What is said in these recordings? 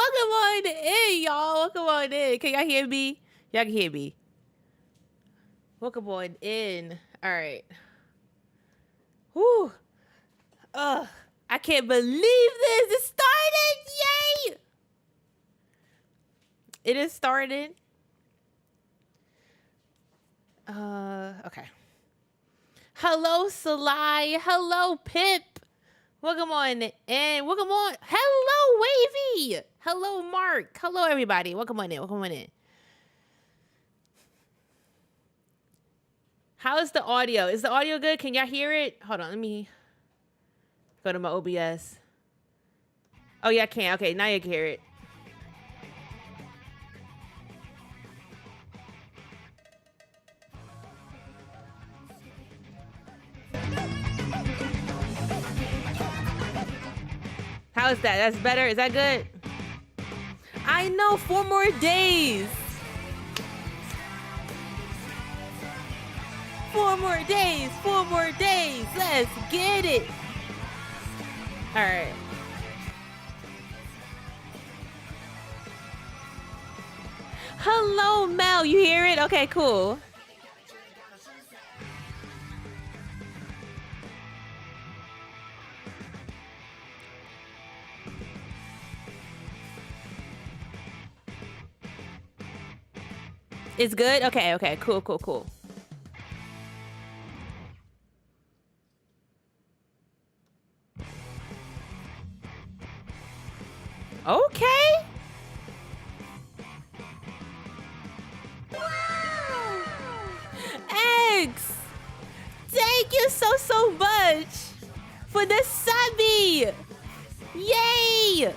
welcome on in, y'all. Welcome on in. Can y'all hear me? Y'all can hear me. Welcome on in. All right. Whew. I can't believe this. It started. Yay! It is started. Okay. Hello, Salai. Hello, Pip. Welcome on in. Welcome on. Hello, Wavy. Hello, Mark. Hello, everybody. Welcome on in. Welcome on in. How is the audio? Is the audio good? Can y'all hear it? Hold on. Let me go to my OBS. Oh, yeah, I can. Okay, now you can hear it. How is that? That's better? Is that good? I know, 4 more days. 4 more days. 4 more days. Let's get it. All right. Hello, Mel. You hear it? Okay, cool. It's good? Okay, okay. Cool, cool, cool. Okay. Wow. Eggs. Thank you so much for the subby. Yay.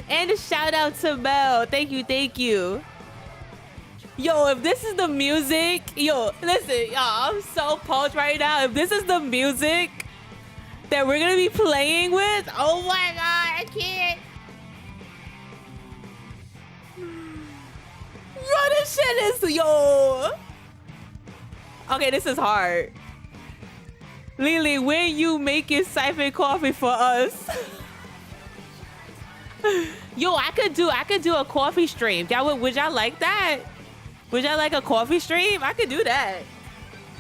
And a shout out to Mel. Thank you, thank you. Yo, if this is the music, yo, listen, y'all, I'm so pumped right now. If this is the music that we're gonna be playing with, oh my God, I can't. Yo, this shit is, yo. Okay, this is hard. Lily, when you making siphon coffee for us? Yo, I could do a coffee stream. Would y'all like that? Would y'all like a coffee stream? I could do that.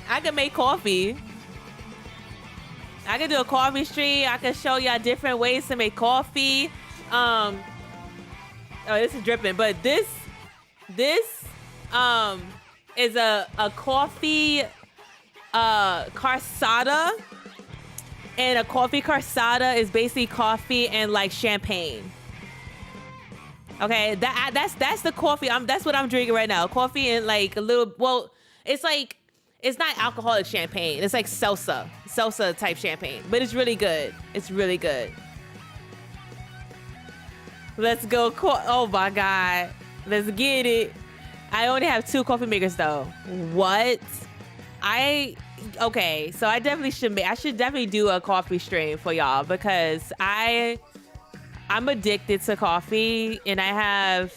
I could make coffee. I could do a coffee stream. I could show y'all different ways to make coffee. Oh, this is dripping, but this is a coffee carsata, and a coffee carsata is basically coffee and like champagne. Okay, that's the coffee. That's what I'm drinking right now. Coffee and like a little. Well, it's like it's not alcoholic champagne. It's like salsa type champagne, but it's really good. It's really good. Let's go. Oh my God, let's get it. I only have 2 coffee makers though. What? Okay, so I should definitely do a coffee stream for y'all because I'm addicted to coffee, and I have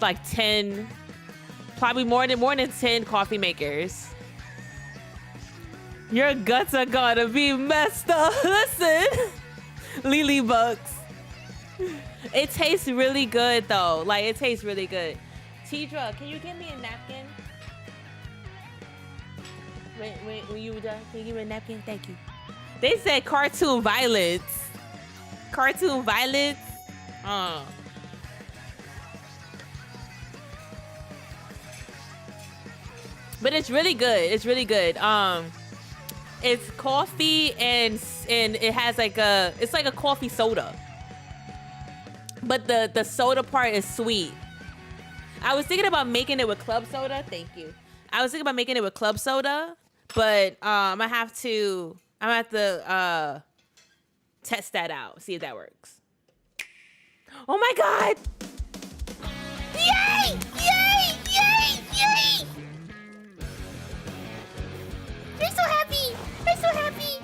like 10, probably more than 10 coffee makers. Your guts are gonna be messed up. Listen, Lily Bucks. It tastes really good though. Like, it tastes really good. Tidra, can you give me a napkin? Wait, when you were done, can you give me a napkin? Thank you. They said cartoon violence. Cartoon violence. But it's really good. It's really good. It's coffee and it has like it's like a coffee soda. But the soda part is sweet. I was thinking about making it with club soda. Thank you. I was thinking about making it with club soda, but I'm gonna have to test that out, see if that works. Oh my God! Yay! Yay! Yay! Yay! I'm so happy! I'm so happy!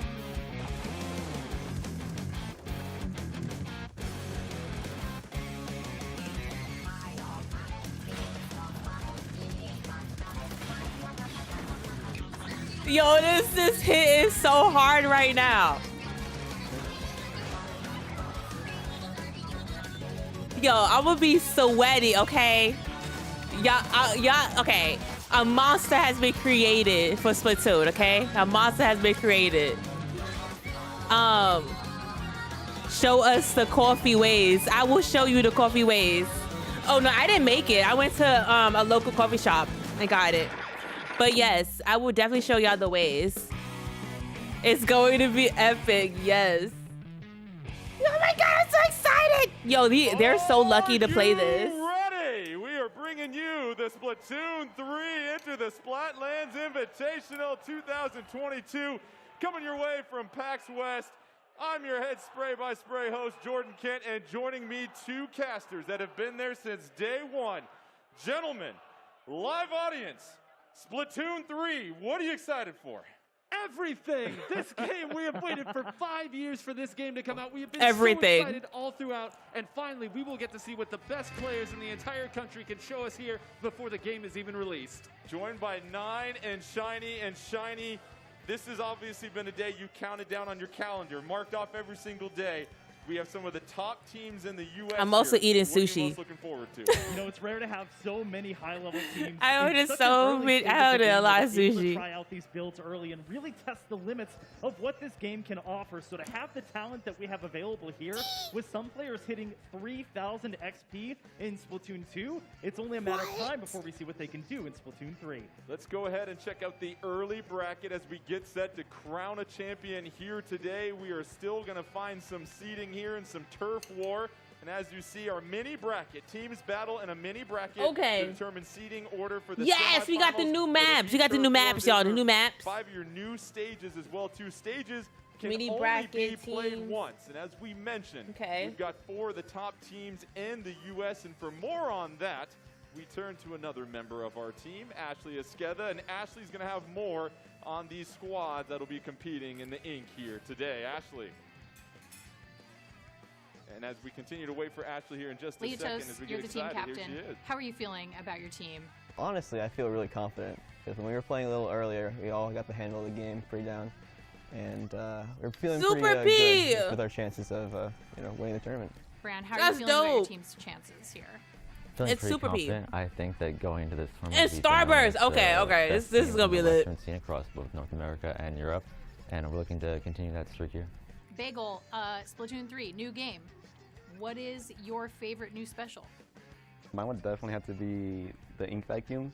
Yo, this hit is so hard right now. Yo, I'm gonna be sweaty, okay? Y'all, okay. A monster has been created for Splatoon, okay? A monster has been created. Show us the coffee ways. I will show you the coffee ways. Oh no, I didn't make it. I went to a local coffee shop and got it. But yes, I will definitely show y'all the ways. It's going to be epic, yes. Oh my God, I'm so excited. Yo, they're so lucky to play this. Ready? We are bringing you the Splatoon 3 into the Splatlands Invitational 2022. Coming your way from PAX West. I'm your head spray-by-spray host, Jordan Kent, and joining me, two casters that have been there since day one. Gentlemen, live audience, Splatoon 3, what are you excited for? Everything. This game, we have waited for 5 years for this game to come out. We have been Everything. so excited all throughout, and finally we will get to see what the best players in the entire country can show us here before the game is even released. Joined by Nine and Shiny. This has obviously been a day you counted down on your calendar, marked off every single day. We have some of the top teams in the U.S. I'm also eating What are you sushi. most looking forward to? You know, it's rare to have so many high-level teams. I ordered in such an so early many. stage I of the ordered a game lot that of they're able to sushi. Try out these builds early and really test the limits of what this game can offer. So to have the talent that we have available here, with some players hitting 3,000 XP in Splatoon 2, it's only a matter of time before we see what they can do in Splatoon 3. Let's go ahead and check out the early bracket as we get set to crown a champion here today. We are still going to find some seeding here and some turf war. And as you see, our mini bracket, teams battle in a mini bracket Okay. to determine seeding order for the Yes, we got the semifinals. new It'll maps. be We got the turf new war. maps, y'all. The These new are maps. 5 of your new stages as well. 2 stages can Mini only bracket be played teams. once. And as we mentioned, Okay. we've got 4 of the top teams in the U.S. And for more on that, we turn to another member of our team, Ashley Esqueda. And Ashley's going to have more on these squads that'll be competing in the ink here today. Ashley. And as we continue to wait for Ashley here in just a second, as we you're get the team excited, captain. here she is. How are you feeling about your team? Honestly, I feel really confident because when we were playing a little earlier, we all got the handle of the game pretty down, and we're feeling Super pretty P! good with our chances of winning the tournament. Bran, how are That's you feeling about your dope. team's chances here? Feeling It's pretty Super P. confident. I think that going into this tournament And will be Starburst. down Okay, the okay. best This is team gonna in be the lit. Western scene across both North America and Europe, and we're looking to continue that streak here. Bagel, Splatoon 3, new game. What is your favorite new special? Mine would definitely have to be the ink vacuum.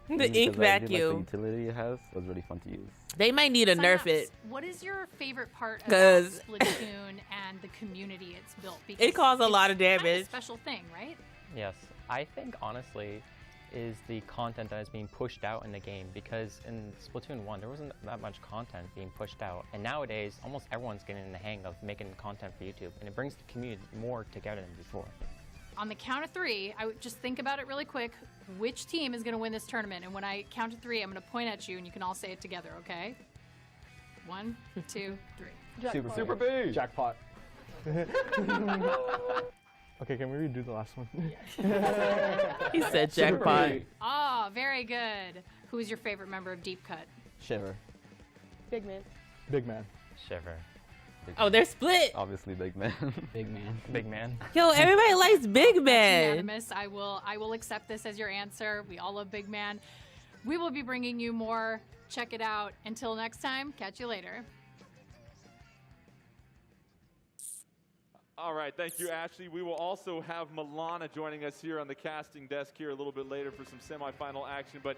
The Because ink I really like vacuum. the utility it has was really fun to use. They might need to nerf it. What is your favorite part about 'Cause- Splatoon and the community it's built? It caused a it's lot of kind damage. a special thing, right? Yes, I think honestly is the content that is being pushed out in the game, because in Splatoon 1 there wasn't that much content being pushed out, and nowadays almost everyone's getting in the hang of making content for YouTube, and it brings the community more together than before. On the count of 3, I would just think about it really quick. Which team is going to win this tournament? And when I count to 3, I'm going to point at you, and you can all say it together, okay? 1, 2, 3. Super B! Jackpot. Okay, can we redo the last one? He said jackpot. Oh, very good. Who's your favorite member of Deep Cut? Shiver. Big man. Big man. Shiver. Oh, they're split. Obviously, big man. Big man. Big man. Yo, everybody likes Big That's Man. unanimous. I will accept this as your answer. We all love Big Man. We will be bringing you more. Check it out. Until next time, catch you later. All right, thank you, Ashley. We will also have Milana joining us here on the casting desk here a little bit later for some semifinal action. But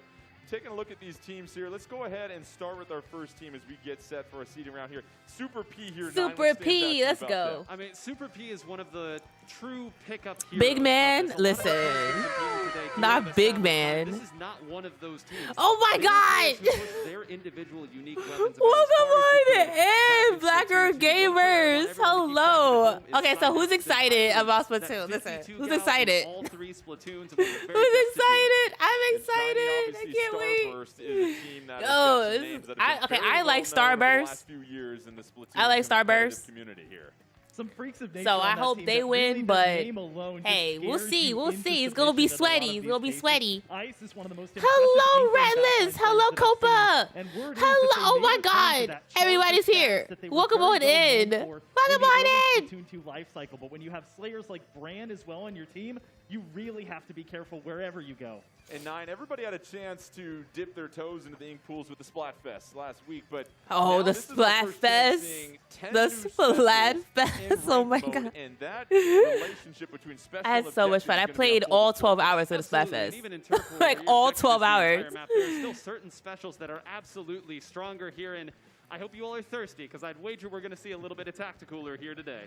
taking a look at these teams here, let's go ahead and start with our first team as we get set for a seeding round here. Super P here. Nine, Super what stands out to P, you let's about go. them? I mean, Super P is one of the true pickup heroes. Big man, There's a lot of listen. players competing today who Not have Big established man. This is not one of those teams. Oh my These are players God. who push their individual unique weapons. Welcome on in, Blacker Gamers. Hello. Okay, so who's excited about Splatoon? Listen, who's excited? All 3 Splatoons. Who's excited? I'm And Shiny, excited. I obviously, can't wait. Starburst is a team that has Yo, got some this- names that have been okay, very I like well known over the Starburst. last few years in the Splatoon I like competitive Starburst. community here. Some freaks of nature So on I that hope team they that win, really, but their name alone just hey, we'll scares see. you We'll into see. It's gonna be submission in a lot sweaty. of It's gonna be these sweaty. cases. Ice is one of the most Hello, impressive Redless. backline Hello, players that I've Copa. seen. And word is that Hello. they Oh made my a turn to God. that Everybody's charger here. stats that they were Welcome very on well in. known for Welcome the on early in. Splatoon 2 life cycle. But when you have slayers like Bran as well on your team, you really have to be careful wherever you go. And 9, everybody had a chance to dip their toes into the ink pools with the Splatfest last week, but Oh, now the this is our first chance Splatfest. seeing 10 The new specials Splatfest. in Oh my ranked mode, God. and that relationship between special I had so much fun. I objectives is gonna be played on full all display. 12 hours of the Absolutely, and Splatfest. even in Turf War, Like where your all objective 12 is the entire hours. map, there are still certain specials that are absolutely stronger here, and I hope you all are thirsty, because I'd wager we're going to see a little bit of tacticooler here today.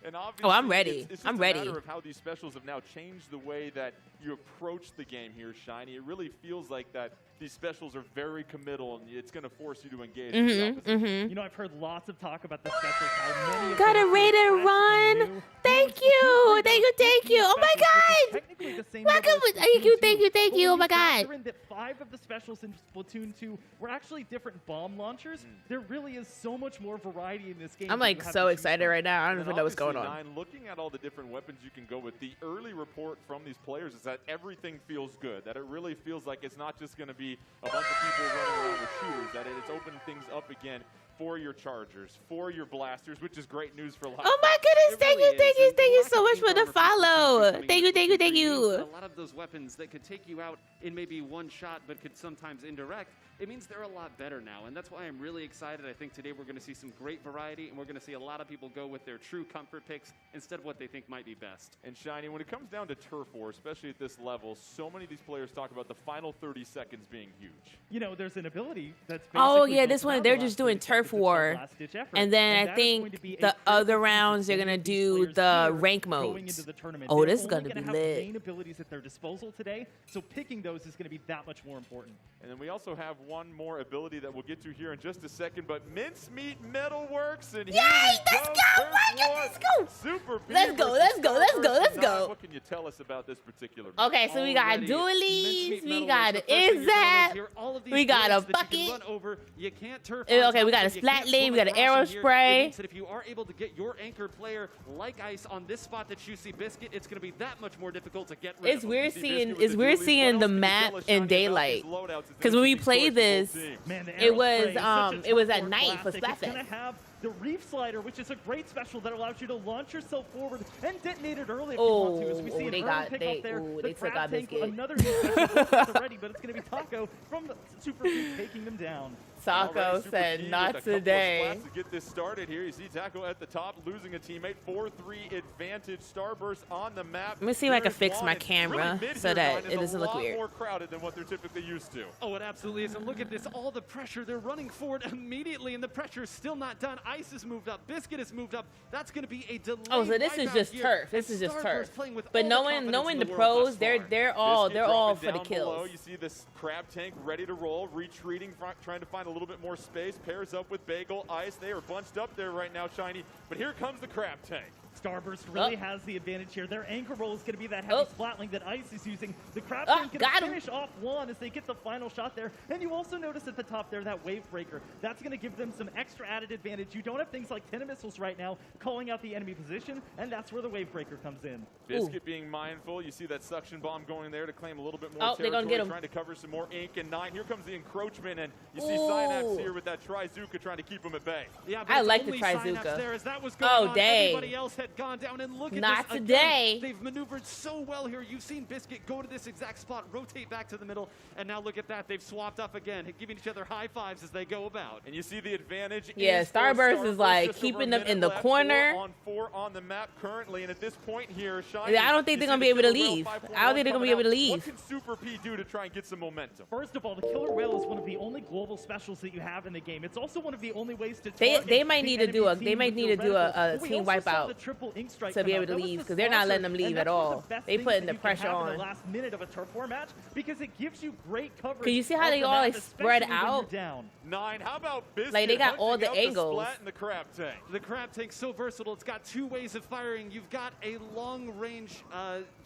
And Oh, I'm obviously, ready. It's just I'm a ready. matter of how these specials have now changed the way that you approach the game here, Shiny. It really feels like that these specials are very committal, and it's going to force you to engage with the opposition. You know, I've heard lots of talk about the specials. How many of Got them a are rated fresh and run. new. Thank You know, you. it's Thank you. Thank you. Oh my specials, which is God. technically the same Welcome. level as Thank you. Splatoon Thank 2. you. Thank But you. when Oh my factor God. in that 5 of the specials in Splatoon 2 were actually different bomb launchers, there really is so much more variety in this game. I'm that like you have so to choose excited from. right now. I don't And even know what's going obviously, on. 9, looking at all the different weapons you can go with, the early report from these players is that everything feels good, that it really feels like it's not just going to be a bunch of people running around with shooters, that it's opened things up again for your chargers, for your blasters, which is great news for life. Oh my goodness. It Thank really you. Thank is, you. and Thank you lack so of much for the ink armor follow. coming Thank you. into Thank you. Splatoon Thank 3, you. A lot of those weapons that could take you out in maybe one shot, but could sometimes indirect. It means they're a lot better now, and that's why I'm really excited. I think today we're going to see some great variety, and we're going to see a lot of people go with their true comfort picks instead of what they think might be best. And Shiny, when it comes down to Turf War, especially at this level, so many of these players talk about the final 30 seconds being huge. You know, there's an ability that's Oh basically yeah, built this one around they're the just last doing 30 turf seconds. It's called war, last-ditch effort. and then And I that is going think to be a the other critical rounds they're piece of gonna these do players the here rank going modes. into the tournament. Oh, They're this is only gonna be have lit. main abilities at their disposal today, so picking those is going to be that much more important. And then we also have one more ability that we'll get to here in just a second, but Mincemeat Metalworks, and here Yay, we let's go, go, Turf Rocket, War, let's go. Super P Let's go, versus let's go, let's go, Starburst. let's Nine, go. What can you tell us about this particular match? Okay, so we got Already, dualies, Mincemeat we Metalworks, got the first thing you're gonna Izap, is hear all of these we got a blades that you can bucket. run over. You can't turf Okay, on top we got of a it. You can't splat lane, we swim got an across arrow in here. It spray. means that if you are able to get your anchor player like Ice on this spot that you see Biscuit, it's going to be that much more difficult to get rid It's of. weird See seeing Biscuit with it's the weird dualies. seeing What the else can you map tell us, in Shiny, about daylight. these loadouts as Because they when we should be played choice for this, both teams? Man, the it arrow was spray is such a it was turf at war night for classic. It's Splatfest. gonna have the Reef Slider, which is a great special that allows you to launch yourself forward and detonate it early if you want to. As we see an they early got pick they off there. ooh, The they took Crab out Tank, Biscuit. another new special already, but it's gonna be Taco from the Super P taking them down. Already Taco Super said P with a not couple of today. splats to get this started here. You see Taco at the top, losing a teammate. 4-3 advantage. Starburst on the map. Let me see if I can Here's fix one. my It's camera really mid so here, that Ryan. it It's doesn't look a lot weird. more crowded than what they're typically used to. Oh, it absolutely is. And look at this, all the pressure. They're running forward immediately, and the pressure is still not done. Ice has moved up. Biscuit has moved up. That's going to be a delay. Oh, so this is just turf. This is just turf. But knowing the pros, they're all Biscuit for dropping the down below. kills. You see this Crab Tank ready to roll, retreating, trying to find a little bit more space. Pairs up with Bagel, Ice. They are bunched up there right now, Shiny. But here comes the Crab Tank. Starburst really has the advantage here. Their anchor roll is going to be that heavy splatling that Ice is using. The Crab Tank going to finish off one as they get the final shot there. And you also notice at the top there that Wave Breaker. That's going to give them some extra added advantage. You don't have things like 10 missiles right now calling out the enemy position, and that's where the Wave Breaker comes in. Biscuit being mindful. You see that suction bomb going there to claim a little bit more Oh, they're territory, gonna get him. trying to cover some more ink. And 9, here comes the encroachment, and you see Synapse here with that Trizuka trying to keep him at bay. Yeah, I it's like the only Synapse Trizuka. there as that was going Oh, on. dang. Everybody else had gone down, and look at Not this today. again. They've maneuvered so well here. You've seen Biscuit go to this exact spot, rotate back to the middle, and now look at that. They've swapped up again, giving each other high fives as they go about. And you see the advantage. Yeah, is for Starburst is like just over keeping a them in minute the left. corner. 4 on the map currently, and at this point here, Shiny, I don't think they're you gonna see be the able to Killer Whale leave. 5.1 I don't think they're gonna be able to coming out. leave. What can Super P do to try and get some momentum? First of all, the Killer Whale is one of the only global specials that you have in the game. It's also one of the only ways to target They might the need to do enemy they team might with need your to do a reticle. We team also saw wipeout the triple ink strike to be come able to out. That was leave the because they're not sponsor, letting them leave and at that's one of all. the best They things putting that the you can pressure have in on. the last minute of a turf war match because it gives you great coverage. Can you see how of they the all, map, like, spread especially when you're out? down. 9, how about Biscuit? Like, they got all hunting the out angles. Splat and the Crab Tank. The Crab Tank's so versatile. It's got 2 ways of firing. You've got a long-range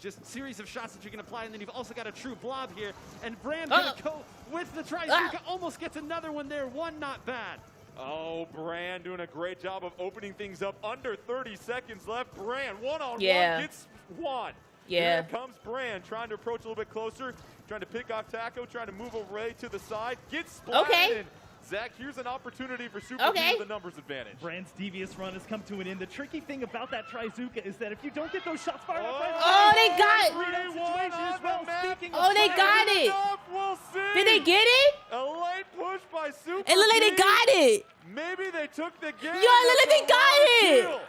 just series of shots that you can apply, and then you've also got a true blob here. And Bram gonna go with the Trizuka. Almost gets another one there. One not bad. Oh, Bran doing a great job of opening things up. Under 30 seconds left. Bran one-on-one gets one. Yeah. Here comes Bran trying to approach a little bit closer, trying to pick off Taco, trying to move away to the side. Gets splatted. Okay. Zach, here's an opportunity for Super P with the numbers advantage. Bran's devious run has come to an end. The tricky thing about that Trizuka is that if you don't get those shots fired up, oh, they got it. Oh, they got it. We'll see. Did they get it? A late push by Super It looked like they got it. Maybe they took the game. Yo, it looked like they got it.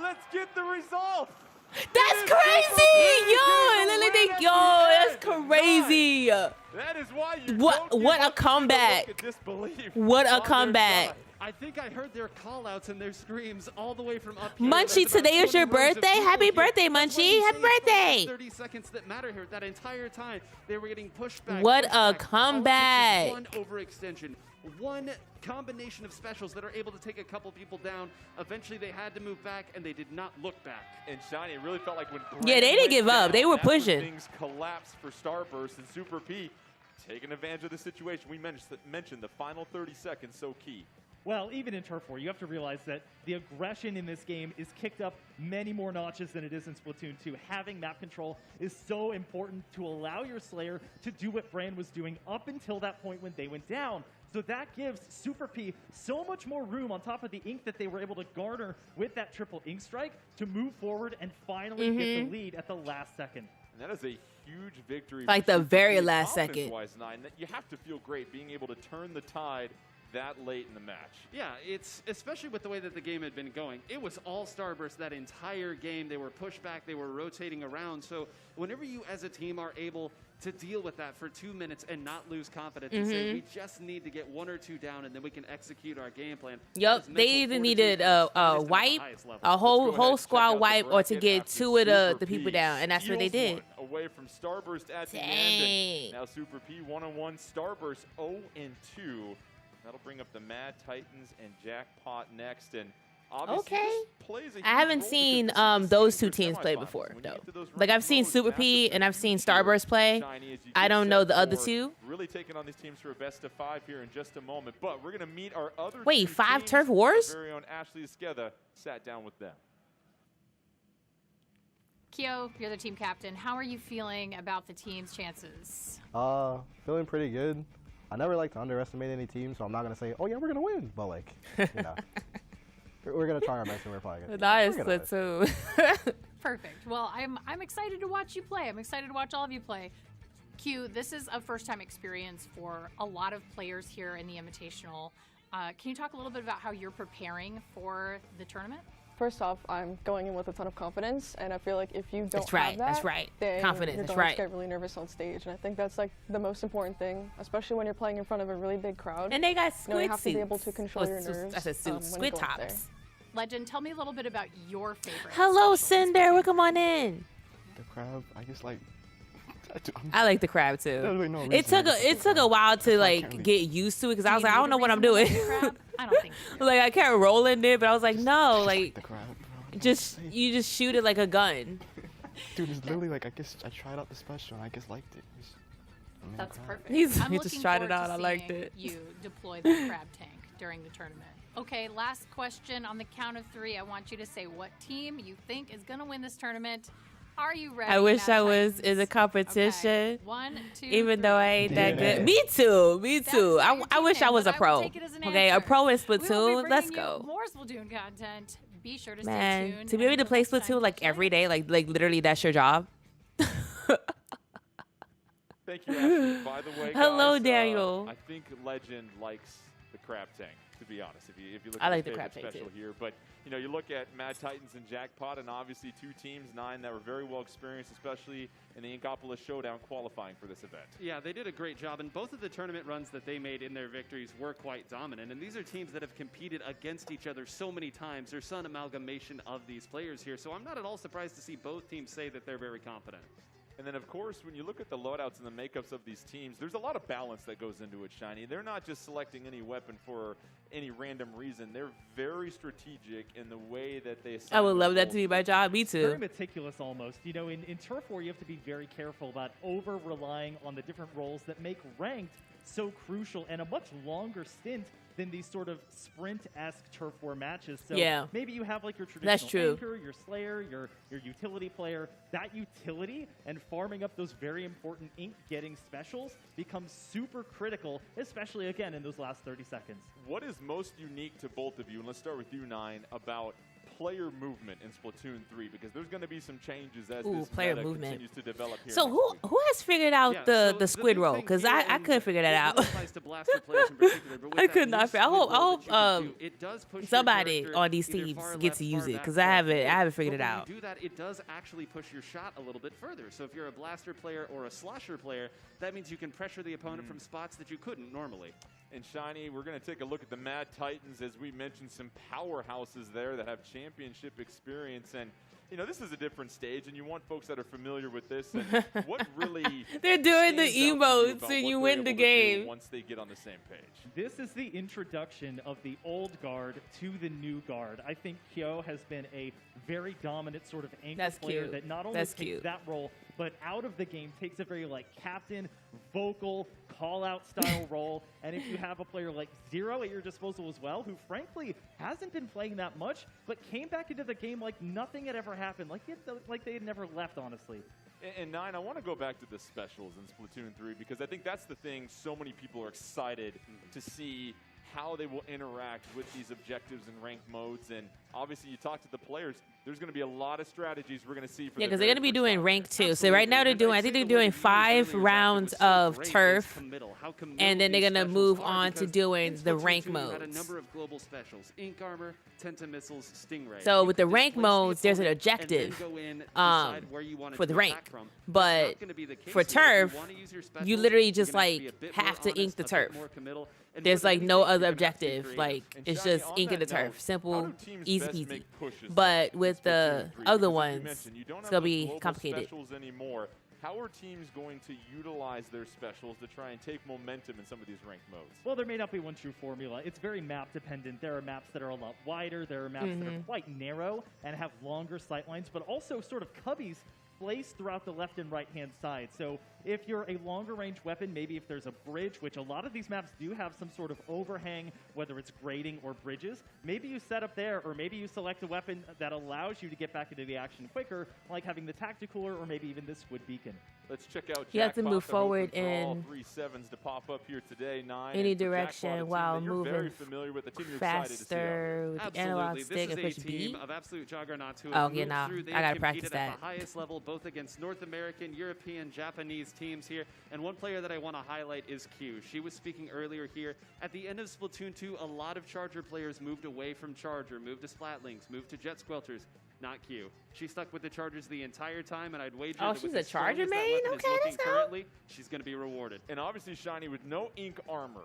Let's get the result. That's crazy. That's crazy. That is why you what a comeback. What a comeback. I think I heard their call-outs and their screams all the way from up here. Munchie, today is your birthday. Happy birthday, Munchie. Happy birthday. 30 seconds that matter here. That entire time, they were getting pushed back. What a comeback. One overextension. One combination of specials that are able to take a couple people down. Eventually, they had to move back, and they did not look back. And Shiny, it really felt like when Brand they didn't give up. They were that's when pushing. Things collapsed for Starburst and Super P, taking advantage of the situation. We mentioned the final 30 seconds so key. Well, even in Turf War, you have to realize that the aggression in this game is kicked up many more notches than it is in Splatoon 2. Having map control is so important to allow your Slayer to do what Bran was doing up until that point when they went down. So that gives Super P so much more room on top of the ink that they were able to garner with that triple ink strike to move forward and finally get the lead at the last second. And that is a huge victory. Like the very last second. Nine, that you have to feel great being able to turn the tide that late in the match. Yeah, it's especially with the way that the game had been going. It was all Starburst that entire game. They were pushed back. They were rotating around. So whenever you as a team are able to deal with that for 2 minutes and not lose confidence and say, we just need to get 1 or 2 down and then we can execute our game plan. Yep, they either needed a wipe, a whole squad wipe, or to get 2 of the people down, and that's what they did. Away from Starburst at the end. Now Super P 1-on-1. Starburst 0-2. That'll bring up the Mad Titans and Jackpot next. And obviously plays a I haven't seen those two teams play before, though. Like, I've seen Super P and I've seen Starburst play. I don't know the other two. Really taking on these teams for a best of 5 here in just a moment. But we're going to meet our other Wait, 5 teams. Turf Wars? Our very own Ashley Esqueda sat down with them. Kyo, you're the team captain. How are you feeling about the team's chances? Feeling pretty good. I never like to underestimate any team, so I'm not going to say, oh, yeah, we're going to win. But, like, you know, we're going to try our best and we're probably going to Nice, Splatoon. Perfect. Well, I'm excited to watch you play. I'm excited to watch all of you play. Q, this is a first-time experience for a lot of players here in the Invitational. Can you talk a little bit about how you're preparing for the tournament? First off, I'm going in with a ton of confidence, and I feel like if you don't have that, that's right. then Confidence, you're that's going right. to get really nervous on stage. And I think that's like the most important thing, especially when you're playing in front of a really big crowd. And they got squid you have to be able suits. to control your nerves. That's a suit. Squid tops. Legend, tell me a little bit about your favorite. Hello, Cinder. Welcome on in. The crab, I just like. I like the crab too. Really no it took a while to like get used to it because I was like, I don't know what I'm doing. I don't think so. Like I kept rolling it, but I was like, no, like the crab, bro. you just shoot it like a gun. Dude, it's literally like I tried out the special and I just liked it. That's perfect. He I'm just tried it looking out. forward I to liked seeing it. You deploy the crab tank during the tournament. Okay, last question on the count of 3. I want you to say what team you think is going to win this tournament. Are you ready? I wish Mad I was Titans? in a competition. Okay. 1, 2, even though I ain't that Yeah. good. Me too. Me too. That's not I your wish team I was a name, but I will pro. take it as an Okay, a answer. pro in We will be Splatoon. Let's bringing you go. more Splatoon content. Be sure to stay Man, tuned. to be able to Until play next time, Splatoon like take care. every day, like literally that's your job. Thank you, Ashley. By the way, Hello, guys, Daniel. I think Legend likes the crab tank, to be honest. If you look I at like his the crab favorite tank, special too. here, but you know, you look at Mad Titans and Jackpot, and obviously 2 teams, 9 that were very well experienced, especially in the Inkopolis Showdown qualifying for this event. Yeah, they did a great job, and both of the tournament runs that they made in their victories were quite dominant. And these are teams that have competed against each other so many times. There's some amalgamation of these players here, so I'm not at all surprised to see both teams say that they're very confident. And then, of course, when you look at the loadouts and the makeups of these teams, there's a lot of balance that goes into it, Shiny. They're not just selecting any weapon for any random reason. They're very strategic in the way that they assign I would love their that to be roles. my job. Me Very too. meticulous almost. You know, in Turf War, you have to be very careful about over-relying on the different roles that make ranked so crucial and a much longer stint than these sort of sprint-esque turf war matches. So Yeah. maybe you have like your That's traditional true. anchor, your slayer, your utility player. That utility and farming up those very important ink-getting specials becomes super critical, especially again in those last 30 seconds. What is most unique to both of you, and let's start with you, Nine, about player movement in Splatoon 3? Because there's going to be some changes as this player meta movement. continues to develop here. So next who week. who has figured out Yeah, the so squid big roll? thing Because here, I and couldn't figure that it out. really applies to blaster players in particular, but with I that could new not. I squid hope roll that you can hope do, it does push your somebody character on these either teams far gets to left, use far it back, because far I haven't forward. figured it But out. when you do that, it does actually push your shot a little bit further. So if you're a blaster player or a slosher player, that means you can pressure the opponent from spots that you couldn't normally. And Shiny, we're going to take a look at the Mad Titans. As we mentioned, some powerhouses there that have championship experience. And, you know, this is a different stage, and you want folks that are familiar with this. And what really They're doing the stands out to you emotes about and what you they're win the able to do game. once they get on the same page? This is the introduction of the old guard to the new guard. I think Kyo has been a very dominant sort of anchor That's player cute. that not only That's takes cute. that role, but out of the game takes a very like captain, vocal, call-out style role. And if you have a player like Zero at your disposal as well, who frankly hasn't been playing that much, but came back into the game like nothing had ever happened, like they had never left, honestly. And Nine, I want to go back to the specials in Splatoon 3 because I think that's the thing so many people are excited to see how they will interact with these objectives and ranked modes. And obviously, you talk to the players, there's going to be a lot of strategies we're going to see for Yeah, the because they're very going to be first doing time. rank too. So right now they're doing, I think they're doing 5 rounds of turf, and then they're going to move on to doing the rank Had a modes. number of global specials: ink armor, Tenta missiles, Stingray. So You with the could rank displace the modes, there's an opponent and then objective go in, decide where you wanted for to the attack rank. from. That's But not gonna be the case for here. If you turf, wanna use your you specials, literally you're just gonna have to be like a bit have more to ink honest, the a bit turf. more committal, and There's more than like no anything, other you're gonna have to be objective. creative. Like And it's Shani, just on inking the that note, turf, how simple, do teams easy best peasy. make pushes But in with the Splatoon 3? other Because as you ones, mentioned, you don't it's have gonna those be global complicated. specials anymore. How are teams going to utilize their specials to try and take momentum in some of these ranked modes? Well, there may not be one true formula. It's very map dependent. There are maps that are a lot wider. There are maps that are quite narrow and have longer sight lines, but also sort of cubbies placed throughout the left and right hand side. So if you're a longer range weapon, maybe if there's a bridge, which a lot of these maps do have some sort of overhang, whether it's grading or bridges, maybe you set up there, or maybe you select a weapon that allows you to get back into the action quicker, like having the tacticooler or maybe even this squid beacon. Let's check out You have to Jackpot. move I'm forward hoping for all in 3 sevens to pop up here today. 9 any and for direction Jackpot, a team while that you're very moving familiar with, a team you're excited to see out faster there. with the analog Absolutely. stick and This push is a B. team of absolute juggernauts who Oh, have yeah, moved nah. through. They I gotta have practice competed at that. the highest level, both against North American, European, Japanese teams here. And one player that I want to highlight is Q. She was speaking earlier here. At the end of Splatoon 2, a lot of Charger players moved away from Charger, moved to Splatlinks, moved to Jet Squelchers. Not Q. She stuck with the Chargers the entire time, and I'd wager Oh, that she's with a as strong Charger as that main? weapon is Okay, looking let's go. currently, she's going to be rewarded. And obviously, Shiny, with no ink armor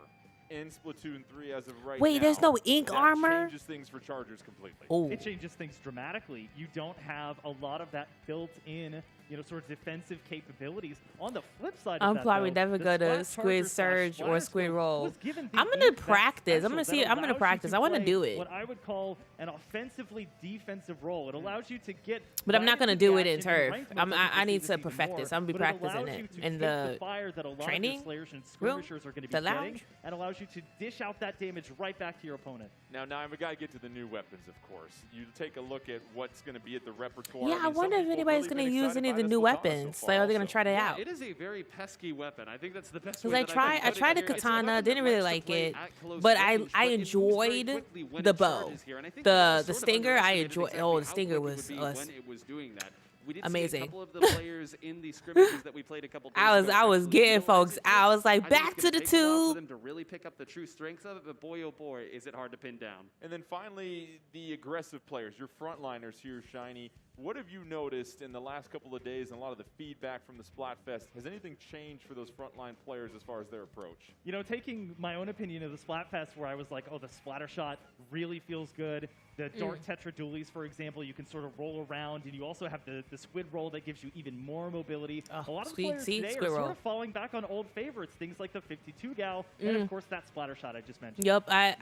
in Splatoon 3 as of right Wait, now. there's no ink that armor? changes things for Chargers completely. Oh, It changes things dramatically. You don't have a lot of that built-in, sort of defensive capabilities. On the flip side of I'm that, probably though, never the gonna Splat squid Charger surge slash or Splat squid Squad roll. was given the I'm gonna ink, that practice. I'm special gonna that see. I'm gonna allows you practice. to I want to play do it. What I would call an offensively defensive role. It allows you to get. But I'm right not gonna into the do it in action turf. ranked I'm- modes. I think we'll need see to this even perfect more, this. I'm gonna be but it practicing allows it you to in take the fire that a lot training of your slayers and room, skirmishers are going to be the getting, lounge. and allows you to dish out that damage right back to your opponent. Now, we got to get to the new weapons, of course. You take a look at what's going to be at the repertoire. Yeah, I mean, some wonder if people anybody's really gonna been use excited any of by the this new Katana so weapons. far Like, are they gonna also. try that Yeah, out? it is a very pesky weapon. I think that's the best Because way I that I can tried put the it here. It's a katana, weapon didn't that really likes to like play it, at close but range, I it moves very enjoyed quickly when the it bow. charges here, and I think The people the sort of stinger, I underestimated enjoyed. exactly Oh, the how stinger quick it was would be when it was doing that. We did see amazing. a couple of the players in the scrimmages that we played a couple days I was ago getting actually folks. utilize it I was like, I think back it's to gonna the take a while for tube. them to really pick up the true strengths of it, but boy, oh boy, is it hard to pin down. And then finally, the aggressive players, your frontliners here, Shiny. What have you noticed in the last couple of days and a lot of the feedback from the Splatfest? Has anything changed for those frontline players as far as their approach? Taking my own opinion of the Splatfest, where I was like, oh, the splatter shot really feels good. The Dark Tetra Dualies, for example, you can sort of roll around, and you also have the squid roll that gives you even more mobility. A lot of squid- players see? today Squid are sort roll. of falling back on old favorites, things like the 52 gal, and of course that splatter shot I just mentioned. Yup, Mad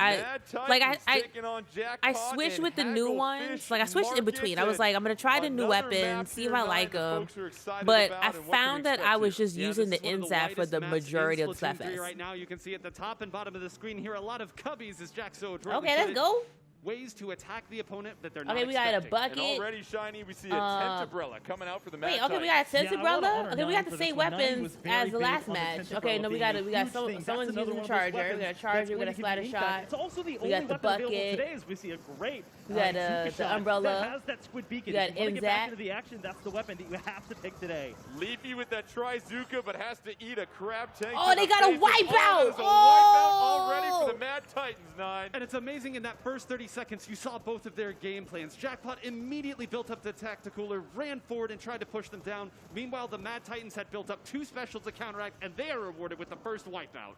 like Titans taking on Jackpot I switched and with the new Hagglefish ones. Like I switched in between. I was Marketed. like, I'm gonna try the new weapons, see if I like them. But I found that I was just using the NZAP for the majority of the Splatfest. Right now, you can see at the top and bottom of the screen here a lot of cubbies as Jack so Okay, let's go. Ways to attack the opponent that they're not Okay, we got a bucket. And already, Shiny, we see a tent umbrella coming out for the match. Wait, okay, we got a tent umbrella? Okay, we got the same weapons as the last match. Okay, no, we got someone's using the charger. We got a charger, we got a splatter shot. It's also the we got the bucket. Today is we see a great we got the umbrella. That has that squid beacon. We got if you want to get back into NZAP. the action, that's the weapon that you have to pick today. Leafy with that Trizuka, but has to eat a crab tank. Oh, they got a wipeout! Oh, already for the Mad Titans, 9. And it's amazing in that first 30 seconds, you saw both of their game plans. Jackpot immediately built up the Tacticooler, ran forward and tried to push them down. Meanwhile, the Mad Titans had built up 2 specials to counteract, and they are rewarded with the first wipeout.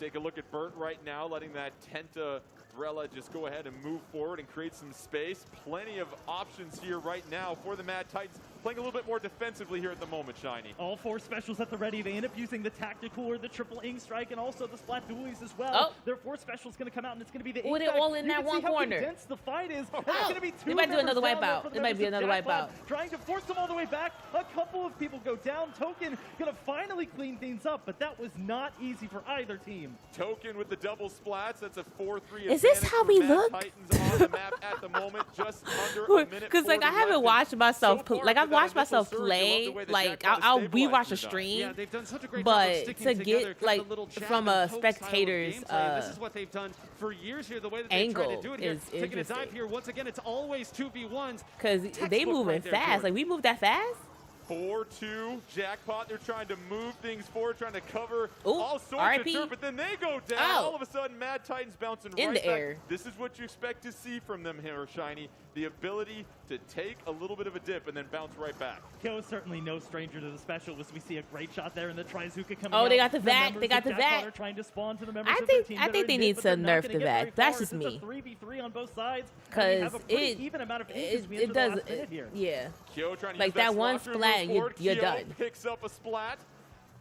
Take a look at Burt right now, letting that Tenta umbrella just go ahead and move forward and create some space. Plenty of options here right now for the Mad Titans. Playing a little bit more defensively here at the moment, Shiny. All 4 specials at the ready. They end up using the Tacticooler, the triple ink strike, and also the SPLATOONs as well. Their 4th special is going to come out, and it's going to be the ink they're all in that one corner. How condensed the fight is. It's going to be 2 They might do another members down wipeout. there for the There might be members of another Jackpot, wipeout. Trying to force them all the way back. A couple of people go down. Token going to finally clean things up, but that was not easy for either team. Token with the double splats. That's a 4-3. Is this how we look? Titans on the map at the moment, just under a minute. Because like I haven't watched myself, like I've watched myself play. Like I'll rewatch a stream. Yeah, they've done such a great but job of to sticking get together, like kind of little jab from and a poke style of spectator's gameplay. This is what they've done for years here. The way that they try to do it here, is taking a interesting. dive here. Once again, it's always 2v1s. Because they moving fast. Like we move that fast. 4-2 Jackpot. They're trying to move things forward, trying to cover Ooh, all sorts RIP. of turf, but then they go down. Oh. All of a sudden, Mad Titans bouncing In right the back. air. This is what you expect to see from them here, Shiny. The ability to take a little bit of a dip and then bounce right back. Kyo is certainly no stranger to the specialist. We see a great shot there in the Trizuka coming out. Oh, they got the The vac. members They got of the Jackpot vac. are trying to spawn to the members I of their think team I that think are they in need mid, but to they're not nerf gonna the get very vac. That's far. just It's me. a 3v3 on both sides. Because even amount of inches we enter it the does last minute here. yeah. Kyo trying to Like use that one roster splat, move you're forward. you're Kyo done. picks up a splat.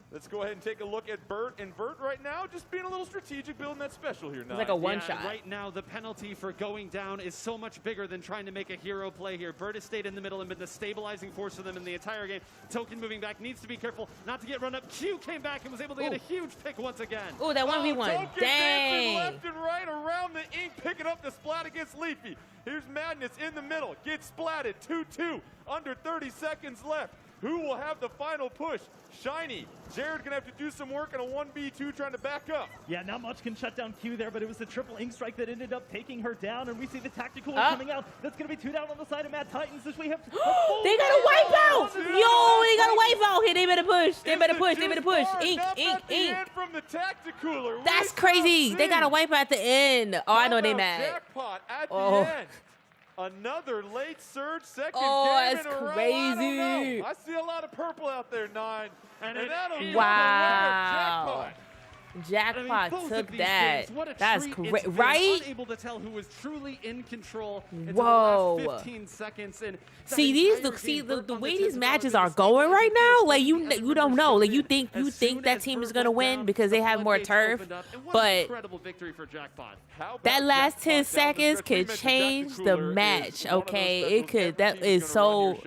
Let's go ahead and take a look at Burt. And Burt right now just being a little strategic, building that special here. It's like a one shot. Right now, the penalty for going down is so much bigger than trying to make a hero play here. Burt has stayed in the middle and been the stabilizing force for them in the entire game. Token moving back, needs to be careful not to get run up. Q came back and was able to get a huge pick once again. Oh, that 1v1. Token dancing Dang. left and right around the ink, picking up the splat against Leafy. Here's Madness in the middle, gets splatted, 2-2, under 30 seconds left. Who will have the final push? Shiny. Jared gonna have to do some work on a 1v2 trying to back up. Yeah, not much can shut down Q there, but it was the triple ink strike that ended up taking her down, and we see the tactical coming out. That's going to be 2 down on the side of Mad Titans as we have They got a wipeout! Yo, they got a wipeout here. They better push. They better push. They better push. Ink, ink, ink. From the Tacticooler. That's crazy. They got a wipeout at the end. Oh, I know they mad. Jackpot at the Oh. end. Another late surge, second Oh, game in that's a row. crazy. I don't know. I see a lot of purple out there, 9. And that'll be Wow. Jackpot both took of these that. games, what a That's treat great, it's been. right? Unable to tell who was truly in control until Whoa. the last 15 seconds. And See the way these matches are going right now. Like you don't know. Like you think that team is gonna win because they have more turf, but incredible victory for Jackpot. that last 10 seconds could change the match. Okay, it could. That is so.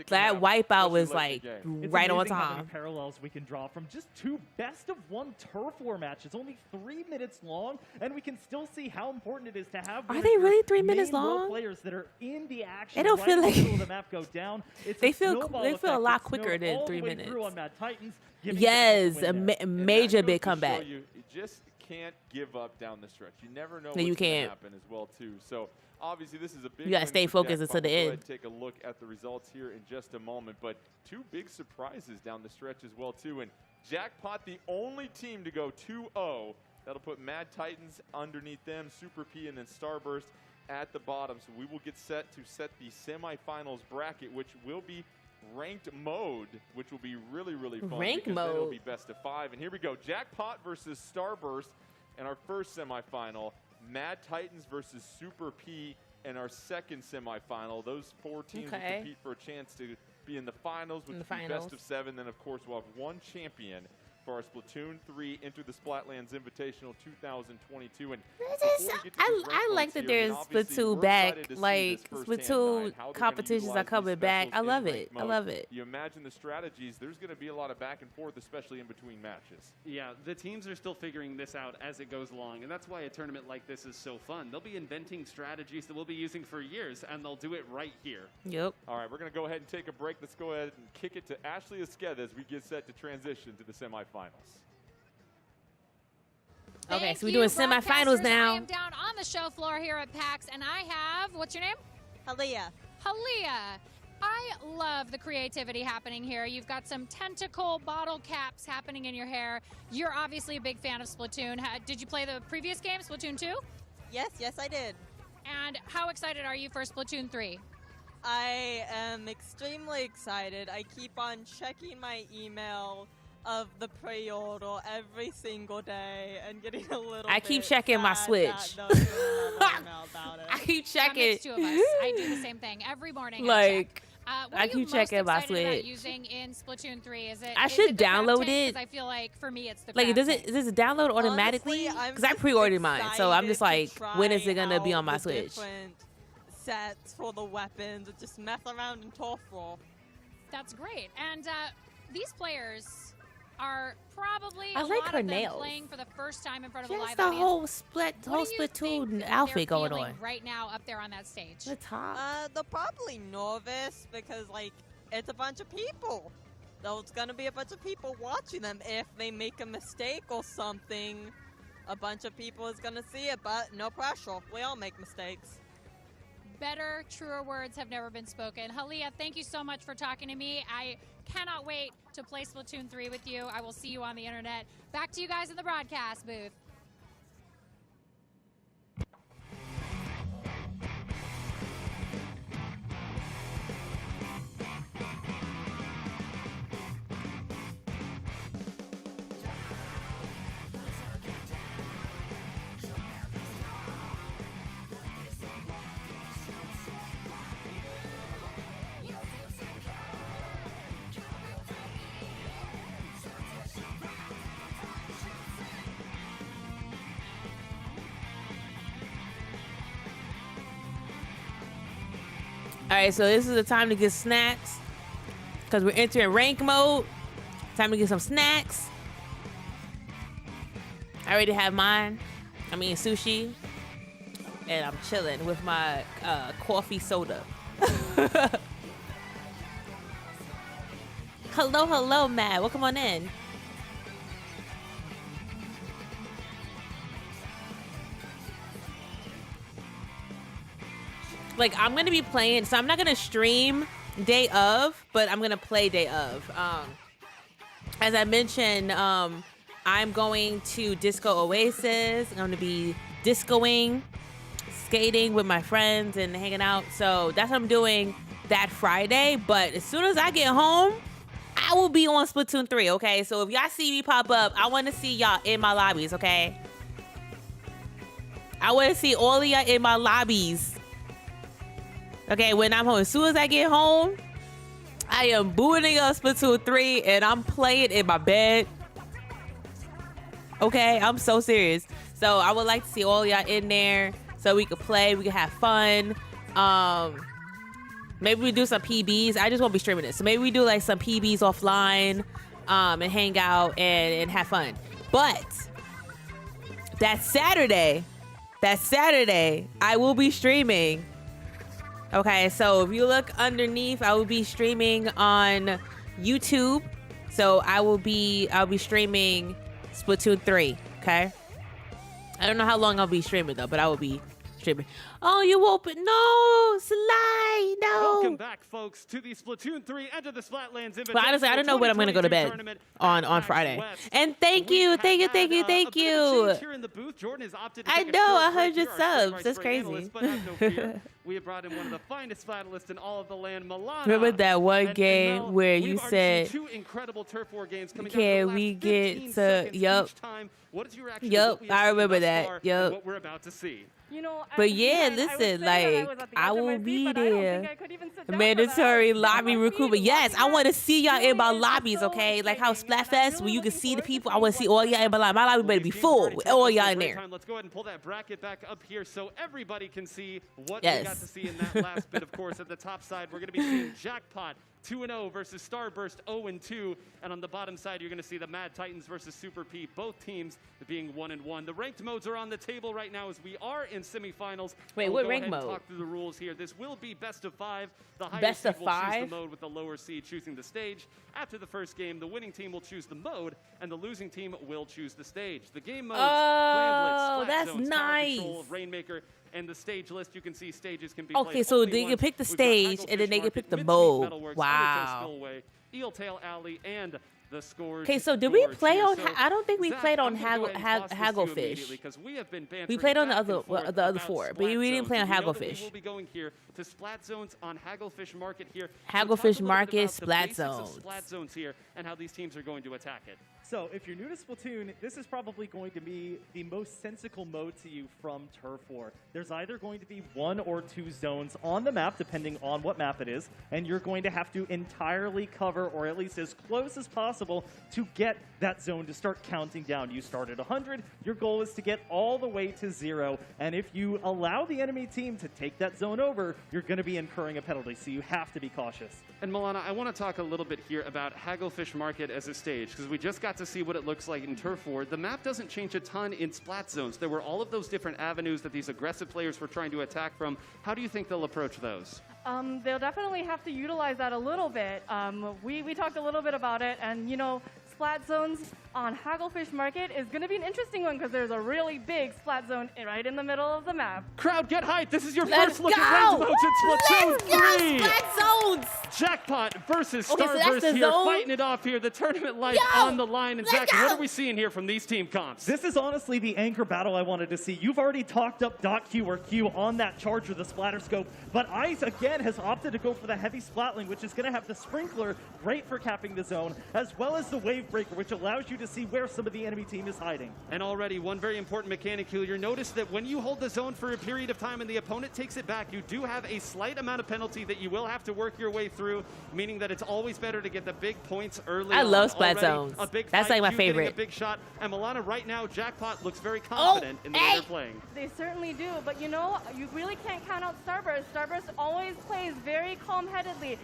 That wipeout was like right on It's amazing how many time. parallels we can draw from just 2 best-of-1 turf war matches, only 3 minutes long, and we can still see how important it is to have. Are they really 3 minutes main role long? Players that are in the action. They don't right feel in the like- middle of the map go down. It's They a feel snowball a effect lot that quicker snowed than all 3 the way minutes. through on Mad Titans, giving Yes, Jackpot the win there. major big comeback. You just can't give up down the stretch. You never know No, what's you going to can't. happen as well too. So obviously this is a big. You gotta win stay for focused Jackpot. until the We'll go end. ahead and take a look at the results here in just a moment. But 2 big surprises down the stretch as well too. And Jackpot, the only team to go 2-0. That'll put Mad Titans underneath them, Super P, and then Starburst at the bottom. So we will get set to set the semifinals bracket, which will be ranked mode, which will be really, really fun. Rank because then it'll mode. be best of 5. And here we go. Jackpot versus Starburst in our first semifinal. Mad Titans versus Super P in our second semifinal. Those 4 teams will compete for a chance to be in the finals, which will be best of 7. Then, of course, we'll have 1 champion for our Splatoon 3 Enter the Splatlands Invitational 2022. And I like that there's Splatoon back, like Splatoon competitions are coming back. I love it. I love it. You imagine the strategies. There's going to be a lot of back and forth, especially in between matches. Yeah, the teams are still figuring this out as it goes along, and that's why a tournament like this is so fun. They'll be inventing strategies that we'll be using for years, and they'll do it right here. Yep. All right, we're going to go ahead and take a break. Let's go ahead and kick it to Ashley Esqueda as we get set to transition to the semifinals. Okay, so we're doing semifinals now. I am down on the show floor here at PAX, and I have, what's your name? Halia. Halia. I love the creativity happening here. You've got some tentacle bottle caps happening in your hair. You're obviously a big fan of Splatoon. Did you play the previous game, Splatoon 2? Yes, I did. And how excited are you for Splatoon 3? I am extremely excited. I keep on checking my email of the pre-order every single day and getting a little I keep bit checking my sad Switch. that no one email about it. I keep checking. That makes two of us. I do the same thing every morning. Like, I keep checking my Switch. About Switch. using in Splatoon 3? Is it? I is should it the download crafting? it. 'Cause I feel like for me it's the Like, crafting. does it download automatically? Because I pre-ordered mine, so I'm just like, when is it gonna be on my Switch? Different sets for the weapons, and just mess around in Torfroll. That's great. And these players are probably I a like lot her of them nails. playing for the first time in front of a Just live the audience. whole What do you think Splatoon that outfit they're going feeling on. right now up there on that stage? The top. They're probably nervous because, like, it's a bunch of people. There's gonna be a bunch of people watching them. If they make a mistake or something, a bunch of people is gonna see it, but no pressure. We all make mistakes. Better, truer words have never been spoken. Halia, thank you so much for talking to me. I cannot wait to play Splatoon 3 with you. I will see you on the internet. Back to you guys in the broadcast booth. All right, so this is the time to get snacks because we're entering rank mode. Time to get some snacks. I already have mine. I mean sushi, and I'm chilling with my coffee soda. Hello, Matt. Welcome on in. Like, I'm going to be playing, so I'm not going to stream day of, but I'm going to play day of. As I mentioned, I'm going to Disco Oasis. I'm going to be discoing, skating with my friends and hanging out. So that's what I'm doing that Friday. But as soon as I get home, I will be on Splatoon 3, okay? So if y'all see me pop up, I want to see y'all in my lobbies, okay? I want to see all of y'all in my lobbies. Okay, when I'm home, as soon as I get home, I am booting up Splatoon 3 and I'm playing in my bed. Okay, I'm so serious. So I would like to see all y'all in there so we could play, we could have fun. Maybe we do some PBs. I just won't be streaming it. So maybe we do like some PBs offline and hang out and have fun. But that Saturday, I will be streaming. Okay, so if you look underneath, I will be streaming on YouTube. So I'll be streaming Splatoon 3, okay? I don't know how long I'll be streaming though, but I will be streaming. Oh, you open. No, Sly, no. Welcome back, folks, to the Splatoon 3 Enter the Splatlands Invitational. But honestly, I don't know when I'm going to go to bed on Friday. And thank you. Here in the booth, Jordan has opted to I take a know, short break 100 here, our subs. Spray That's Spray crazy. analyst, but have no fear. We have brought in one of the finest finalists in all of the land, Milana. Remember that one And game Mel, where we've you already said, seen two incredible turf war games coming can down to the we last get 15 to, seconds yup. each time. What is your reaction to Yup, what we have I seen remember thus that. far and Yup. what we're about to see? You know, But yeah, listen, like, I will be there. Mandatory lobby recruitment. Yes, I want to see y'all in my lobbies, okay? Like how Splatfest, where you can see the people. I want to see all y'all in my lobby. My lobby better be full with all y'all in there. Let's go ahead and pull that bracket back up here so everybody can see what we got to see in that last bit. Of course, at the top side, we're going to be seeing Jackpot 2-0 versus Starburst 0-2. And on the bottom side, you're going to see the Mad Titans versus Super P, both teams being 1-1. The ranked modes are on the table right now as we are in semifinals. Wait, we'll what rank mode? Talk through the rules here. This will be best of 5. The higher Best seed of will 5? choose the mode with the lower seed choosing the stage. After the first game, the winning team will choose the mode, and the losing team will choose the stage. The game modes, Oh, that's Zones, nice. Tower Control, Rainmaker, and the stage list. You can see stages can be Okay, played so only they can once. pick the We've got stage, Hagglefish and then they can Market, pick the Midsweep mode. Metalworks, Wow. Undertow Spillway, Eeltail Alley, and the Scourge. Okay, so did we Gorge play here. on? So, I don't think we Zach, played on I'm gonna go ahead and toss this to you Hagglefish. immediately, 'cause we have been We bantering played on the back other and forth the other about 4, but Splat we didn't play on Zones. We know that Hagglefish. We will be going here to Splat Zones on Hagglefish Market here. Hagglefish Market, Splat Splat Zones. Zones. Splat Zones here and how these teams are going to attack it. So if you're new to Splatoon, this is probably going to be the most sensical mode to you from Turf War. There's either going to be 1 or 2 zones on the map, depending on what map it is, and you're going to have to entirely cover, or at least as close as possible, to get that zone to start counting down. You start at 100, your goal is to get all the way to 0, and if you allow the enemy team to take that zone over, you're going to be incurring a penalty, so you have to be cautious. And Milana, I want to talk a little bit here about Hagglefish Market as a stage, because we just got to see what it looks like in Turf War. The map doesn't change a ton in Splat Zones. There were all of those different avenues that these aggressive players were trying to attack from. How do you think they'll approach those? They'll definitely have to utilize that a little bit. We talked a little bit about it, and you know, Splat Zones on Hagglefish Market is going to be an interesting one because there's a really big Splat Zone right in the middle of the map. Crowd, get hyped! This is your Let's first look go! at ranked modes in Splatoon 3! Let's go, Splat Zones! Jackpot versus Okay, so that's Starburst the here, zone? fighting it off here. The tournament life Yo, on the line. And let's Zach, what go! are we seeing here from these team comps? This is honestly the anchor battle I wanted to see. You've already talked up .Q or Q on that charger, the splatter scope, but Ice again has opted to go for the heavy splatling, which is going to have the sprinkler, great for capping the zone, as well as the wave breaker, which allows you to see where some of the enemy team is hiding. And already one very important mechanic here. You'll notice that when you hold the zone for a period of time and the opponent takes it back, you do have a slight amount of penalty that you will have to work your way through, meaning that it's always better to get the big points early. I love Splat Already Zones. a big That's fight, like my you getting favorite. A big shot. And Milana, right now, Jackpot looks very confident in the way they're playing. They certainly do, but you know, you really can't count out Starburst. Starburst always plays very calm-headedly.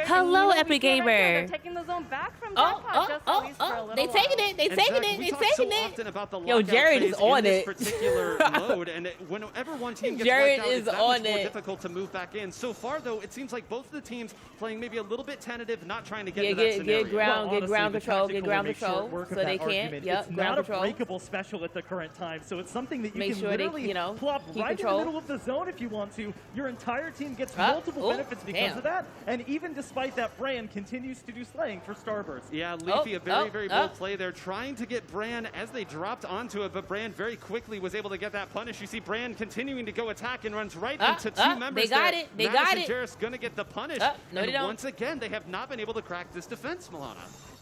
Hello, Epic Gamer. They're taking the zone back from Jackpot just at least for a little They taking while. it. They taking it. They taking it. Often about the Yo, lockout Jared is phase on in this it. particular mode, and whenever one team gets Jared wiped out, is it's that on much more it. difficult to move back in. So far, though, it seems like both of the teams playing maybe a little bit tentative, not trying to get into that scenario. Get ground Honestly, control, the get ground tactical will control, make short work so of they that can't. argument. Yep, It's ground not control. a breakable special at the current time, so it's something that you Make can sure they, literally you know, plop keep right control. in the middle of the zone if you want to. Your entire team gets Ah, multiple oh, benefits because damn. of that, and even despite that, Bran continues to do slaying for Starburst. Yeah, Leafy, a very bold play there, trying to get Bran as they dropped onto it, but Bran very quickly was able to get that punish. You see Bran continuing to go attack and runs right into two members They got there. it. They got it. Jarrett's going to get the punish. No, and they don't. once again, they have not been able to crack this defense, Milana.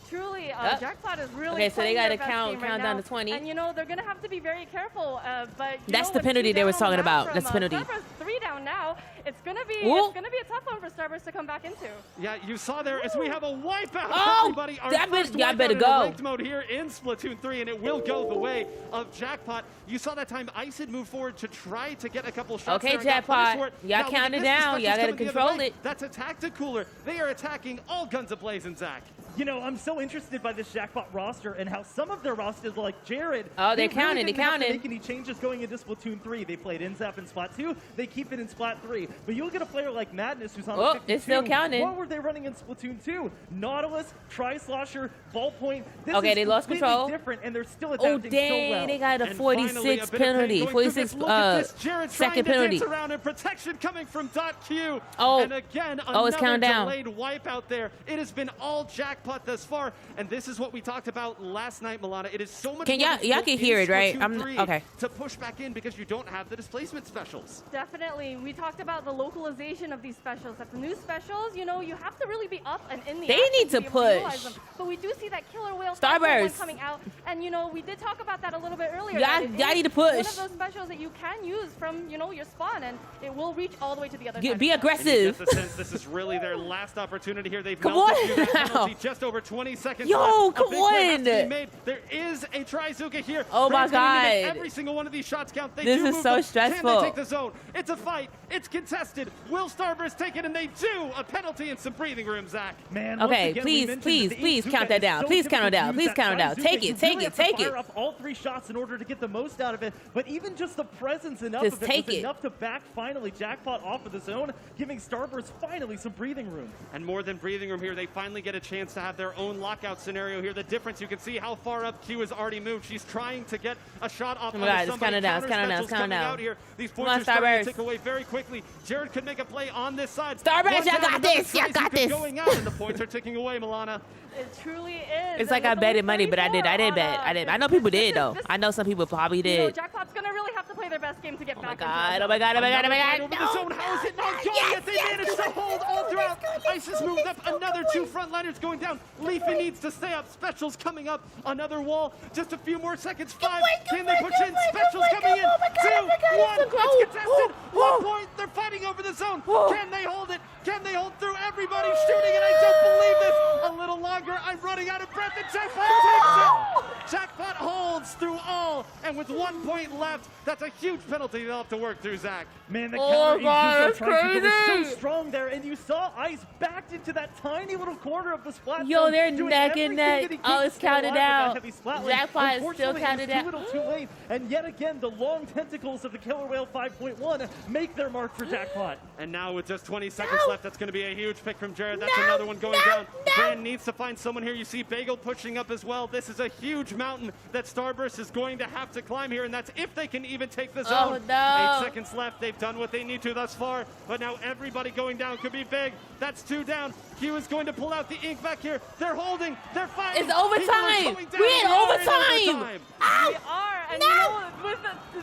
Truly, Jackpot is really Okay, so they playing gotta their best count game right down now. to 20. And you know, they're going to have to be very careful, but you That's know, the with penalty 2 they was down talking now about. from, That's the penalty. Starburst 3 down now. It's going to be Ooh. a tough one for Starburst to come back into. Yeah, you saw there as we have a wipeout. Oh, everybody. Our that first y'all better wipeout in go. a ranked mode here in Splatoon 3, and it will go the way of Jackpot. You saw that time Ice had moved forward to try to get a couple shots Okay, there and got Jackpot. punished for it. Y'all Now, count it this down. special's Y'all gotta coming the other control way. it. That's a Tacticooler. They are attacking all guns a-blazing, Zach. You know, I'm so interested by this Jackpot roster and how some of their rosters, like Jared, Oh, they're they counting, really they're didn't have to counting. make any changes going into Splatoon 3. They played NZAP in Splat 2. They keep it in Splat 3. But you'll get a player like Madness who's on Oh, 52. it's still counting. What were they running in Splatoon 2? Nautilus, Tri-Slosher, Ballpoint. This Okay, is they lost completely control. different, and they're still Oh, adapting dang. so well. They got a And finally, 46 a bit of pain penalty. going through this. 46 Look at this. Jared trying second to penalty. dance around, and protection coming from .Q. Oh. And again, Oh, it's another counting down. delayed wipe out there. It has been all Jackpot Jackpot thus far, and this is what we talked about last night, Milana. It is so much Can more y'all difficult can in hear it, right? Splatoon 3 okay. to push back in because you don't have the displacement specials. Definitely. We talked about the localization of these specials. That the new specials, you know, you have to really be up and in the They action need to be able utilize push. them. But we do see that Killer Whale Starburst coming out, and you know, we did talk about that a little bit earlier. Y'all need to push. One of those specials that you can use from, you know, your spawn, and it will reach all the way to the other side. Be aggressive. And you get the sense this is really their last opportunity here. They've Come melted on through that now. penalty, just over 20 seconds Yo, left. come A big play has to be on. made. There is a Trizooka here. Oh my Brand's gonna need to make God. every single one of these shots count. They This do is move so them. stressful. Can they take the zone? It's a fight. It's contested. Will Starburst take it? And they do. A penalty and some breathing room, Zach. Man, Okay, please count that down. Please count it down. Please count it down. Take it, take it, take it. Fire up all 3 shots in order to get the most out of it, but even just the presence enough Just of it take was it. enough to back finally Jackpot off of the zone, giving Starburst finally some breathing room. And more than breathing room here, they finally get a chance to have their own lockout scenario here. The difference, you can see how far up Q has already moved. She's trying to get a shot off. Oh my God, it's somebody. counting down, it's Counter counting down, it's specials counting coming down. out here. These Come points on, are starting Starburst. to tick away very quickly. Jared could make a play on this side. Starburst, One y'all down, got another this, y'all Trizooka got this. going out, and the points are ticking away, Milana. It truly is. It's like I betted money, but I didn't bet. I know people did though. I know some people probably You know, did. Jackpot's gonna really have to play their best game to get back. God, oh my God, oh my God, oh my God. Over the zone. How is it not going yet? They managed to hold all throughout. Isis moves up. Another 2 frontliners going down. Leafy needs to stay up. Specials coming up. Another wall. Just a few more seconds. 5. Can they push in? Specials coming in. 2, 1. It's contested. 1 point. They're fighting over the zone. Can they hold it? Can they hold through? Everybody's shooting, and I don't believe this. A little longer. I'm running out of breath, and Jackpot takes it. Jackpot holds through all, and with 1 point left, that's a huge penalty they'll have to work through, Zach. Man, the Oh counter God, Izuka Trizooka was crazy. so strong there, and you saw Ice backed into that tiny little corner of the splat Yo, zone, they're doing neck and everything neck. that he Oh, could it's to stay counted alive with that out. heavy splat lane. Jackpot is still Unfortunately, counted it was out. too little too late, and yet again, the long tentacles of the Killer Whale 5.1 make their mark for Jackpot. And now with just 20 seconds left, that's going to be a huge pick from Jared. That's another one going down. Brand needs to find someone here. You see Bagel pushing up as well. This is a huge mountain that Starburst is going to have to climb here, and that's if they can even take the zone. Oh, no. 8 seconds left. They've done what they need to thus far, but now everybody going down could be big. That's 2 down. Q is going to pull out the ink back here. They're holding. They're fighting. It's overtime. People are going down. We We in are overtime. We are, and you know, with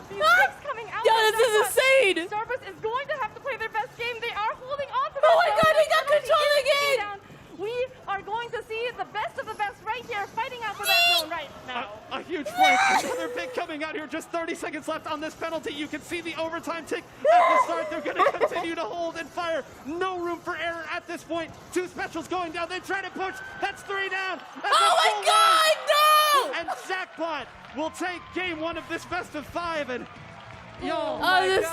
these picks coming out, Yo, with this is Jackpot, insane. Starburst is going to have to play their best game. They are holding on to Oh my that God, zone. they got Penalty control is ticking again. down. We are going to see the best of the best right here, fighting out for that zone right now. A huge play. Another pick coming out here. Just 30 seconds left on this penalty. You can see the overtime tick at the start. They're going to continue to hold and fire. No room for error at this point. 2 specials going down. They try to push. That's 3 down. That's Oh my God, no! And Jackpot will take game 1 of this best of 5. And yo, Oh, this is if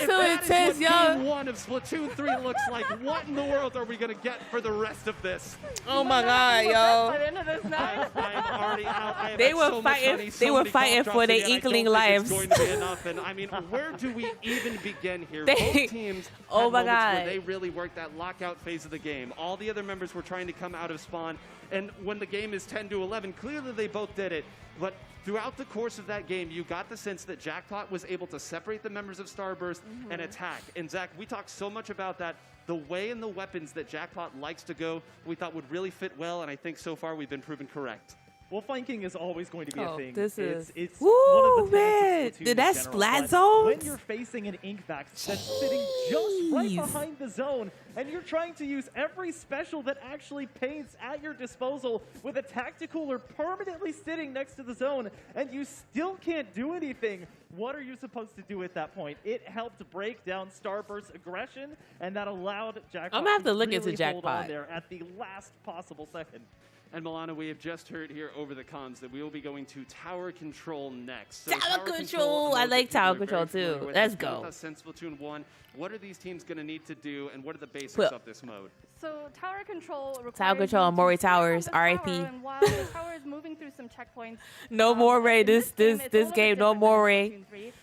so that is intense, what yo. Game 1 of Splatoon 3 looks like. What in the world are we going to get for the rest of this? Oh my God, By yo. the end of this night. I'm already out. I have They had were so much fighting- money, they so were many fighting cough for drops, their and yet I inkling don't think lives. It's going to be enough. And I mean, where do we even begin here? They- Both teams Oh had my moments where God. they really worked that lockout phase of the game. All the other members were trying to come out of spawn, and when the game is 10-11, clearly they both did it. But throughout the course of that game, you got the sense that Jackpot was able to separate the members of Starburst and attack. And Zach, we talked so much about that. The way and the weapons that Jackpot likes to go, we thought would really fit well, and I think so far we've been proven correct. Well, flanking is always going to be a thing. This is. It's Woo, one of the man. tenets of Splatoon Did in that general, splat but zones? When you're facing an ink vac that's sitting just right Jeez. behind the zone, and you're trying to use every special that actually paints at your disposal with a tactical or permanently sitting next to the zone, and you still can't do anything, what are you supposed to do at that point? It helped break down Starburst's aggression, and that allowed Jackpot I'm gonna have to look into really hold on Jackpot. there at the last possible second. And Milana, we have just heard here over the comms that we will be going to tower control next. So Tower control. I'm I sure like that people tower are very control, familiar too. with. Let's It's been go. with us since Splatoon 1. What are these teams going to need to do, and what are the basics Well- of this mode? So tower control requires Tower control, you to Mori stand on Towers, the tower, RIP. And while the tower is moving through some checkpoints, No more Ray. in This it's a this little bit game. No different more than Ray. Splatoon 3.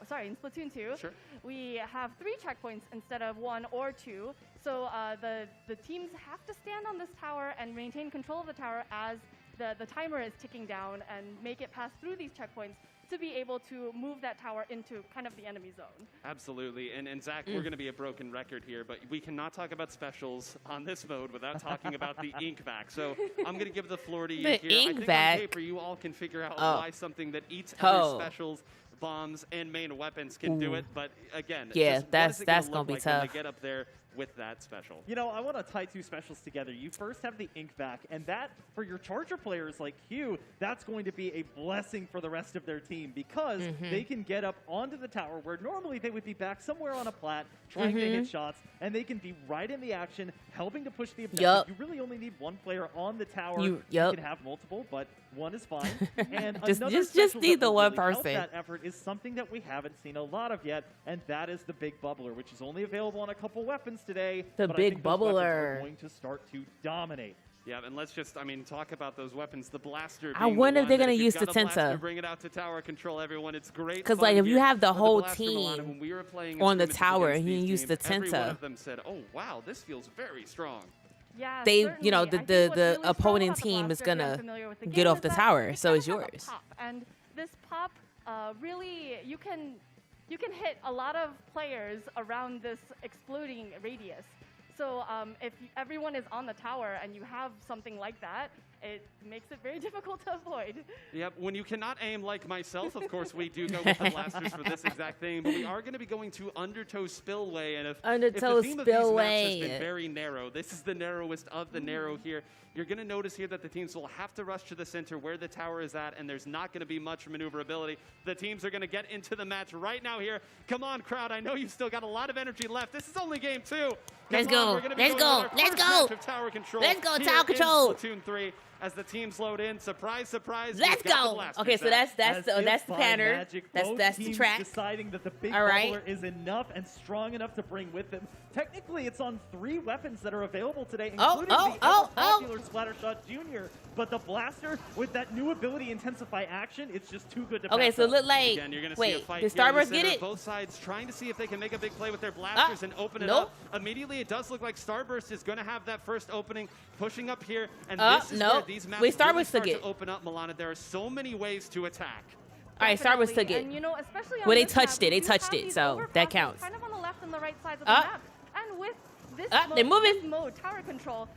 Sorry, in Splatoon 2, Sure. we have 3 checkpoints instead of 1 or 2. So the teams have to stand on this tower and maintain control of the tower as the timer is ticking down and make it pass through these checkpoints to be able to move that tower into kind of the enemy zone. Absolutely. And Zach, we're going to be a broken record here, but we cannot talk about specials on this mode without talking about the ink vac. So I'm going to give the floor to you The here. ink I think vac. on paper you all can figure out Oh. why something that eats other Oh. specials, bombs, and main weapons can do Ooh. it. But again, Yeah, just what is that's it gonna look be like when tough. they get up there with that special? You know, I want to tie two specials together. You first have the ink vac, and that, for your charger players like Q, that's going to be a blessing for the rest of their team because they can get up onto the tower where normally they would be back somewhere on a plat trying to hit shots, and they can be right in the action, helping to push the objective. Yup. You really only need one player on the tower. You- You yup. can have multiple, but one is fine. And Just- another just special need that the will one really help person. that effort is something that we haven't seen a lot of yet, and that is the big bubbler, which is only available on a couple weapons today. The but big I think those weapons are bubbler. going to start to dominate. Yeah, and let's just, I mean, talk about those weapons. The blaster. I being the wonder if one they're that gonna you've use got the a blaster, Tenta. Bring it out to tower control, everyone. It's great. 'Cause, fun like, if you here, have the but whole blaster, Milana, team when we were playing on the scrimmages tower, against you can these use the teams, every one Tenta. of them said, "Oh wow, this feels very strong." Yeah, They, certainly. you know, I the think the, what's the really strong opponent about the team is blaster, if you're gonna unfamiliar with the get game, off is the that tower, it so kind it's of has a yours. pop, and this pop really you can hit a lot of players around this exploding radius. So if everyone is on the tower and you have something like that, it makes it very difficult to avoid. Yep, when you cannot aim like myself, of course, we do go with the blasters for this exact thing, but we are going to be going to Undertow Spillway, and if the Undertow theme of these maps has Spillway. been very narrow, this is the narrowest of the narrow here. You're going to notice here that the teams will have to rush to the center where the tower is at, and there's not going to be much maneuverability. The teams are going to get into the match right now here. Come on, crowd, I know you've still got a lot of energy left. This is only game 2. Let's Come on, go. we're gonna be Let's going go. with our Let's first go. match of tower control. Let's go, here tower in control. Splatoon 3 as the teams load in. Surprise, surprise. Let's we've got the go. blasters Okay, so out. that's the by pattern. magic, That's both the teams track. deciding that the big All right. bubbler is enough and strong enough to bring with them. Technically, it's on 3 weapons that are available today, including the ever-popular Splattershot Jr. But the blaster, with that new ability Intensify Action, it's just too good to Okay, pass so up. look like Again, you're gonna see a wait, fight did here in the Starburst get center. it? Both sides trying to see if they can make a big play with their blasters and open it nope. up. Immediately, it does look like Starburst is going to have that first opening, pushing up here, and this is where nope. these maps Wait, really Starburst start took to it. open up. Milana, there are so many ways to attack. All right, Starburst took Definitely. it. And you know, especially on Well, they this map, touched it. They we do touched have it, these so that overpasses counts. Kind of on the left and the right sides of the map. And with this they moving. this mode, tower control,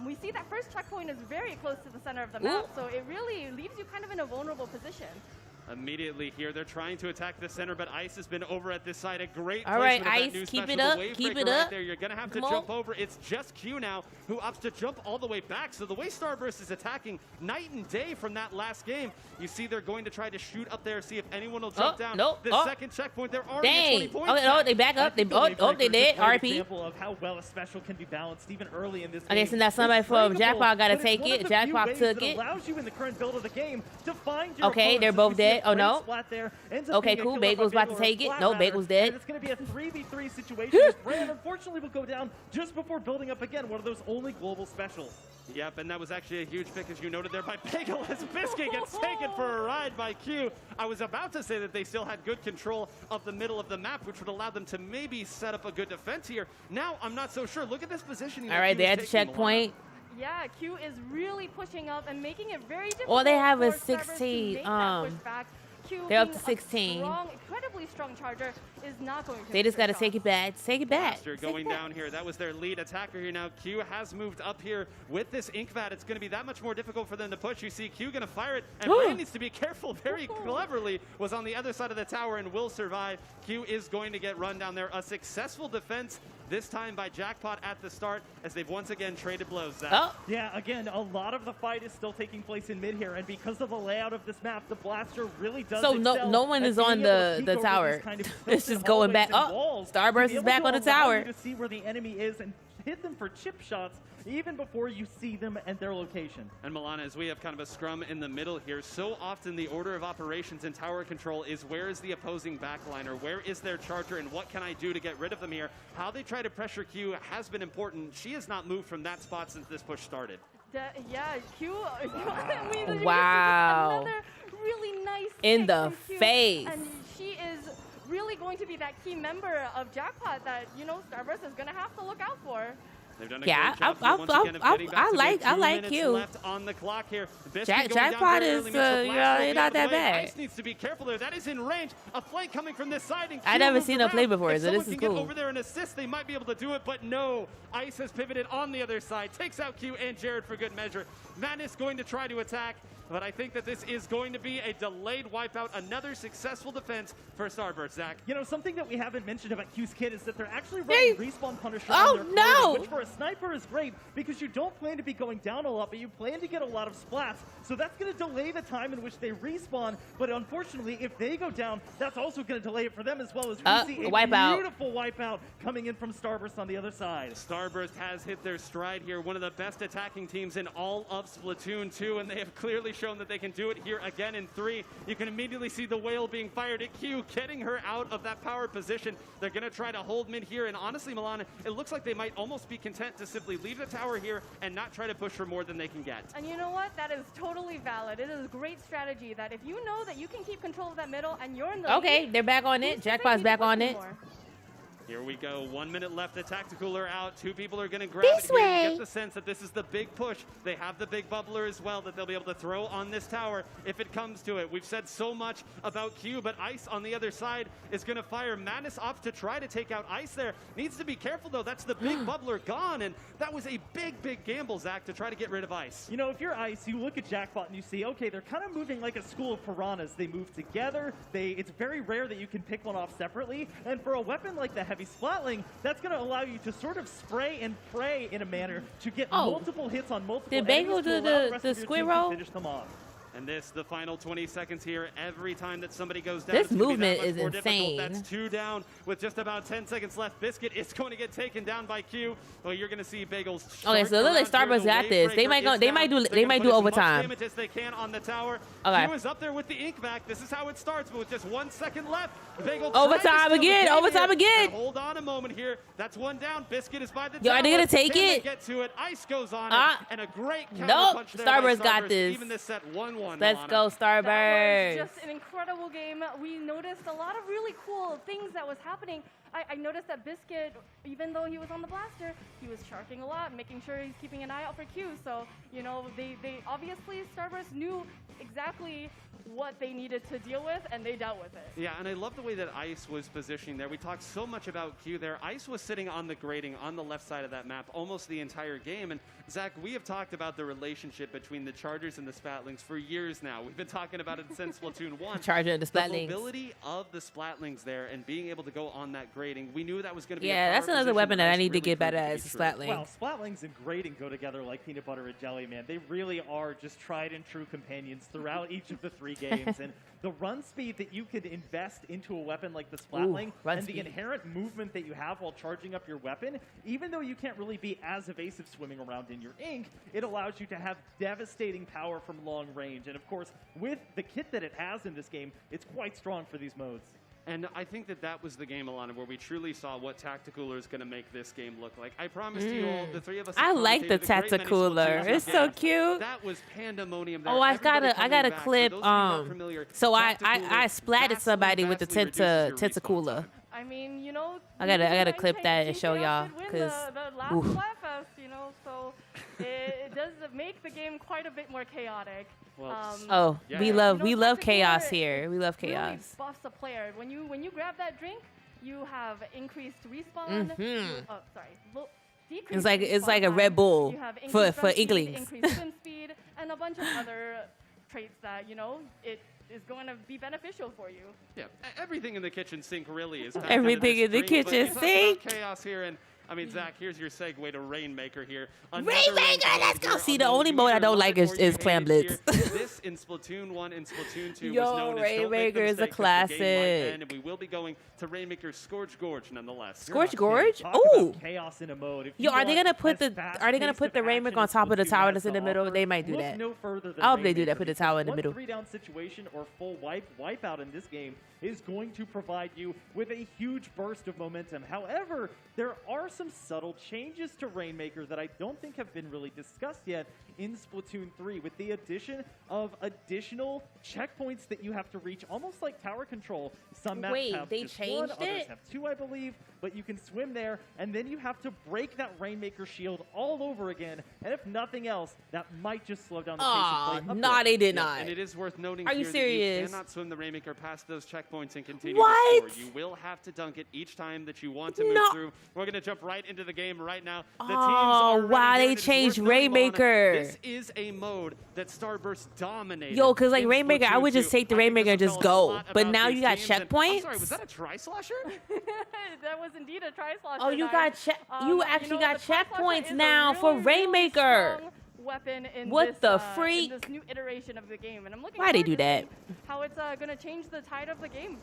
we see that first checkpoint is very close to the center of the map, so it really leaves you kind of in a vulnerable position. Immediately here, they're trying to attack the center, but Ice has been over at this side. A great All right, placement of that Ice, new keep special, it the up, wave keep breaker it right up. there. You're gonna have Come to on. jump over. It's just Q now who opts to jump all the way back. So the way Starburst is attacking, night and day from that last game. You see, they're going to try to shoot up there, see if anyone will jump down. nope, The second checkpoint, they're already at 20 Dang. points. Okay, no, they back up. They they did. RP. Example of how well a special can be balanced even early in this Okay, game. so that's somebody It's from breakable, Jackpot gotta but it's take one it. of the few Jackpot ways took that it. allows you in the current build of the game to find your Okay, they're opponents. both If you see a dead. Oh, no. great splat there, ends up Okay, being a cool. kill off Bagel's by about to Bagel or a take it. flat No, ladder, Bagel's dead. and it's going to be a 3v3 situation. Brand unfortunately will go down just before building up again, one of those only global specials. Yep, and that was actually a huge pick, as you noted there, by Bagel as Biscuit gets taken for a ride by Q. I was about to say that they still had good control of the middle of the map, which would allow them to maybe set up a good defense here. Now, I'm not so sure. Look at this positioning. All right, they had the checkpoint. Yeah, Q is really pushing up and making it very difficult. Well, they have a for Starburst to 16, make that pushback. Q they're up being to 16. A strong, incredibly strong charger is not going to. They just make gotta the take shot. it back. Take it back. Blaster going down here. That was their lead attacker here. Now Q has moved up here with this ink vat. It's going to be that much more difficult for them to push. You see Q going to fire it, and Brand needs to be careful. Very cleverly was on the other side of the tower and will survive. Q is going to get run down there. A successful defense this time by Jackpot at the start, as they've once again traded blows. Zach. Yeah, again, a lot of the fight is still taking place in mid here, and because of the layout of this map, the blaster really does So excel no one at is being on able to the peek over tower. these kind of It's tilted just going back. hallways and Oh, walls Starburst to be is able back to on the allow tower. you to see where the enemy is and hit them for chip shots even before you see them and their location. And Milana, as we have kind of a scrum in the middle here, so often the order of operations in tower control is where is the opposing backliner, where is their charger, and what can I do to get rid of them here? How they try to pressure Q has been important. She has not moved from that spot since this push started. Yeah, Q. I mean, Wow. Another really nice In pick the from Q, face. and she is really going to be that key member of Jackpot that Starburst is going to have to look out for. They've done a Yeah, great job once again of getting back to I the 2 like minutes Q. left on the clock here. Biscuit going down Jackpot very is, early, means the you blast know, will be not out of the that way. bad. Ice needs to be careful there. That is in range. A flank coming from this side. And I Q never moves seen him around. play before, If so this someone is can cool. get over there and assist, they might be able to do it, but no. Ice has pivoted on the other side, takes out Q and Jared for good measure. Madness going to try to attack, but I think that this is going to be a delayed wipeout. Another successful defense for Starburst, Zach. You know, something that we haven't mentioned about Q's kit is that they're actually running respawn Punisher Oh, on their no! clothing, which for a sniper is great because you don't plan to be going down a lot, but you plan to get a lot of splats. So that's going to delay the time in which they respawn. But unfortunately, if they go down, that's also going to delay it for them as well as we see a wipeout. beautiful wipeout coming in from Starburst on the other side. Starburst has hit their stride here, one of the best attacking teams in all of Splatoon 2, and they have clearly shown that they can do it here again in 3. You can immediately see the whale being fired at Q, getting her out of that power position. They're going to try to hold mid here, and honestly, Milan, it looks like they might almost be content to simply leave the tower here and not try to push for more than they can get. And you know what? That is totally valid. It is a great strategy that if you know that you can keep control of that middle and you're in the Okay, lead, they're back on it. Jackpot's back on it. Here we go. 1 minute left. The tactical are out. 2 people are going to grab This it here. way. You get the sense that this is the big push. They have the big bubbler as well that they'll be able to throw on this tower if it comes to it. We've said so much about Q, but Ice on the other side is going to fire. Madness off to try to take out Ice there. Needs to be careful, though. That's the big bubbler gone, and that was a big, big gamble, Zach, to try to get rid of Ice. You know, if you're Ice, you look at Jackpot and you see, okay, they're kind of moving like a school of piranhas. They move together. It's very rare that you can pick one off separately. And for a weapon like the Heavy Splatling, that's going to allow you to sort of spray and pray in a manner to get multiple hits on multiple Did Bagel enemies to do allow the rest of your squid team to roll? finish them off. And this, the final 20 seconds here. Every time that somebody goes down, This it's gonna be that movement much is more difficult. insane. That's 2 down with just about 10 seconds left. Biscuit is going to get taken down by Q. Well, you're going to see Bagels. Okay, so it looks like Starburst got this. They might go. They might do overtime. Damage as they can on the tower. Okay. Q is up there with the ink back. This is how it starts, but with just 1 second left, Bagel Overtime again, overtime again. Hold on a moment here. That's 1 down. Biscuit is by the Yo, tower. are they gonna take Can they it? get to it? Ice goes on Uh, it, and a great counter nope, punch there by Starburst got this. Even this set 1-1. Let's Milana. go, That Starburst. was just an incredible game. We noticed a lot of really cool things that was happening. I noticed that Biscuit, even though he was on the blaster, he was sharking a lot, making sure he's keeping an eye out for Q. So, you know, they obviously, Starburst knew exactly what they needed to deal with, and they dealt with it. Yeah, and I love the way that Ice was positioning there. We talked so much about Q there. Ice was sitting on the grating on the left side of that map almost the entire game. And Zach, we have talked about the relationship between the Chargers and the Splatlings for years now. We've been talking about it since Splatoon 1. Charger and the Splatlings. The mobility of the Splatlings there and being able to go on that grating, we knew that was going to be Yeah, a that's power another position weapon that I Ice need to really get better proved to at be is true. Splatling. Well, Splatlings and grating go together like peanut butter and jelly, man. They really are just tried and true companions throughout each of the 3 games. And the run speed that you could invest into a weapon like the Splatling run and speed. the inherent movement that you have while charging up your weapon, even though you can't really be as evasive swimming around in your ink, it allows you to have devastating power from long range. And of course, with the kit that it has in this game, it's quite strong for these modes. And I think that that was the game, Alana, where we truly saw what Tacticooler is going to make this game look like. I promised you all, the 3 of us. I have like the commentated a great many Tacticooler. Splatoons It's so games. cute. That was pandemonium there. Oh, I Everybody got coming a back. For clip. those of you not familiar, So I Tacticooler splatted somebody with the vastly reduces your respawn Tentacooler. time. I mean, you know, I gotta clip that and show y'all, because cause the last oof. Splatfest, you know, so it does make the game quite a bit more chaotic. Oh, yeah. we You love know, chaos Tacticooler here. We love really chaos. buffs a player. When you grab that drink, you have increased respawn. Oh, sorry. Decreased It's respawn like a time. Red Bull You have for increased run speed, Inklings. increased swim speed, and a bunch of other traits that, you know, it is going to be beneficial for you. Yeah, everything in the kitchen sink really is. Everything in the kitchen sink. Chaos here, and I mean, Zach, here's your segue to Rainmaker here. Rainmaker, let's go. See, the only mode I don't like is Clam Blitz. This in Splatoon 1 and Splatoon 2 Yo, was known as Don't Make the Rainmaker is a Mistake, 'cause the game might classic. end, and we will be going to Rainmaker's Scourge Gorge nonetheless. Scorch Gorge? Talk about Ooh. chaos in a mode. If Yo, you are they want gonna put as the fast are they gonna pace put of the action Rainmaker on as top of the Splatoon tower has that's in to the middle? offer, They might do look that. no further than I hope they do that. Rainmaker, Put the because tower in the one middle. 3-down situation or full wipeout in this game is going to provide you with a huge burst of momentum. However, there are some subtle changes to Rainmaker that I don't think have been really discussed yet in Splatoon 3, with the addition of additional checkpoints that you have to reach, almost like tower control. Some maps Wait, have they just changed one, others it? have 2, I believe, but you can swim there, and then you have to break that Rainmaker shield all over again, and if nothing else, that might just slow down the pace of play. Nah, they did not. And it is worth noting Are here you serious? that you cannot swim the Rainmaker past those checkpoints and continue What? to score. You will have to dunk it each time that you want to move through. We're going to jump right into the game right now. The teams are wow, ready they here, and it's changed worth noting, Rainmaker. This is a mode that Starburst dominated. Yo, because like in Rainmaker, I would Splatoon just 2. take the I think Rainmaker and this just will tell us a go. lot But about now these you got teams, and- checkpoints? I'm sorry, was that a tri-slasher? That was indeed a tri-slosher. Oh, you got you actually got the tri-slosher checkpoints is a now for really, Rainmaker. Really strong weapon in What this, the in freak? this new iteration of the game, and I'm looking Why they forward do to that? seeing how it's going to change the tide of the game.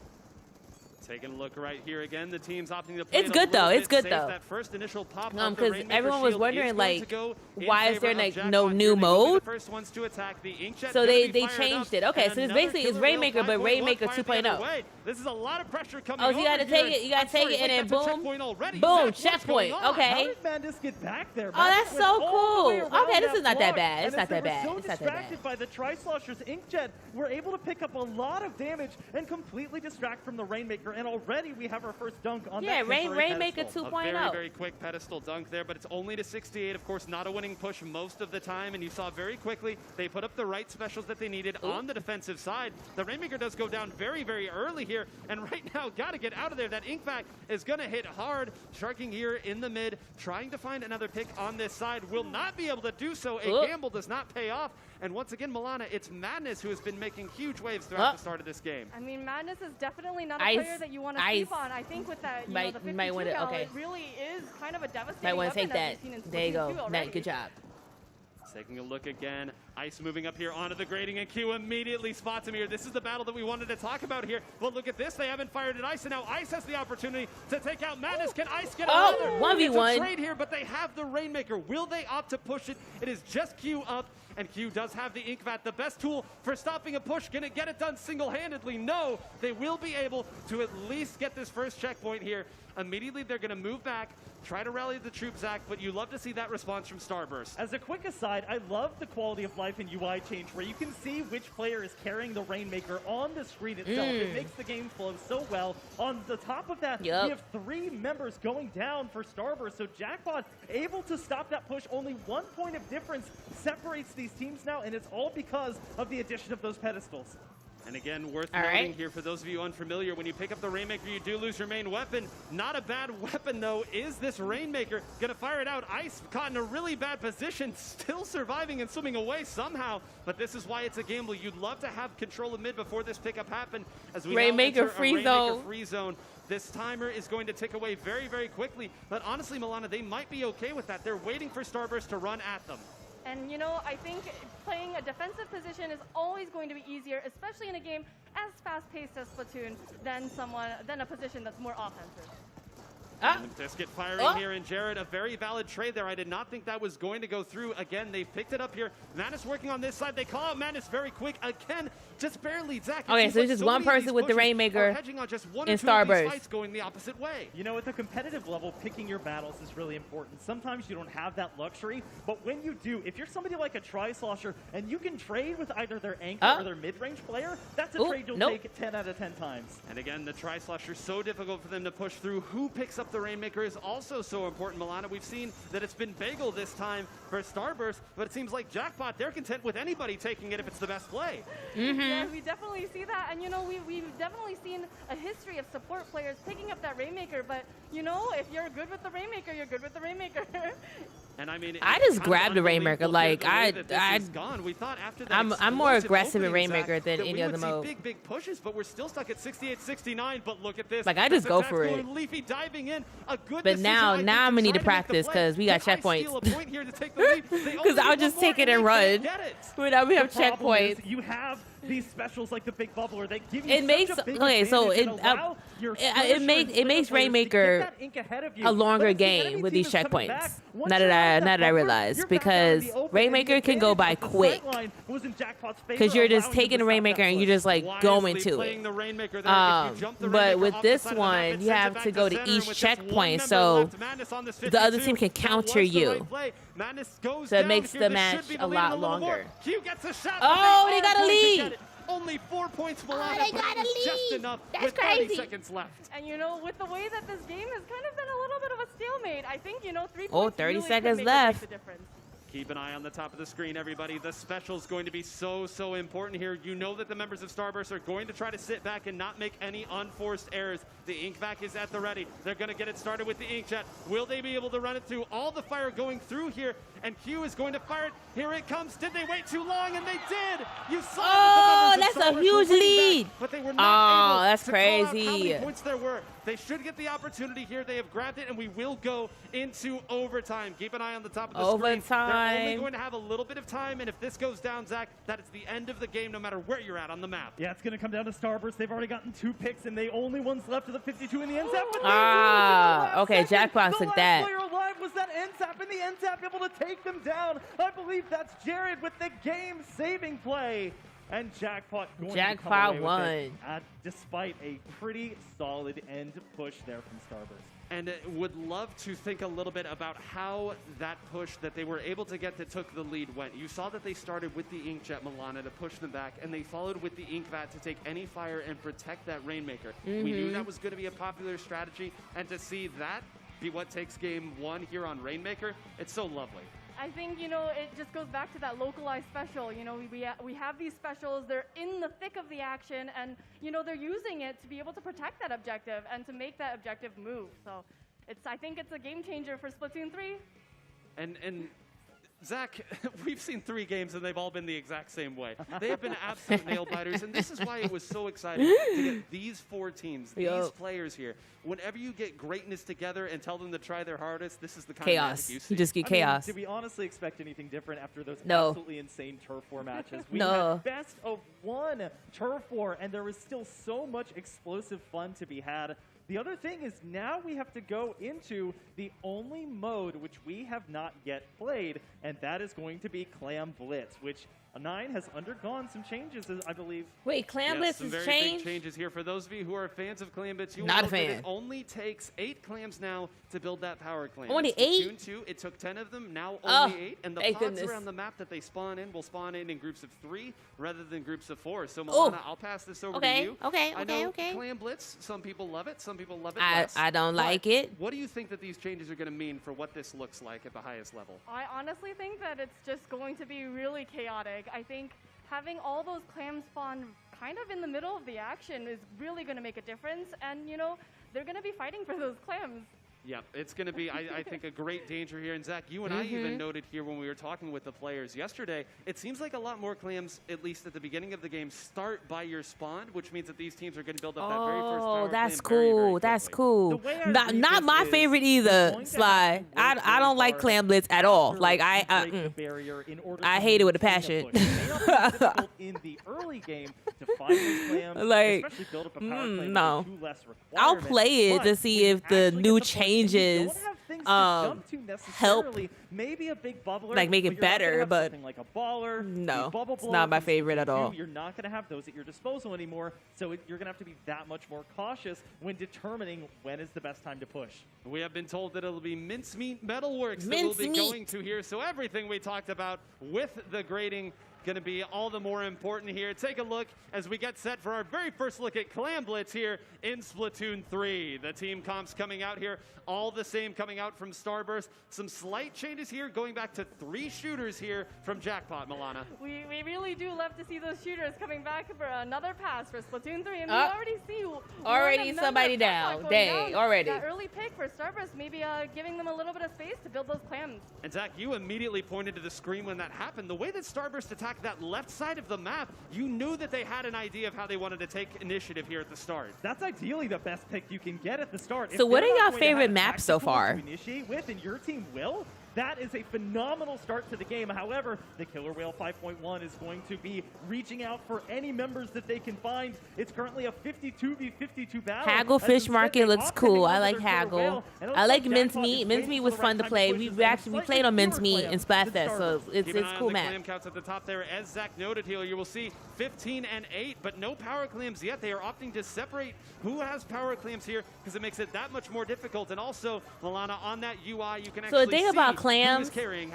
Taking a look right here again, the team's opting to play It's it a good, though. little It's bit good, safe. though. That first initial pop of the Because Rainmaker everyone was shield wondering, is going like, to go in why is favor there of like Jackpot no here. new They will be mode? the first ones to attack. The Inkjet So gonna they be fired changed up, it. Okay, and so it's another basically it's killer Rainmaker, but 5.1 Rainmaker fired the 2.0. other way. This is a lot of pressure coming Oh, so you over gotta here. take it. You gotta I'm sorry, take it, and wait, then that's a boom, checkpoint already. boom, Zach, what's checkpoint. going on? How Okay. did Madness get back there? Oh, that's Madness went so all the way cool. around Okay, this is not that block, bad. It's and not as they that were bad. so It's not that distracted bad. by the Tri-Slosher's Inkjet, we're able to pick up a lot of damage and completely distract from the Rainmaker, and already we have our first dunk on Yeah, that temporary Rainmaker pedestal. 2.0. A very, very quick pedestal dunk there, but it's only to 68. Of course, not a winning push most of the time, and you saw very quickly they put up the right specials that they needed on the defensive side. The Rainmaker does go down very, very early here, and right now, got to get out of there. That ink back is going to hit hard. Sharking here in the mid, trying to find another pick on this side. Will not be able to do so. A gamble does not pay off. And once again, Milana, it's Madness who has been making huge waves throughout the start of this game. I mean, Madness is definitely not a Ice. player that you want to Ice. sleep on. I think with that, you Might- know, the might 52 wanna- cal, okay. it really is kind of a devastating Might want to weapon take as that. we've seen in There you Splatoon go. 2 already. Matt, good job. Taking a look again. Ice moving up here onto the grading, and Q immediately spots him here. This is the battle that we wanted to talk about here. But look at this. They haven't fired at Ice, and now Ice has the opportunity to take out Madness. Can Ice get another? 1v1. It's a trade here, but they have the Rainmaker. Will they opt to push it? It is just Q up, and Q does have the Ink Vat, the best tool for stopping a push. Can it get it done single-handedly? No. They will be able to at least get this first checkpoint here. Immediately, they're going to move back, try to rally the troops, Zach, but you love to see that response from Starburst. As a quick aside, I love the quality of life and UI change where you can see which player is carrying the Rainmaker on the screen itself. It makes the game flow so well. On the top of that, we have 3 members going down for Starburst, so Jackpot able to stop that push. Only 1 point of difference separates these teams now, and it's all because of the addition of those pedestals. And again, worth noting here for those of you unfamiliar, when you pick up the Rainmaker, you do lose your main weapon. Not a bad weapon, though, is this Rainmaker. Gonna fire it out. Ice caught in a really bad position, still surviving and swimming away somehow. But this is why it's a gamble. You'd love to have control of mid before this pickup happened. As we Rainmaker now enter free a Rainmaker zone. free zone. This timer is going to tick away very, very quickly. But honestly, Milana, they might be okay with that. They're waiting for Starburst to run at them. And, you know, I think playing a defensive position is always going to be easier, especially in a game as fast-paced as Splatoon, than a position that's more offensive. Biscuit firing here, and Jared, a very valid trade there. I did not think that was going to go through. Again, they've picked it up here. Madness working on this side. They call out Madness very quick. Again, just barely. Zach, Okay, so it's just one person with the Rainmaker and Starburst. Fights going the opposite way. You know, at the competitive level, picking your battles is really important. Sometimes you don't have that luxury, but when you do, if you're somebody like a Tri-Slosher and you can trade with either their anchor or their mid-range player, that's a trade you'll take 10 out of 10 times. And again, the Tri-Slosher, so difficult for them to push through. Who picks up the Rainmaker is also so important, Milana. We've seen that it's been Bagel this time for Starburst, but it seems like Jackpot, they're content with anybody taking it if it's the best play. Yeah, we definitely see that. And, you know, we've definitely seen a history of support players picking up that Rainmaker. But, you know, if you're good with the Rainmaker, you're good with the Rainmaker. And I mean, I just grabbed the Rainmaker. Like we thought after that I'm more aggressive in opening, Rainmaker Zach, than that any we other would see mode. big pushes, but we're still stuck at 68-69. But look at this. Like, I just This go attack's for going it. Leafy diving in. A good But decision, now I think, I'm gonna need to try make the practice play. because we got Can Ice checkpoints. steal a point here to take the lead? They Because only I'll need just one more take it and and they run. can't get it. Without we have The problem is checkpoints. you have these specials like the Big Bubbler that give you It makes such a big okay, so advantage and allow your it makes Skirmisher and Rainmaker players to get that ink ahead of you. a longer But if the game enemy with team these is coming checkpoints. back, once Now you're out of that I buffer, realize, you're back out in because the open, and the Rainmaker can go by advantage of the quick. sightline was in Jackpot's favor, Because you're just allowing him taking to a stop Rainmaker that and push. you're just like going Wisely to playing it. the Rainmaker there. If you jump the But Rainmaker with off the this side of the map, one, it you sends it have back to go to center, each with just checkpoint, one member so left. Madness on this the other 52. team can That counter was the you. right play. Madness goes So it down makes here. the This match should be a the lead lot a little more. longer. Q gets a shot. Oh, but they got a are going to lead. get it. Only 4 points, Milana. they but got a it was just lead. enough That's with 30 crazy. seconds left. And you know, with the way that this game has kind of been a little bit of a stalemate, I think, you know, 3 Oh, points 30 really seconds could make left. the difference. Keep an eye on the top of the screen, everybody. The special is going to be so important here. You know that the members of Starburst are going to try to sit back and not make any unforced errors. The ink vac is at the ready. They're going to get it started with the inkjet. Will they be able to run it through? All the fire going through here, and Q is going to fire it. Here it comes. Did they wait too long? And they did. You saw Oh, that the members that's of a Starburst were huge winning lead. back, but they were Oh, not able that's to call out how crazy. many points there were. They should get the opportunity here. They have grabbed it, and we will go into overtime. Keep an eye on the top of the screen. They're only Overtime. going to have a little bit of time, and if this goes down, Zach, that is the end of the game no matter where you're at on the map. Yeah, it's going to come down to Starburst. They've already gotten 2 picks, and they only ones left of the 52 in the end zap. But they Ah, lose in the last okay, second. Jackpot The took last that. player alive was that end zap, and the end zap able to take them down. I believe that's Jared with the game-saving play. And Jackpot going Jackpot to come away won. with it, despite a pretty solid end push there from Starburst. And would love to think a little bit about how that push that they were able to get that took the lead went. You saw that they started with the Inkjet Milana to push them back, and they followed with the Ink Vat to take any fire and protect that Rainmaker. We knew that was going to be a popular strategy, and to see that be what takes game 1 here on Rainmaker, it's so lovely. I think, you know, it just goes back to that localized special. You know, we have these specials, they're in the thick of the action, and, you know, they're using it to be able to protect that objective and to make that objective move. So I think it's a game changer for Splatoon 3. And Zach, we've seen 3 games and they've all been the exact same way. They have been absolute nail biters, and this is why it was so exciting to get these 4 teams, these players here. Whenever you get greatness together and tell them to try their hardest, this is the kind of magic you see. You just get chaos. Did we honestly expect anything different after those No. absolutely insane Turf War matches? We No. had best of 1 Turf War, and there was still so much explosive fun to be had. The other thing is now we have to go into the only mode which we have not yet played, and that is going to be Clam Blitz, which 9 has undergone some changes, I believe. Wait, Clam Blitz some has very changed? big changes here. For those of you who are fans of Clam Blitz, you Not will a know that fan. it only takes 8 clams now to build that power clam. Only In 8? Splatoon 2, it took 10 of them, now Oh, only 8. And the thank pods goodness. around the map that they spawn in will spawn in groups of 3 rather than groups of 4. So, Oh. Milana, I'll pass this over Okay, to you. okay, I okay, know okay. Clam Blitz, some people love it, some people love it less. I don't But like it. What do you think that these changes are going to mean for what this looks like at the highest level? I honestly think that it's just going to be really chaotic. I think having all those clams spawn kind of in the middle of the action is really going to make a difference. And, you know, they're going to be fighting for those clams. Yeah, it's going to be, I think, a great danger here. And Zach, you and I even noted here when we were talking with the players yesterday, it seems like a lot more clams, at least at the beginning of the game, start by your spawn, which means that these teams are going to build up that very first power Oh, that's clam very, very cool. That's quickly. cool. The way I Not read not this my is favorite you're either, going to Sly. have to work I really don't like hard Clam Blitz at all. after Like you break the barrier in order I to hate it with a maintain passion. push. It may not be difficult in the early game to find those clams, Like, especially build up a power clam no. with 2 less I'll requirements. play it But to see when you if the actually new get to the point and you changes don't have things to jump to help, necessarily, maybe a big bubbler, like, make it but you're not gonna better, have but something like a baller, no, a bubble it's blower not my from favorite at Splatoon 2, all. You're not going to have those at your disposal anymore, so you're going to have to be that much more cautious when determining when is the best time to push. We have been told that it'll be Mincemeat Metalworks that we'll be going to here. So everything we talked about with the grading going to be all the more important here. Take a look as we get set for our very first look at Clam Blitz here in Splatoon 3. The team comps coming out here, all the same coming out from Starburst. Some slight changes here, going back to 3 shooters here from Jackpot, Milana. We really do love to see those shooters coming back for another pass for Splatoon 3, and we already see already somebody down. Dang, already. That early pick for Starburst, maybe giving them a little bit of space to build those clams. And Zach, you immediately pointed to the screen when that happened. The way that Starburst attacked that left side of the map, you knew that they had an idea of how they wanted to take initiative here at the start. That's ideally the best pick you can get at the start. So If what they're are not y'all going to have favorite an maps so tactical far? to initiate with, and your team will, That is a phenomenal start to the game. However, the Killer Whale 5.1 is going to be reaching out for any members that they can find. It's currently a 52v52 battle. Hagglefish Market looks cool. I like Haggle. I like Mincemeat. Mincemeat was fun to play. We played on Mincemeat in Splatfest, so it's cool, man. Clam counts at the top there, as Zach noted here. You will see 15 and 8, but no power clams yet. They are opting to separate who has power clams here because it makes it that much more difficult. And also, Milana, on that UI, you can actually So the thing about see clams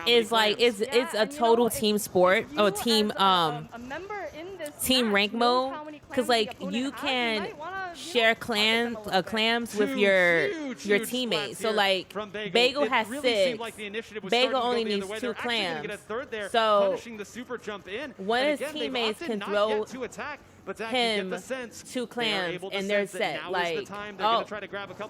is like it's a total team sport or team team rank mode, because like you can share clams with your teammates. So like Bagel has 6. Bagel only needs 2 clams. So one of his teammates can throw him 2 clams and they're set. Like, oh,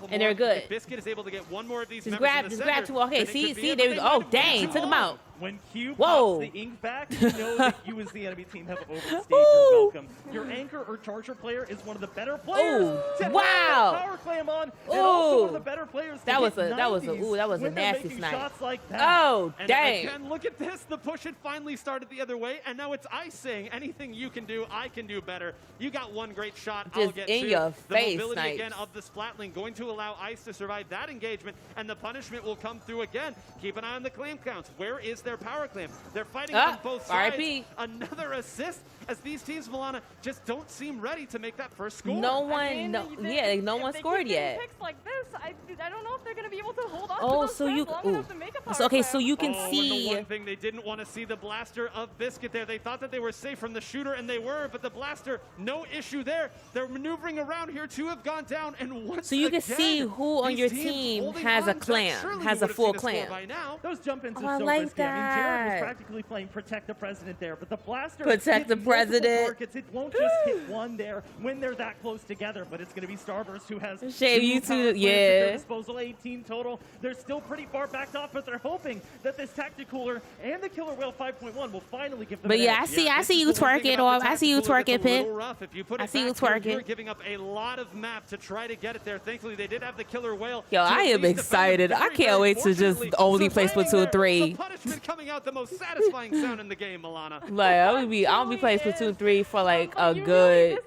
and they're good. Biscuit is able to get one more of these. Just grab 2. Okay, see, there we go. Oh, dang, took him out. When Q Whoa. pops the ink back, you know that you as the enemy team have overstayed your welcome. Your anchor or charger player is one of the better players. Ooh, wow. Power clam on, and also one of the better players. That was a nasty snipe. Like that. Oh, and dang. Again, look at this. The push had finally started the other way, and now it's Ice saying, anything you can do, I can do better. You got one great shot, I'll Just get in 2. your The face, mobility snipes. again of the Splatling going to allow Ice to survive that engagement, and the punishment will come through again. Keep an eye on the clam counts. Where is their power clam? They're fighting on both sides. RIP. Another assist as these teams, Milana, just don't seem ready to make that first score. No one, no one scored yet. Picks like this, I don't know if they're going to be able to hold on Oh, to those so you long enough to make a power okay, clam. so you can And see. the one thing they didn't want to see the blaster of Biscuit there. They thought that they were safe from the shooter, and they were, but the blaster, no issue there. They're maneuvering around here. 2 have gone down, and once So you can again, see who on these your teams team holding has a on. Zach clam, surely has a would have full seen a score clam. by now. Those jump-ins Oh, are I so like risky. I mean, Jared was that. practically playing Protect the President there, but the blaster Protect the hits multiple President. targets. It won't just hit one there when they're that close together, but it's going to be Starburst who has Shame 2 you power two, clams at yeah. their disposal, 18 total. They're still pretty far backed off, but they're hoping that this Tacticooler and the Killer Whale 5.1 will finally give them But an yeah, edge. I see you twerking, or I see you twerking, Pip. If you put I it see you back here, you're twerking. giving up a lot of map to try to get it there. Thankfully, they did have the Killer Whale. Yo, to I at am least defend excited. them I very, can't very wait to just fortunately. only play So right Splatoon there, 3. The punishment coming out, the most satisfying sound in the game, Milana. Like I'll be playing Splatoon 3 for like a good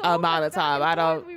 amount of time. I don't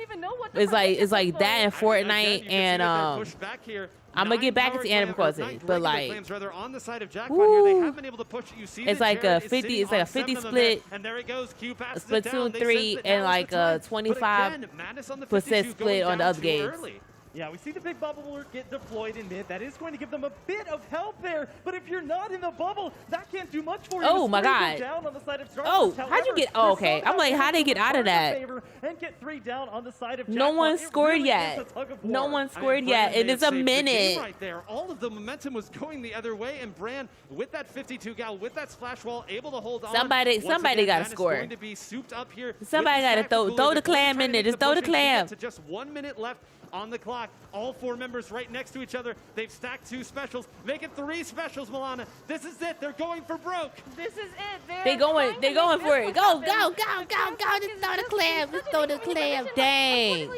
even know what it's like that and Fortnite and Push back here. I'm gonna get back into Animal Crossing, but like on the side of Jackpot here, they have been able to push. You see it's that like Jared a is 50 sitting it's like a on 50 7 of them there, split and there it goes. Q passes it down. Splatoon They 3 sense that and now is like the time. a But 25 again, Madness on the percent 52 split going on the down other too games. early. Yeah, we see the big bubble get deployed in mid. That is going to give them a bit of help there. But if you're not in the bubble, that can't do much for you. Oh my God. Down on the side of Starburst. Oh, how'd you get? Oh, okay. I'm like, how'd they get out of that? And get 3 down on the side of No Jackpot. one It scored really yet. is a tug of No war. one scored yet, and it's a minute. Right there, all of the momentum was going the other way, and Bran with that 52 gal, with that splash wall, able to hold on. Somebody Once gotta again, Madness score. Going to be souped up here. Somebody gotta throw the clam in there. Just throw the clam. To just 1 minute left on the clock. All 4 members right next to each other. They've stacked 2 specials. Make it 3 specials, Milana. This is it. They're going for broke. This is it. They going for it. Go. Just throw the clam. Just throw the clam. Dang.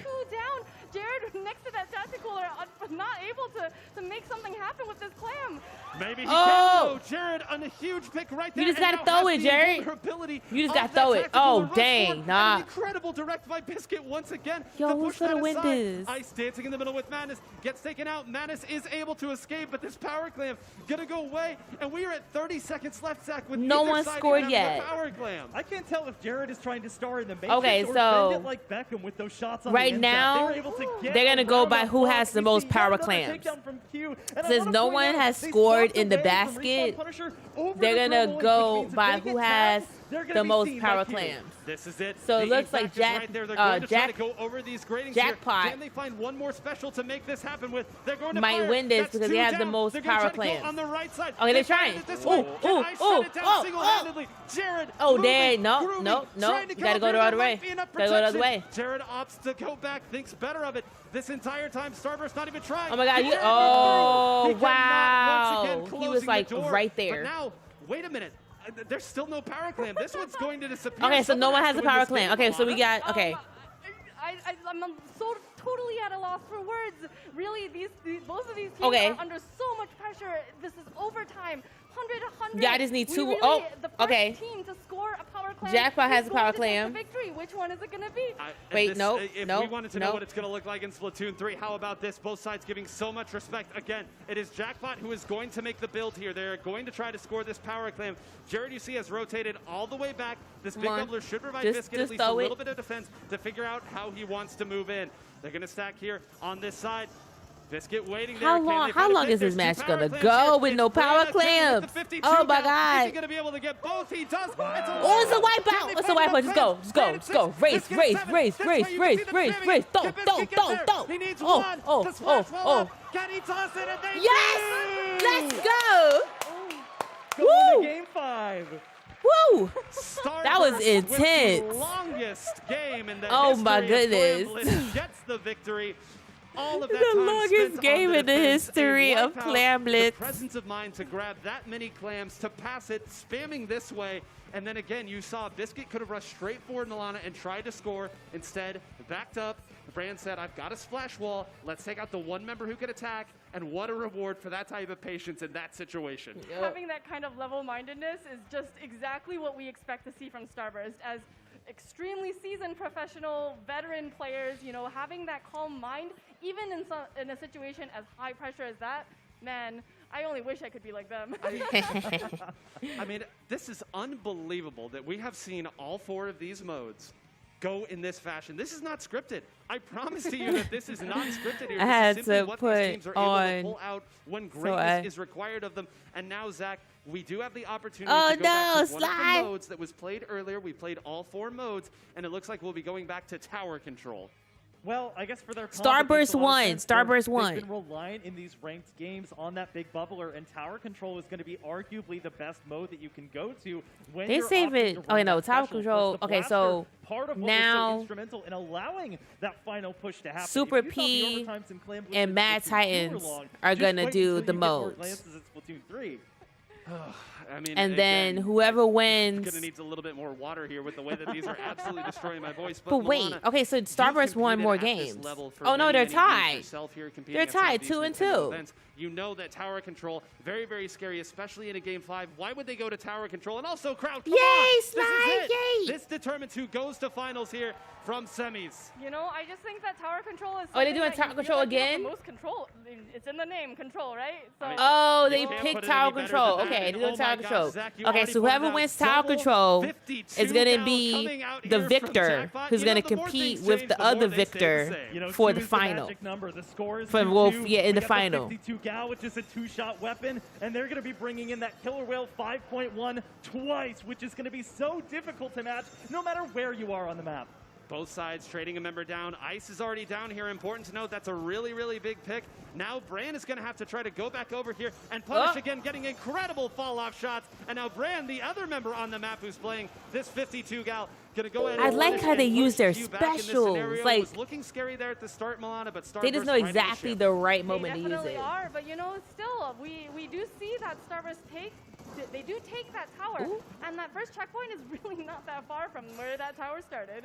2 down. Jared next to that Tacticooler, not able to make something happen with this clam. Maybe he Oh. can though. Jared on a huge pick right there. You just and gotta now throw has it, the Jared. vulnerability You just of gotta that throw it. tactical Oh, rush dang, forward. nah. An incredible direct by Biscuit once again. Yo, to who's push that gonna win aside. this? Ice dancing in the middle with Madness. Gets taken out. Madness is able to escape, but this power clam gonna go away. And we are at 30 seconds left, Zach, with No either one side scored even having yet. a power clam. I can't tell if Jared is trying to star in the matrix Okay, or so bend it like Beckham with those shots on right the now, they're able to get they're gonna go around by that who block. has the We most see power yet another clams. takedown from Q. And I Since wanna no point one out, has they scored swapped in the away from Respawn basket, Punisher over they're to gonna Thermal, which go means if by they who get has tapped, they're gonna the be most seen power by Q. clams. This is it. So it The looks like impact is right there. They're going to try to go over these gradings here. Jackpot Can they find one more special to make this happen with? They're going to might fire. win this That's because 2 they have the down. most They're gonna power try to go clams. on the right side. Okay, they're They find trying. it this way. Can Ice shut it down single-handedly? Jared. Oh, moving, dang. No. grooving, You trying to gotta come go up the here. other There way. might be enough Gotta go the other protection. way. Jared opts to go back, thinks better of it. This entire time, Starburst not even trying. Oh my God, Jared oh, he cannot once wow. again He closing was like the door. right there. But now, wait a minute. There's still no power clam. This one's going to disappear. Okay, so no Someone one has has a to win power this clam. game, Okay, so we Milana. got, okay. I'm so totally at a loss for words. Really, both of these teams Okay. are under so much pressure. This is overtime. 100. Yeah, I just need We two. Really, Oh, the first okay. team to score a power clam. Jackpot has is a power going to take clam. the victory. Which one is it going to be? Wait, no, If no, we wanted to no. know what it's going to look like in Splatoon 3, how about this? Both sides giving so much respect. Again, it is Jackpot who is going to make the build here. They're going to try to score this power clam. Jared, you see, has rotated all the way back. This big Come on. bubbler should provide Just Biscuit at least a throw it. little bit of defense to figure out how he wants to move in. They're going to stack here on this side. Biscuit waiting there. How long is this match gonna go with no power clams? Oh my God! Is he gonna be able to get both? He does. Oh, it's a wipeout! It's a wipeout! Just go! Just go! Just go! Race! Race! Race! Race! Race! Race! Race! Don't! He needs Oh! one Oh! to splash Oh! well Oh! up. Can he toss it? And they Yes! do! Let's go! Going Woo! to game 5. Woo! That was Starburst with the intense. longest game in the Oh my history of goodness. Clamblitz gets the victory. All of that The time longest spent game on in the defense, a history of wipeout, Clamblitz. The presence of mind to grab that many clams, to pass it, spamming this way, and then again, you saw Biscuit could have rushed straight forward, Milana, and tried to score. Instead, backed up. Brand said, I've got a splash wall. Let's take out the one member who can attack, and what a reward for that type of patience in that situation. Having that kind of level-mindedness is just exactly what we expect to see from Starburst. As extremely seasoned professional veteran players, you know, having that calm mind, even in a situation as high pressure as that, man, I only wish I could be like them. I mean, this is unbelievable that we have seen all 4 of these modes go in this fashion. This is not scripted. I promise to you that this is not scripted here. I had This is simply to what put these teams are able on to pull out when so greatness is required of them. And now, Zach, we do have the opportunity Oh, to go back no, to one of slide. the modes that was played earlier. We played all 4 modes, and it looks like we'll be going back to tower control. Well, I guess for their Starburst won. Starburst won. They've been relying in these ranked games on that big bubbler, and tower control is going to be arguably the best mode that you can go to when They you're save opting it. to Oh, run no, that tower special. control. Plus the Okay, so blaster, part of what now was so instrumental in allowing that final push to happen. Super If you thought the P overtimes in Clam Blitz and in Mad Splatoon 2 were Titans long, are just gonna wait do until the you get more modes. glances at Splatoon 3. I mean, And then again, whoever Gonna wins. need a little bit more water here with the way that these are absolutely destroying my voice. But wait, Milana, okay, so you've Starburst won competed more at this games. level for Oh no, many, they're many years tied. yourself here competing They're at some of tied, these 2 and Nintendo 2. events. You know that tower control, very, very scary, especially in a game 5. Why would they go to tower control? And also, crowd, come Yay, on! This is Slide, it. yay! This determines who goes to finals here from semis. You know, I just think that tower control is. Oh, they something doing that tower you feel control like you have again? the most control. It's in the name, control, right? So. Oh, You they can't picked put it tower any better control. than that. Okay, And they're doing oh my tower gosh, control. Zach, you Okay, already so put it whoever out. wins tower Double control 52 is gonna now be coming out the here from victor, Jackpot. who's You know, gonna the more compete things with change, the the more other they stay the victor same. You know, for 2 the is final. magic number. The score is For 2-2. Wolf, yeah, in We the got final. 52 gal, which is a 2-shot weapon, and they're going to be bringing in that Killer Whale 5.1 twice, which is going to be so difficult to match no matter where you are on the map. Both sides trading a member down. Ice is already down here. Important to note, that's a really, really big pick. Now Bran is going to have to try to go back over here and punish again, getting incredible fall-off shots. And now Bran, the other member on the map who's playing this 52 gal, going to go ahead I and like punish how they and use their push you back in this scenario. specials. Like, it was looking scary there at the start, Milana, but they just know exactly the right moment to They use definitely it. are, but you know, still, we do see that Starburst they do take that tower, and that first checkpoint is really not that far from where that tower started.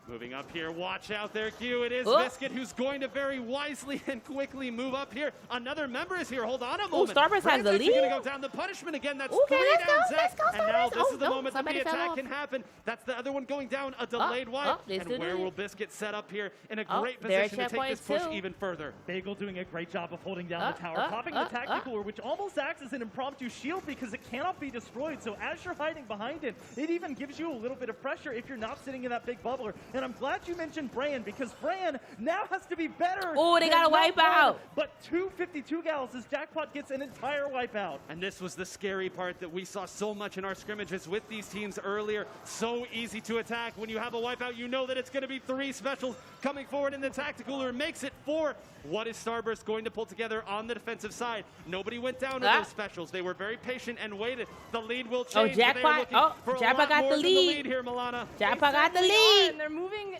Moving up here, watch out there, Q. It is Oh. Biscuit who's going to very wisely and quickly move up here. Another member is here. Hold on a Ooh, moment. Starburst has the Going lead. to go down the punishment again. That's Okay, 3 let's down, go, Zach. let's go, And now Starburst. this Oh, is the no, moment that somebody the fell attack off. can happen. That's the other one going down a delayed wipe. they And still where doing will it. Biscuit set up here in a Oh, great their position to take this checkpoints push too. even further? Bagel doing a great job of holding down the tower, popping the tactical, which almost acts as an impromptu shield because it cannot be destroyed. So as you're hiding behind it, it even gives you a little bit of pressure if you're not sitting in that big bubbler. And I'm glad you mentioned Bran, because Bran now has to be better. Oh, they got a than not wipeout. one, but 252 gals as Jackpot gets an entire wipeout. And this was the scary part that we saw so much in our scrimmages with these teams earlier. So easy to attack. When you have a wipeout, you know that it's going to be 3 specials coming forward in the tactical, or makes it 4. What is Starburst going to pull together on the defensive side? Nobody went down to those specials. They were very patient and waited. The lead will change. but they are Jackpot. looking Oh, for a Jackpot lot got more the than lead. here, Milana. Jackpot got the They lead. are, and they're moving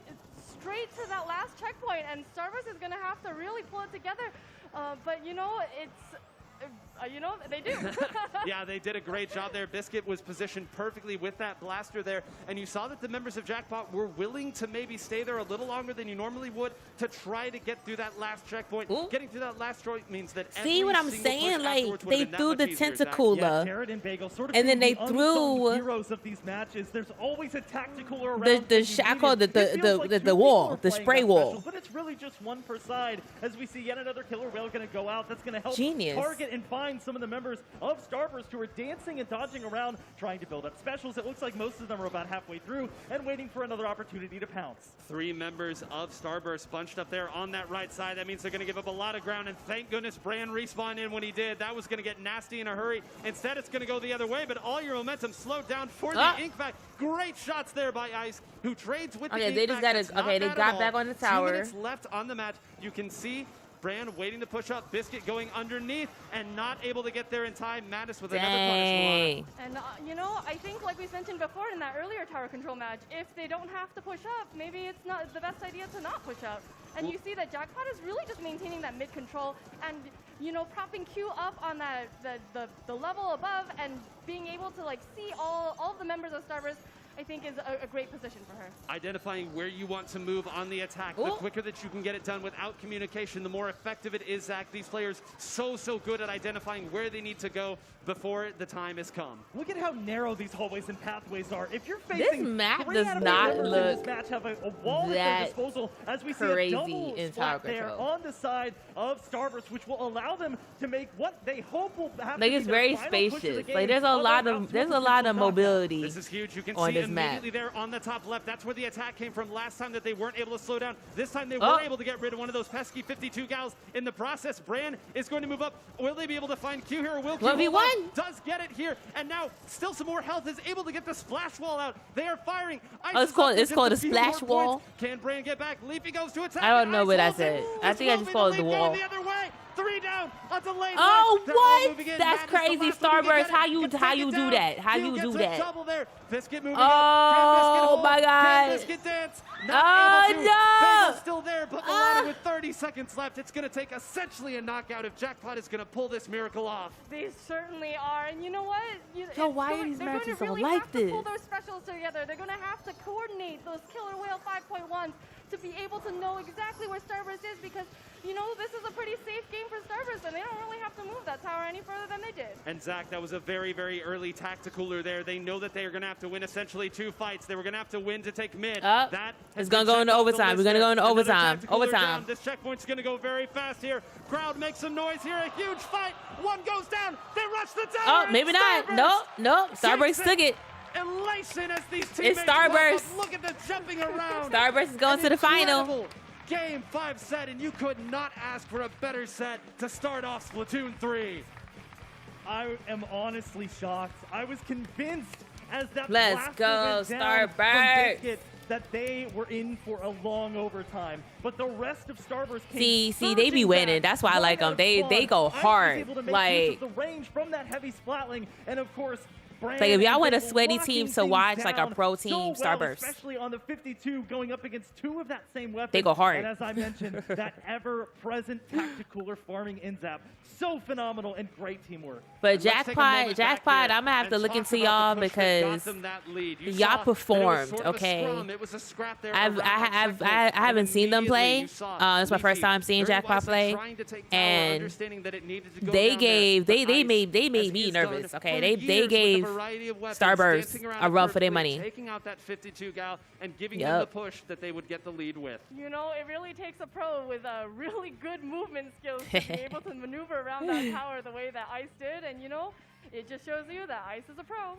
straight to that last checkpoint, and Starburst is going to have to really pull it together. But you know, it's You know, they do. Yeah, they did a great job there. Biscuit was positioned perfectly with that blaster there, and you saw that the members of Jackpot were willing to maybe stay there a little longer than you normally would to try to get through that last checkpoint. Ooh. Getting through that last checkpoint means that See what I'm saying? Like, they threw the tentacooler, Yeah, Jared and Bagel sort of and then being they the threw unsung heroes of these matches. There's always a tactical around. I call it the wall, the spray wall. But it's really just one per side. As we see yet another killer whale going to go out. That's going to help Genius. target and find some of the members of Starburst who are dancing and dodging around, trying to build up specials. It looks like most of them are about halfway through and waiting for another opportunity to pounce. 3 members of Starburst bunched up there on that right side. That means they're going to give up a lot of ground, and thank goodness Bran respawned in when he did. That was going to get nasty in a hurry. Instead, it's going to go the other way, but all your momentum slowed down for the Inkvac. Great shots there by Ice, who trades with the Inkvac. They just got it. Okay, they got back on the tower. 2 minutes left on the match. You can see Bran waiting to push up, Biscuit going underneath and not able to get there in time. Madness with another punish. And, you know, I think like we mentioned before in that earlier tower control match, if they don't have to push up, maybe it's not the best idea to not push up. And you see that Jackpot is really just maintaining that mid control and, you know, propping Q up on that the level above and being able to like see all of the members of Starburst, I think is a great position for her. Identifying where you want to move on the attack. The quicker that you can get it done without communication, the more effective it is, Zach. These players so good at identifying where they need to go before the time has come. Look at how narrow these hallways and pathways are. If you're facing this map 3 does out of 8 not members in look this match have a wall at their disposal, as we see a double in splat tower there control. on the side of Starburst, which will allow them to make what they hope will have Like, to it's be their very final push of the spacious. game. Like, there's a lot of mobility. This is huge. You can on see this map. immediately there on the top left. That's where the attack came from last time, that they weren't able to slow down. This time they were able to get rid of one of those pesky 52 gals. In the process, Bran is going to move up. Will they be able to find Q here, or will Q 1v1? does get it here, and now still some more health, is able to get the splash wall out. They are firing. It's called a splash wall. Can Bran get back? Leafy goes to attack. I don't know what I Ice holds said. it. I think I just called it the wall. The other way. 3 down. A delayed Oh, leg. They're all what? moving in. That's Madness, the crazy, last one to Starburst. get it. How you Can do take it down. that? How Q you gets do a that? double there. Biscuit moving Oh, up. Can Biscuit hold? my God. Can Biscuit dance? Oh, Not able to. no. Bagel's still there, but Milana with 30 seconds left. It's going to take essentially a knockout if Jackpot is going to pull this miracle off. They certainly are, and you know what? Why are these matches so really like have this? to pull those specials together. They're going to have to coordinate those Killer Whale 5.1s to be able to know exactly where Starburst is, because, you know, this is a pretty safe game for Starburst, and they don't really have to move that tower any further than they did. And Zach, that was a very early tacticaler there. They know that they are going to have to win essentially 2 fights. They were going to have to win to take mid. That it's going to go into overtime. We're going to go into overtime. Overtime. This checkpoint's going to go very fast here. Crowd makes some noise here. A huge fight. One goes down. They rush the tower. Oh, maybe not. Nope. Starburst took it. Elation as these It's teammates Starburst. look at the jumping around. Starburst is going to the final. Incredible Game 5 set, and you could not ask for a better set to start off Splatoon 3. I am honestly shocked. I was convinced as that Let's blaster go, went down from Starburst. Biscuit that they were in for a long overtime. But the rest of Starburst came See, they be surging winning. back. That's why I like them. One They out of go Spawn. hard. Ice was able to make Like, use of the range from that heavy splatling, and of course, Bran like if y'all and want a Bagel sweaty locking team to things watch, like a down pro so team, well, Starburst. especially on the 52, going up against 2 of that same weapon. They go hard. And as I mentioned, that ever-present tacticaler farming Inzap. So phenomenal and great teamwork. But Jackpot, I'm gonna have to look into y'all because y'all performed. Okay, I haven't seen them play. It's my first time seeing Jackpot play, and they made me nervous. Okay, they gave Starburst a run for their money. Taking out that 52 gal and giving them the push that they would get the lead with. You know, it really takes a pro with really good movement skills to be able to maneuver around that tower the way that Ice did, and you know, it just shows you that Ice is a pro.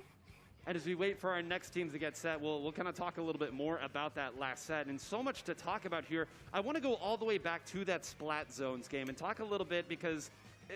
And as we wait for our next teams to get set, we'll kind of talk a little bit more about that last set. And so much to talk about here. I want to go all the way back to that Splat Zones game and talk a little bit, because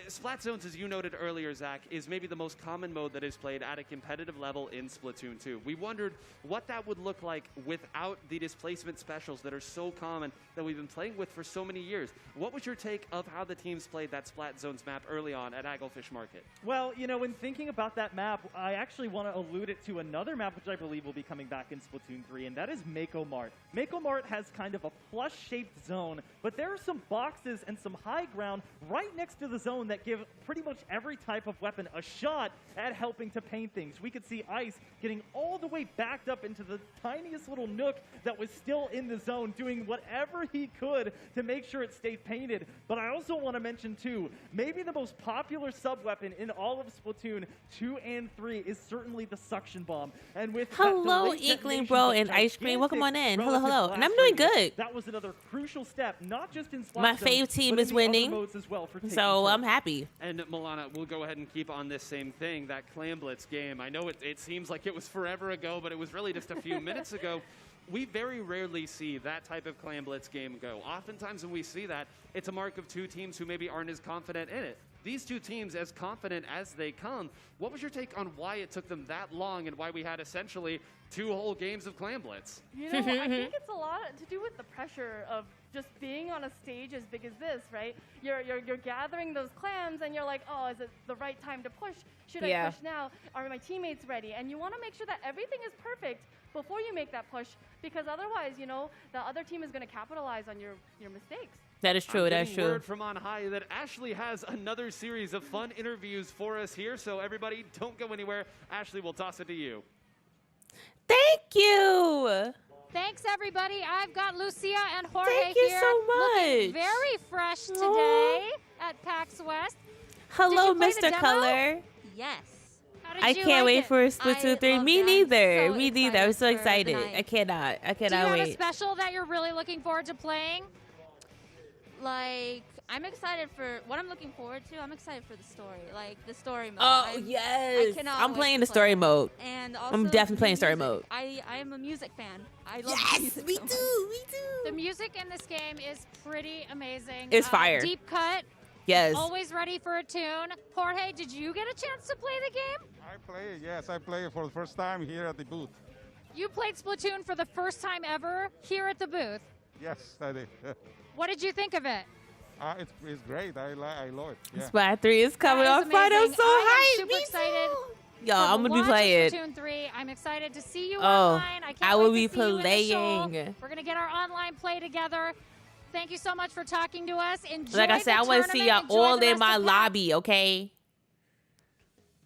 Splat Zones, as you noted earlier, Zach, is maybe the most common mode that is played at a competitive level in Splatoon 2. We wondered what that would look like without the displacement specials that are so common that we've been playing with for so many years. What was your take of how the teams played that Splat Zones map early on at Hagglefish Market? Well, you know, when thinking about that map, I actually want to allude it to another map which I believe will be coming back in Splatoon 3, and that is Mako Mart. Mako Mart has kind of a plush-shaped zone, but there are some boxes and some high ground right next to the zone zone that give pretty much every type of weapon a shot at helping to paint things. We could see Ice getting all the way backed up into the tiniest little nook that was still in the zone, doing whatever he could to make sure it stayed painted. But I also want to mention, too, maybe the most popular sub-weapon in all of Splatoon 2 and 3 is certainly the suction bomb. And with hello, Inkling Bro and Ice Cream. Welcome on in. Hello, hello. And I'm doing good. That was another crucial step, not just in Slot My Zone, fave team but in is the winning, other modes as well for taking so I'm turns. happy. And Milana, we'll go ahead and keep on this same thing, that Clam Blitz game. I know it seems like it was forever ago, but it was really just a few minutes ago. We very rarely see that type of Clam Blitz game go. Oftentimes when we see that, it's a mark of two teams who maybe aren't as confident in it. These two teams, as confident as they come, what was your take on why it took them that long and why we had essentially 2 whole games of Clam Blitz? You know, I think it's a lot to do with the pressure of just being on a stage as big as this, right? You're gathering those clams and you're like, oh, is it the right time to push? Should I push now? Are my teammates ready? And you want to make sure that everything is perfect before you make that push, because otherwise, you know, the other team is going to capitalize on your mistakes. That is true. That's true. Word from on high that Ashley has another series of fun interviews for us here. So everybody, don't go anywhere. Ashley, we'll toss it to you. Thank you. Thanks, everybody. I've got Lucia and Jorge Thank you here, so looking much. very fresh today at PAX West. Hello, Did you play the Mr. demo? Color. Yes. How did I you can't like wait it? for Splatoon 3. Me neither. Me neither. I'm so excited. I cannot. I Do you cannot have a wait. special that you're really looking forward to playing? Like, I'm excited for what I'm looking forward to. I'm excited for the story, like the story mode. Oh, I yes. cannot I'm wait playing to the play story it. mode. And I'm also definitely playing story music. mode. I am a music fan. I love music. Me so much. too. Me too. The music in this game is pretty amazing. It's fire. Deep cut. Yes. Always ready for a tune. Jorge, did you get a chance to play the game? I play it, yes. I play it for the first time here at the booth. You played Splatoon for the first time ever here at the booth. Yes, I did. What did you think of it? It's great. I love it. Yeah. Splat 3 is coming That on is Friday. I'm amazing. so I am hyped. super excited. Yo, for I'm the gonna be launch of playing. Splatoon 3. I'm excited to see you Oh, online. I can't I will wait be to see you in the show. playing. We're gonna get our online play together. Thank you so much for talking to us. Enjoy Like I said, I want to see y'all all in my lobby, okay?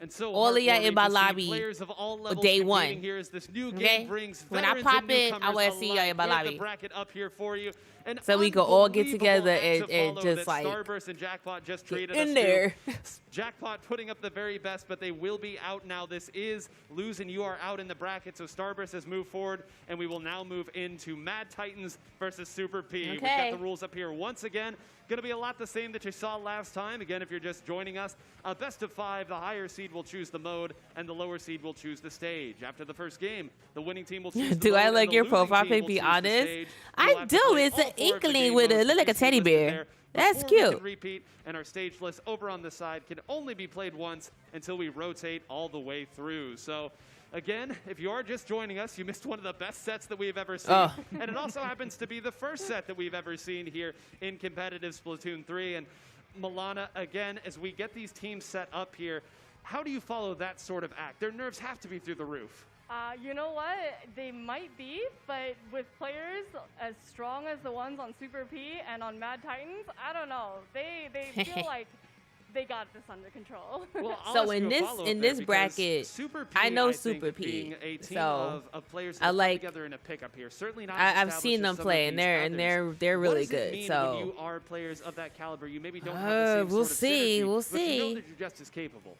And so all of y'all heartwarming in my to see lobby players of all levels day competing one. Here as this new Okay? game brings When I veterans pop and it, I newcomers want to see y'all in my alike. We have lobby. the bracket up here for you. An So we can all get unbelievable together act and to follow just that like Starburst and Jackpot just traded in us there. to. Jackpot putting up the very best, but they will be out now. This is losing. You are out in the bracket, so Starburst has moved forward, and we will now move into Mad Titans versus Super P. We've got Okay. the rules up here once again. Going to be a lot the same that you saw last time. Again, if you're just joining us, a best of 5. The higher seed will choose the mode, and the lower seed will choose the stage. After the first game, the winning team will choose the Do mode, I and like the your losing profile team pic? will Be choose the honest. stage. I You'll have to do. play It's all an 4 of the inkling game with modes a look like a you see teddy listed bear. there. That's Before we cute. can repeat, and our stage list over on the side can only be played once until we rotate all the way through. So, again, if you are just joining us, you missed one of the best sets that we've ever seen. Oh. And it also happens to be the first set that we've ever seen here in competitive Splatoon 3. And Milana, again, as we get these teams set up here, how do you follow that sort of act? Their nerves have to be through the roof. You know what? They might be, but with players as strong as the ones on Super P and on Mad Titans, I don't know. They feel like they got this under control. Well, I'll So ask in you a this follow-up in there this because bracket, Super P, I know think, Super P. being a team So of players I that like. come together in a pickup here. Certainly not. I've established seen as them some of play, and these they're others. really What does it good. mean So when you are players of that caliber, you maybe don't have the same we'll sort of see. synergy, We'll but you know see. that you're just as capable.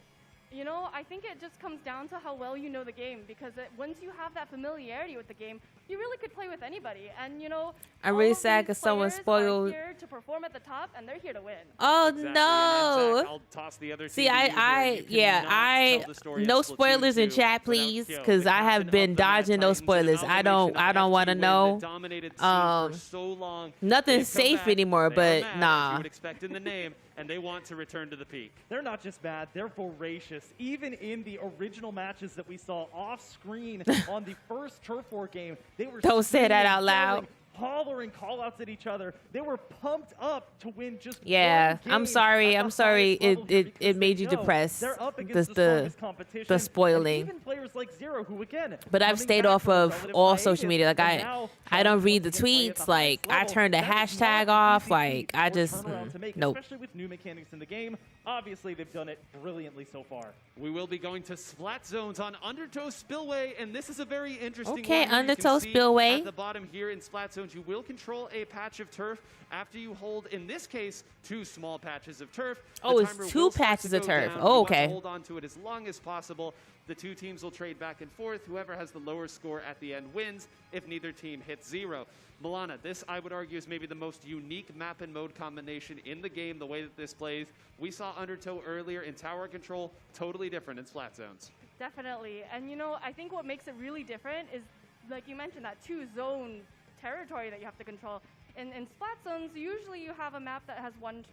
You know, I think it just comes down to how well you know the game, because once you have that familiarity with the game, you really could play with anybody. And you know, I'm all really of sad these because someone players are spoiled. here to perform at the top, and they're here to win. Oh Exactly, and no! Zach, I'll toss the other See, team to you here. You cannot tell the story no of Splatoon spoilers in 2 chat, without please, Kyo, because the I have captain been of the Mad dodging those Titans, and an spoilers. I don't amalgamation of want to FG win know. that dominated the scene for so long. Nothing's They've come safe back. anymore, They are but mad, as you nah. would expect in the name, and they want to return to the peak. They're not just bad, they're voracious. Even in the original matches that we saw off screen on the first Turf War game, they were Don't say that screaming, out loud. yelling, hollering call-outs at each other. They were pumped up to win just Yeah, one I'm game sorry. at I'm the sorry. highest level here It because made they you know depressed. They're up The against the strongest competition. the and spoiling. even players like Zero, who again, But I've coming stayed back off from a of relative all hiatus, social media. Like and now I don't read the once again play at tweets. the Like highest I level. turned the That is hashtag not an off. easy Like feat I or just turnaround to make, nope. especially with new mechanics in the game. obviously they've done it brilliantly so far. We will be going to Splat Zones on Undertow Spillway, and this is a very interesting Okay, one. Undertow Spillway. At the bottom here in Splat Zones, you will control a patch of turf after you hold, in this case, 2 small patches of turf. Oh, The it's timer 2 will start patches to of go turf. down. Oh, You want to okay. hold on to it as long as possible. The 2 teams will trade back and forth. Whoever has the lower score at the end wins if neither team hits 0. Milana, this I would argue is maybe the most unique map and mode combination in the game, the way that this plays. We saw Undertow earlier in tower control, totally different in Splat Zones. Definitely. And you know, I think what makes it really different is, like you mentioned, that 2-zone territory that you have to control. In Splat Zones, usually you have a map that has one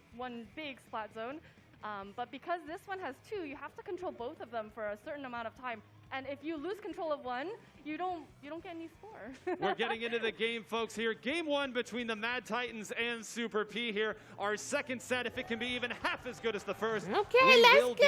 big Splat Zone. But because this one has 2, you have to control both of them for a certain amount of time. And if you lose control of one, you don't get any score. We're getting into the game, folks, here. Game 1 between the Mad Titans and Super P here. Our second set, if it can be even half as good as the first. Okay, let's get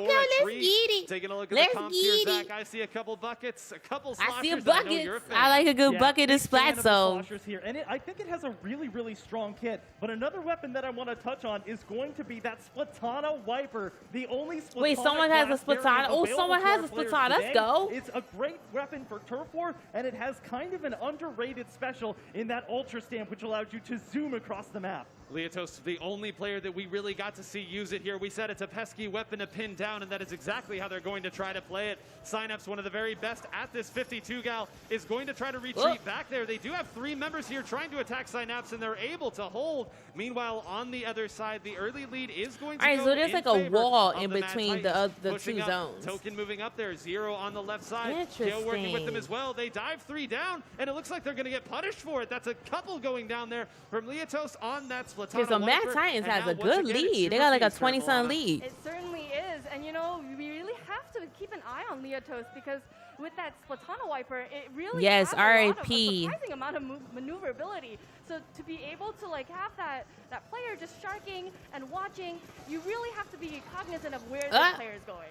it. Taking a look at Let's the comps here, get it. Zach. I see a couple buckets, a couple I see a sloshers. I know bucket. you're a fan. I like a good Yeah, bucket of big fan Splat of the Zone. sloshers here, and I think it has a really, really strong kit. But another weapon that I want to touch on is going to be that Splatana Wiper, the only Splatana. Wait, someone has a class variant Splatana? Oh, available someone to has our a players Splatana. Let's today. go. It's a great weapon for turf war, and it has kind of an underrated special in that Ultra Stamp, which allows you to zoom across the map. Leotos, the only player that we really got to see use it here. We said it's a pesky weapon to pin down, and that is exactly how they're going to try to play it. Synapse, one of the very best at this 52 gal, is going to try to retreat back there. They do have 3 members here trying to attack Synapse, and they're able to hold. Meanwhile, on the other side, the early lead is going to All right, go so there's in like a favor wall of in the Mad between Titans. the Pushing 2 up, zones. Token moving up there, 0 on the left side. Kale working with them as well. They dive 3 down, and it looks like they're going to get punished for it. That's a couple going down there from Leotos on that Splatana. Okay, so Mad Wiper. Titans And has now, a once good again, it's lead. They Super got like a P's turn, 20-something Milana. lead. It certainly is. And you know, we really have to keep an eye on Leotos because with that Splatana Wiper, it really Yes, has a lot of, a RIP. surprising amount of maneuverability. So to be able to like have that player just sharking and watching, you really have to be cognizant of where this player is going.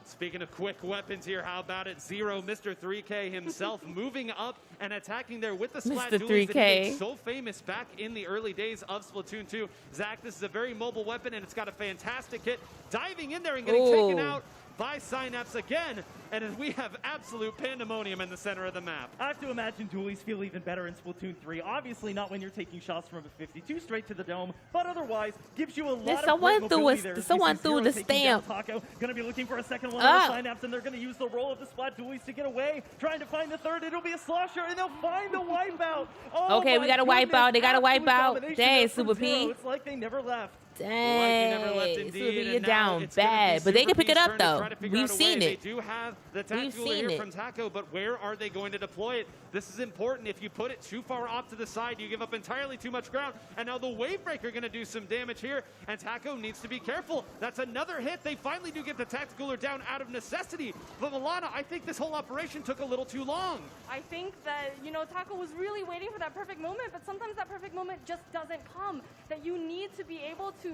Speaking of quick weapons here, how about it? Zero, Mr. 3K himself moving up and attacking there with the Splat Mr. duels that he 3K. made so famous back in the early days of Splatoon 2. Zach, this is a very mobile weapon, and it's got a fantastic hit. Diving in there and getting taken out by Synapse again, and we have absolute pandemonium in the center of the map. I have to imagine dualies feel even better in Splatoon 3. Obviously not when you're taking shots from a 52 straight to the dome, but otherwise gives you a lot of someone great threw mobility a- there. someone threw the stamp. Taco gonna be looking for a second one on the Synapse, and they're gonna use the roll of the Splat dualies to get away, trying to find the third. It'll be a slosher, and they'll find the wipeout. Oh Okay, we my got to wipe goodness, out. They got to wipe absolute out. domination Dang, there from Super P. Zero. It's like they never left. Dang, Super P, you're down bad. But they can pick it up, though. We've seen it. They do have the We've tactical seen here it. from Taco, but where are they going to deploy it? This is important. If you put it too far off to the side, you give up entirely too much ground. And now the Wavebreaker going to do some damage here, and Taco needs to be careful. That's another hit. They finally do get the tacticaler down out of necessity. But Milana, I think this whole operation took a little too long. I think that, you know, Taco was really waiting for that perfect moment, but sometimes that perfect moment just doesn't come. That you need to be able to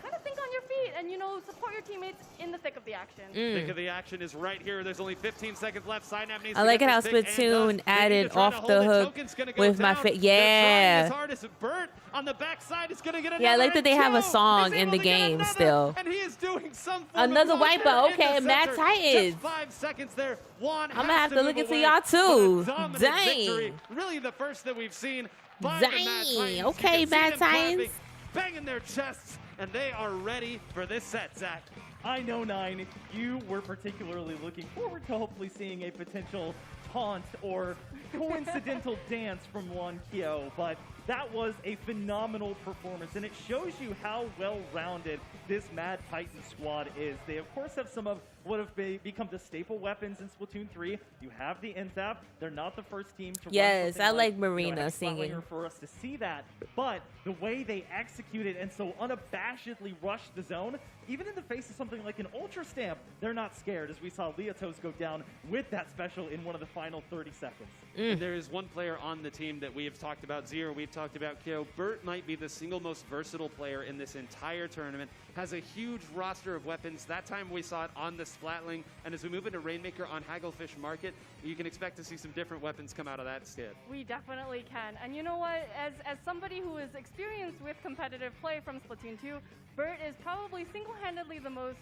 kind of think on your feet and, you know, support your teammates in the thick of the action. Thick of the action is right here. There's only 15 seconds left. Synapse needs I to like get it how this pick and Splatoon does. added They need to try to off hold the it. hook Token's gonna go with my down. face. They're trying Yeah. as hard as Bert on the backside is going to get another. Yeah, I like that they have a and song he's in able the to get game another, still. And he is doing some form Another of motion wipeout. in Okay, the Mad center. Titans. Just 5 seconds there. Juan I'ma has have to move look into away, y'all but too. a dominant Dang. victory. Really the first that we've seen by Dang. the Mad Titans. Okay, You can see Mad them clapping, Titans. banging their chests, and they are ready for this set, Zach. I know, Nine, you were particularly looking forward to hopefully seeing a potential taunt or coincidental dance from Juan Kyo, but that was a phenomenal performance, and it shows you how well-rounded this Mad Titan squad is. They, of course, have some of what have become the staple weapons in Splatoon 3. You have the Inzap. They're not the first team to Yes, run something I like you know, Marina Hex singing. Flatlinger for us to see that, but the way they executed and so unabashedly rushed the zone, even in the face of something like an Ultra Stamp, they're not scared, as we saw Leotos go down with that special in one of the final 30 seconds. And there is one player on the team that we have talked about, Zero. We've talked about, Kyo, Bert might be the single most versatile player in this entire tournament. Has a huge roster of weapons. That time we saw it on the Splatling, and as we move into Rainmaker on Hagglefish Market, you can expect to see some different weapons come out of that skid. We definitely can. And you know what? As somebody who is experienced with competitive play from Splatoon 2, Bert is probably single-handedly the most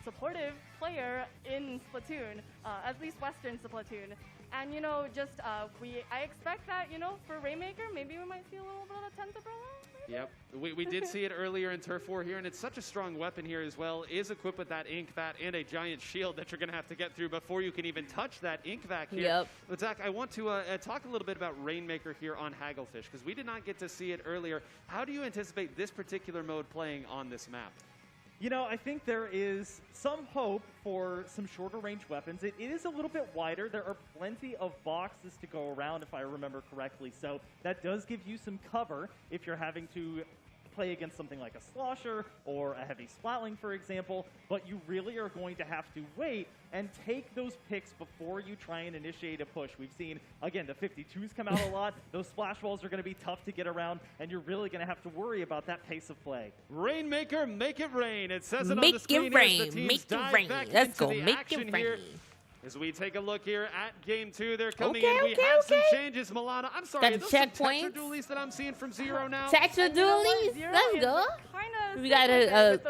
supportive player in Splatoon, at least Western Splatoon. And you know, just I expect that, you know, for Rainmaker, maybe we might see a little bit of a Tentabrella. Yep, we did see it earlier in Turf War here, and it's such a strong weapon here as well. Is equipped with that ink vat and a giant shield that you're going to have to get through before you can even touch that ink vat here. Yep. But Zach, I want to talk a little bit about Rainmaker here on Hagglefish, because we did not get to see it earlier. How do you anticipate this particular mode playing on this map? You know, I think there is some hope for some shorter range weapons. It is a little bit wider. There are plenty of boxes to go around, if I remember correctly. So that does give you some cover if you're having to play against something like a slosher or a heavy splatling, for example. But you really are going to have to wait and take those picks before you try and initiate a push. We've seen, again, the 52s come out a lot. Those splash walls are going to be tough to get around, and you're really going to have to worry about that pace of play. Rainmaker, make it rain. It says it Make on the screen. it rain. As the teams Make it dive rain. back Let's into go. the Make action it rain. here. As we take a look here at Game 2, they're coming Okay, in. We okay, have okay. some changes. Milana, I'm sorry, Got are the those some checkpoints. Tetra dualies that I'm seeing from Zero now? Tetra dualies? Let's go. We got a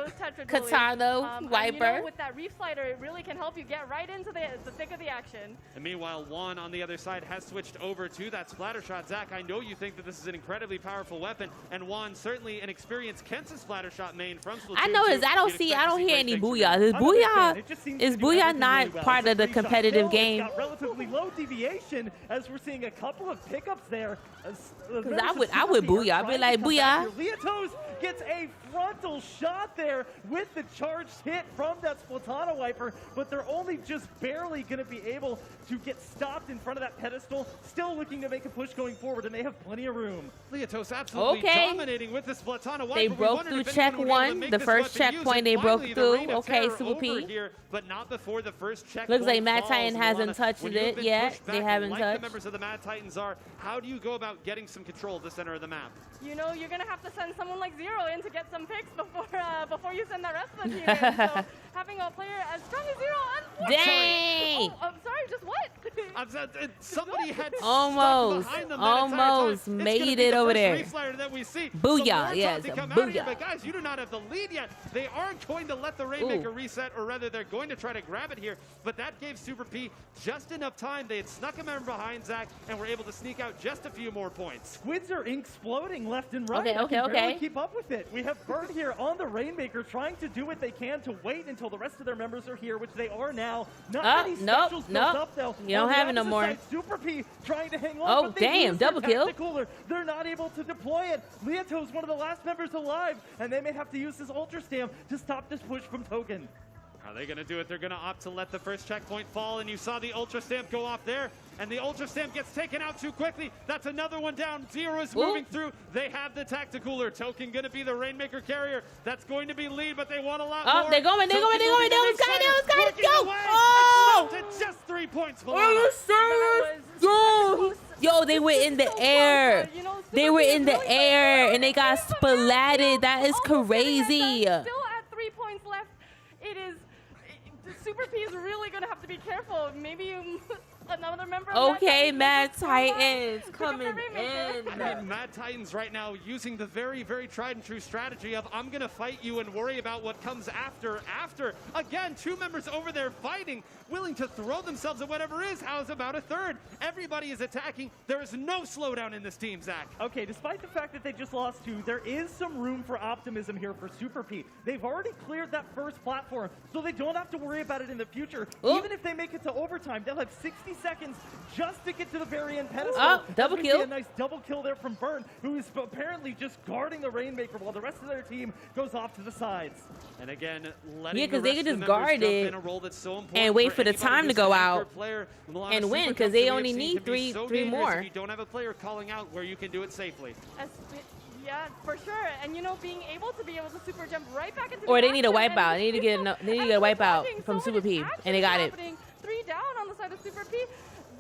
katana wiper. And, you know, with that reef slider, it really can help you get right into the thick of the action. And meanwhile, Juan on the other side has switched over to that splatter shot. Zach, I know you think that this is an incredibly powerful weapon, and Juan certainly an experienced Kensa splatter shot main from Splatoon I know 2. is I don't hear any booyah. Is booyah not part of the competitive game? Got relatively low deviation as we're seeing a couple of pickups there. Because I would booyah. I'd be like, booyah. Leotos gets a frontal shot there with the charged hit from that Splatana wiper, but they're only just barely going to be able to get stopped in front of that pedestal. Still looking to make a push going forward, and they have plenty of room. Leotos absolutely dominating with the Splatana wiper. They broke through check one. The first checkpoint they broke through. Okay, Super P. Here, but not before the first check. Looks like Mad Titan hasn't touched it yet. They haven't like touched. The members of the Mad Titans are. How do you go about getting some control of the center of the map? You know, you're going to have to send someone like Zero in to get some picks before you send that rest of the team in. So having a player as strong as Zero, unfortunately. Dang! Oh, I'm sorry, just what? Somebody had almost made it over there. Booyah, yes, booyah. But guys, you do not have the lead yet. They aren't going to let the Rainmaker reset, or rather they're going to try to grab it here, but that gave Super P just enough time. They had snuck him in behind Zach and were able to sneak out just a few more points. Squids are exploding left and right. Okay. Keep up with it. We have Bert here on the Rainmaker trying to do what they can to wait until the rest of their members are here, which they are now. Not many specials built up, though. You don't have it no more. Super P trying to hang on. Oh, but they damn, lose their double kill. tactical. They're not able to deploy it. Leoto's one of the last members alive, and they may have to use this Ultra Stam to stop this push from Token. Are they going to do it? They're going to opt to let the first checkpoint fall, and you saw the Ultra Stamp go off there, and the Ultra Stamp gets taken out too quickly. That's another one down. Zero is moving through. They have the Tacticooler. Token going to be the Rainmaker carrier. That's going to be lead, but they want a lot more. They're going. They was got it. Go! Oh! Just 3 points. Are you serious? Yo, they were in the air. They were in the air, and they got splatted. That is crazy. Still at 3 points left. It is. Super P is really going to have to be careful. Maybe another member of Mad Titans coming in. Mad Titans right now using the very, very tried and true strategy of I'm going to fight you and worry about what comes after. Again, two members over there fighting, willing to throw themselves at whatever is. How's about a third? Everybody is attacking. There is no slowdown in this team, Zach. Okay, despite the fact that they just lost two, there is some room for optimism here for Super P. They've already cleared that first platform, so they don't have to worry about it in the future. Even if they make it to overtime, they'll have 60 seconds just to get to the very end pedestal. Double kill. A nice double kill there from Burn, who is apparently just guarding the Rainmaker while the rest of their team goes off to the sides. And again, letting because they could just guard it and wait for the time to go out and win, because they only need three more. If you don't have a player calling out where you can do it safely. Yeah, for sure. And you know, being able to super jump right back into or they need a wipeout. They need to get a wipeout from Super P, and they got it. 3 down on the side of Super P.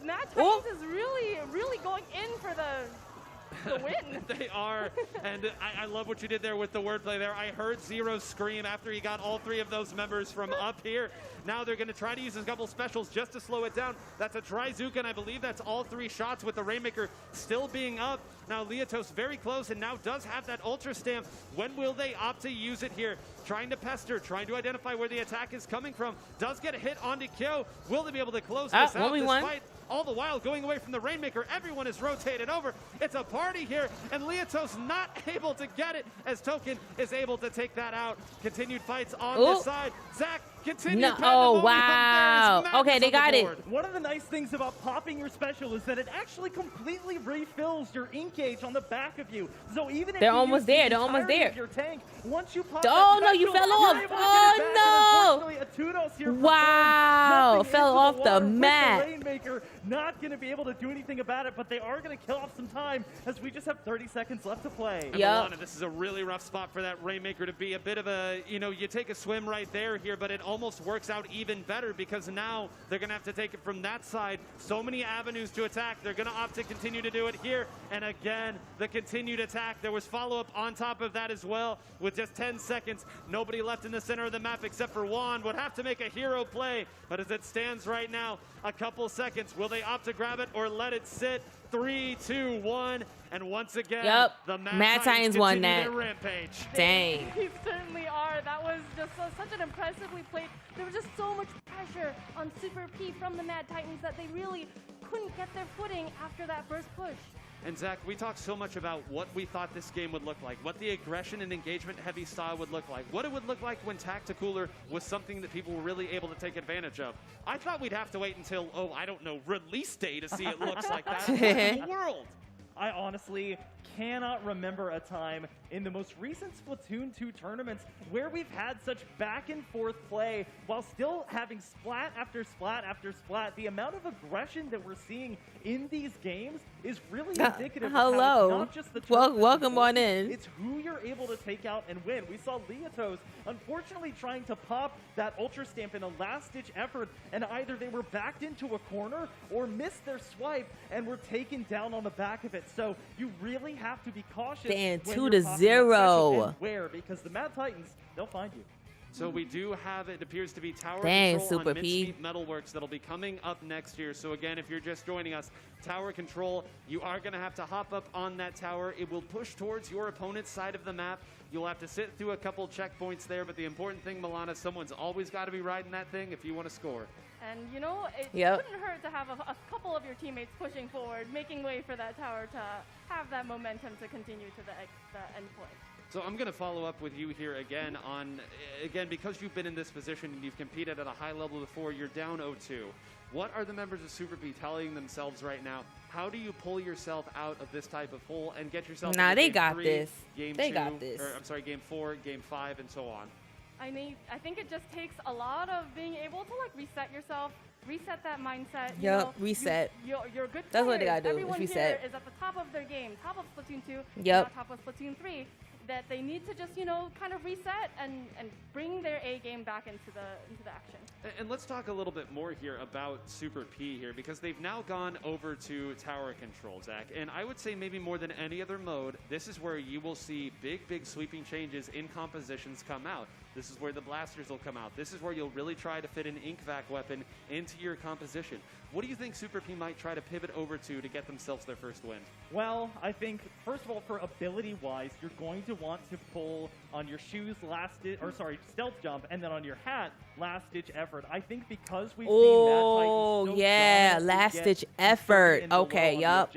Mad Titans is really going in for the win. They are, and I love what you did there with the wordplay there. I heard Zero scream after he got all 3 of those members from up here. Now they're going to try to use a couple specials just to slow it down. That's a Trizooka, and I believe that's all 3 shots with the Rainmaker still being up. Now Liatos very close and now does have that Ultra Stamp. When will they opt to use it here? Trying to pester, trying to identify where the attack is coming from. Does get a hit onto Kyo. Will they be able to close this out, this fight? All the while going away from the Rainmaker. Everyone is rotated over. It's a party here, and Liatos not able to get it as Token is able to take that out. Continued fights on this side. Zach, continue. No, oh, wow. Okay, they got it. One of the nice things about popping your special is that it actually completely refills your ink gauge on the back of you. So even if they're you almost there, they're almost there. Your tank, once you pop oh no, you fell off. Oh no. Wow, fell off the mat. Rainmaker not going to be able to do anything about it, but they are going to kill off some time as we just have 30 seconds left to play. Milana, this is a really rough spot for that Rainmaker to be a bit of a, you take a swim right there here, but it almost works out even better because now they're going to have to take it from that side. So many avenues to attack. They're going to opt to continue to do it here. And again, the continued attack. There was follow-up on top of that as well with just 10 seconds. Nobody left in the center of the map except for Juan. Would have to make a hero play, but as it stands right now, a couple seconds. Will they opt to grab it or let it sit? 3, 2, 1, and once again, the Mad Titans won that. Their rampage. Dang. They certainly are. That was just such an impressively played. There was just so much pressure on Super P from the Mad Titans that they really couldn't get their footing after that first push. And Zach, we talked so much about what we thought this game would look like, what the aggression and engagement heavy style would look like, what it would look like when Tacticooler was something that people were really able to take advantage of. I thought we'd have to wait until, I don't know, release day to see it looks like that. What in the world? I honestly cannot remember a time in the most recent Splatoon 2 tournaments where we've had such back and forth play while still having splat after splat after splat. The amount of aggression that we're seeing in these games is really indicative of how it's not just the welcome on in. It's who you're able to take out and win. We saw Liatos unfortunately trying to pop that Ultra Stamp in a last-ditch effort, and either they were backed into a corner or missed their swipe and were taken down on the back of it. So you really have to be cautious. Damn, when 2 you're to popping 0. and where, because the Mad Titans, they'll find you. So we do have, it appears to be Tower Dang, Control Super on P. Mincemeat Metalworks that'll be coming up next year. So again, if you're just joining us, Tower Control, you are going to have to hop up on that tower. It will push towards your opponent's side of the map. You'll have to sit through a couple checkpoints there, but the important thing, Milana, someone's always got to be riding that thing if you want to score. And it wouldn't hurt to have a couple of your teammates pushing forward, making way for that tower to have that momentum to continue to the end point. So I'm going to follow up with you here again on, because you've been in this position and you've competed at a high level before, you're down 0-2. What are the members of Super P telling themselves right now? How do you pull yourself out of this type of hole and get yourself into they game got 3, this. Game They 2, got this. Or, I'm sorry, game 4, game 5, and so on? I think it just takes a lot of being able to reset yourself, reset that mindset. Reset. You're good. That's what they players. gotta do. Everyone Is here reset. is at the top of their game, top of Splatoon 2, Yep. top of Splatoon 3. That they need to just kind of reset and bring their A game back into the action. And let's talk a little bit more here about Super P here, because they've now gone over to Tower Control, Zach. And I would say maybe more than any other mode, this is where you will see big sweeping changes in compositions come out. This is where the blasters will come out. This is where you'll really try to fit an ink vac weapon into your composition. What do you think Super P might try to pivot over to get themselves their first win? Well, I think, first of all, for ability-wise, you're going to want to pull on your shoes stealth jump, and then on your hat, last-ditch effort. I think because we've seen Mad Titans so last-ditch effort. Okay, yup.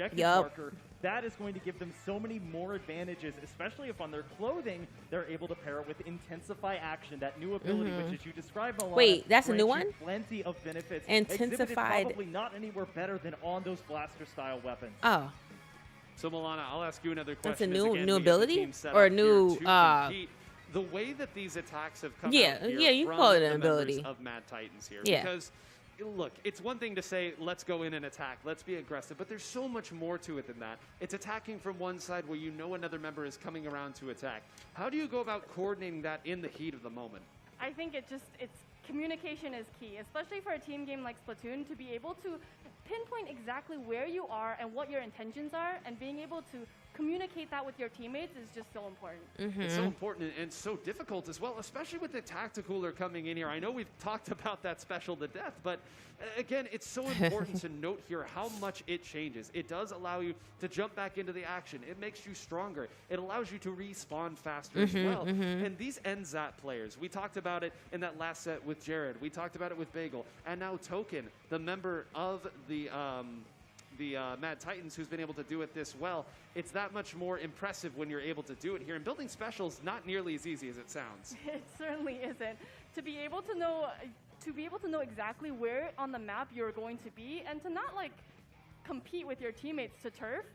That is going to give them so many more advantages, especially if on their clothing they're able to pair it with Intensify Action, that new ability, which, as you described, Milana, wait, that's a new one? Plenty of benefits. Intensified. Probably not anywhere better than on those blaster-style weapons. Oh. So Milana, I'll ask you another question. That's a Again, new we have the ability team set or up here new. to compete. The way that these attacks have come out here you from call it the an members ability of Mad Titans here, Yeah. because look, it's one thing to say, let's go in and attack, let's be aggressive, but there's so much more to it than that. It's attacking from one side where another member is coming around to attack. How do you go about coordinating that in the heat of the moment? I think it's communication is key, especially for a team game like Splatoon, to be able to pinpoint exactly where you are and what your intentions are, and being able to communicate that with your teammates is just so important. It's so important and so difficult as well, especially with the tacticooler coming in here. I know we've talked about that special to death, but again, it's so important to note here how much it changes. It does allow you to jump back into the action. It makes you stronger. It allows you to respawn faster as well. And these NZAP players, we talked about it in that last set with Jared. We talked about it with Bagel. And now Token, the member of the Mad Titans, who's been able to do it this well. It's that much more impressive when you're able to do it here. And building specials not nearly as easy as it sounds. It certainly isn't. To be able to know exactly where on the map you're going to be, and to not like compete with your teammates to turf,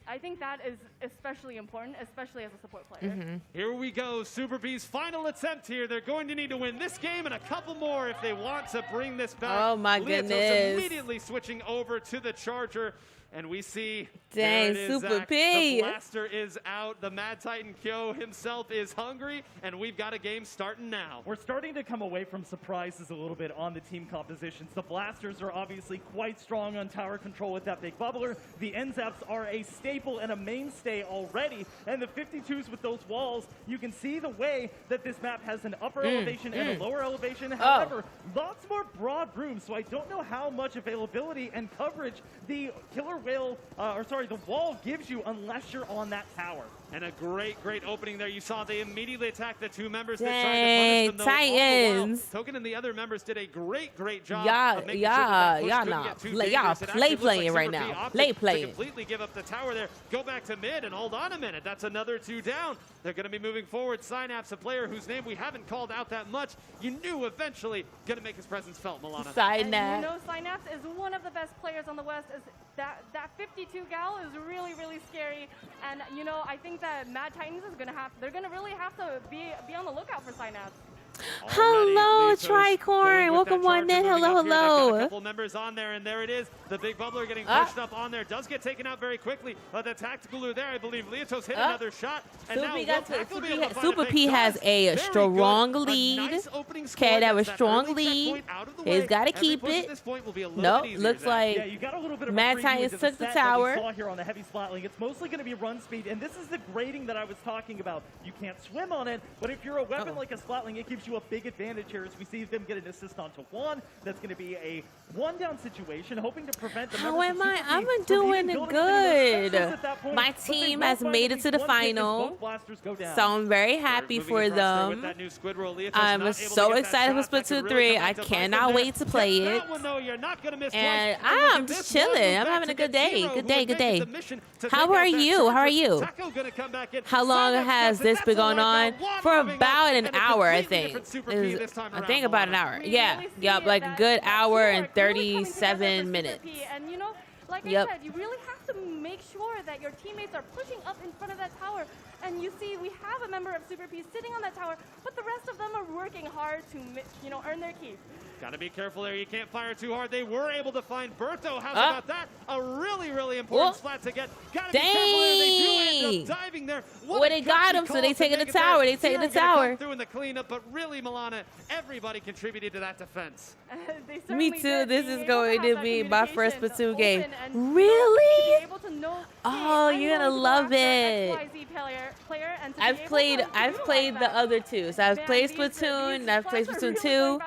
I think that is especially important, especially as a support player. Here we go, Super B's final attempt here. They're going to need to win this game and a couple more if they want to bring this back. Oh my goodness. Immediately switching over to the Charger. And we see, dang, there it is, Super Zach. P. The blaster is out. The Mad Titan Kyo himself is hungry, and we've got a game starting now. We're starting to come away from surprises a little bit on the team compositions. The blasters are obviously quite strong on tower control with that big bubbler. The NZAPs are a staple and a mainstay already. And the 52s with those walls, you can see the way that this map has an upper elevation and a lower elevation. However, lots more broad rooms, so I don't know how much availability and coverage the killer whale, the wall gives you unless you're on that tower. And a great opening there. You saw they immediately attacked the two members Dang, that tried to punish them. Titans. Token and the other members did a great job. Y'all playing right now. Playing. Completely give up the tower there. Go back to mid and hold on a minute. That's another 2 down. They're going to be moving forward. Synapse, a player whose name we haven't called out that much. You knew eventually going to make his presence felt, Milana. And you know, Synapse is one of the best players on the West. Is that 52 gal is really scary, and you know, I think that Mad Titans is they're gonna really have to be on the lookout for Synapse. Hello, Tricorn. Welcome on in. Hello. A couple members on there, and there it is. The big bubbler getting pushed up on there. Does get taken out very quickly. But the tacticooler there, I believe Leotos hit another shot. And Super P has a strong lead. Okay, that was strong lead. He's got to keep it. Nope, looks like Mad Titans took the tower. Saw here on the heavy splatling. It's mostly going to be run speed, and this is the grading that I was talking about. You can't swim on it, but if you're a weapon like a splatling, it gives you a big advantage here as we see them get an assist onto one. That's going to be a 1-down situation, hoping to prevent the How am I? I'm doing good. My team has made it to the final, so I'm very happy for them. I'm so excited for Splatoon 3. I cannot wait to play it. And I'm just chilling. I'm having a good day. Good day. How are you? How long has this been going on? For about an hour, I think. About an hour. Yep, like a good hour and 37 minutes. And you know, like I said, you really have to make sure that your teammates are pushing up in front of that tower. And you see, we have a member of Super P sitting on that tower, but the rest of them are working hard to, you know, earn their keep. Got to be careful there. You can't fire too hard. They were able to find Berto. How's about that? A really important splat to get. Got to be careful there. They do end up diving there. They got him, so they taking the tower. They taking the tower. Through in the cleanup, but really, Milana, everybody contributed to that defense. Me too. This is going to be my first Splatoon game. Really? Oh, you're gonna love it. I've played the other two. So I've played Splatoon. I've played Splatoon 2.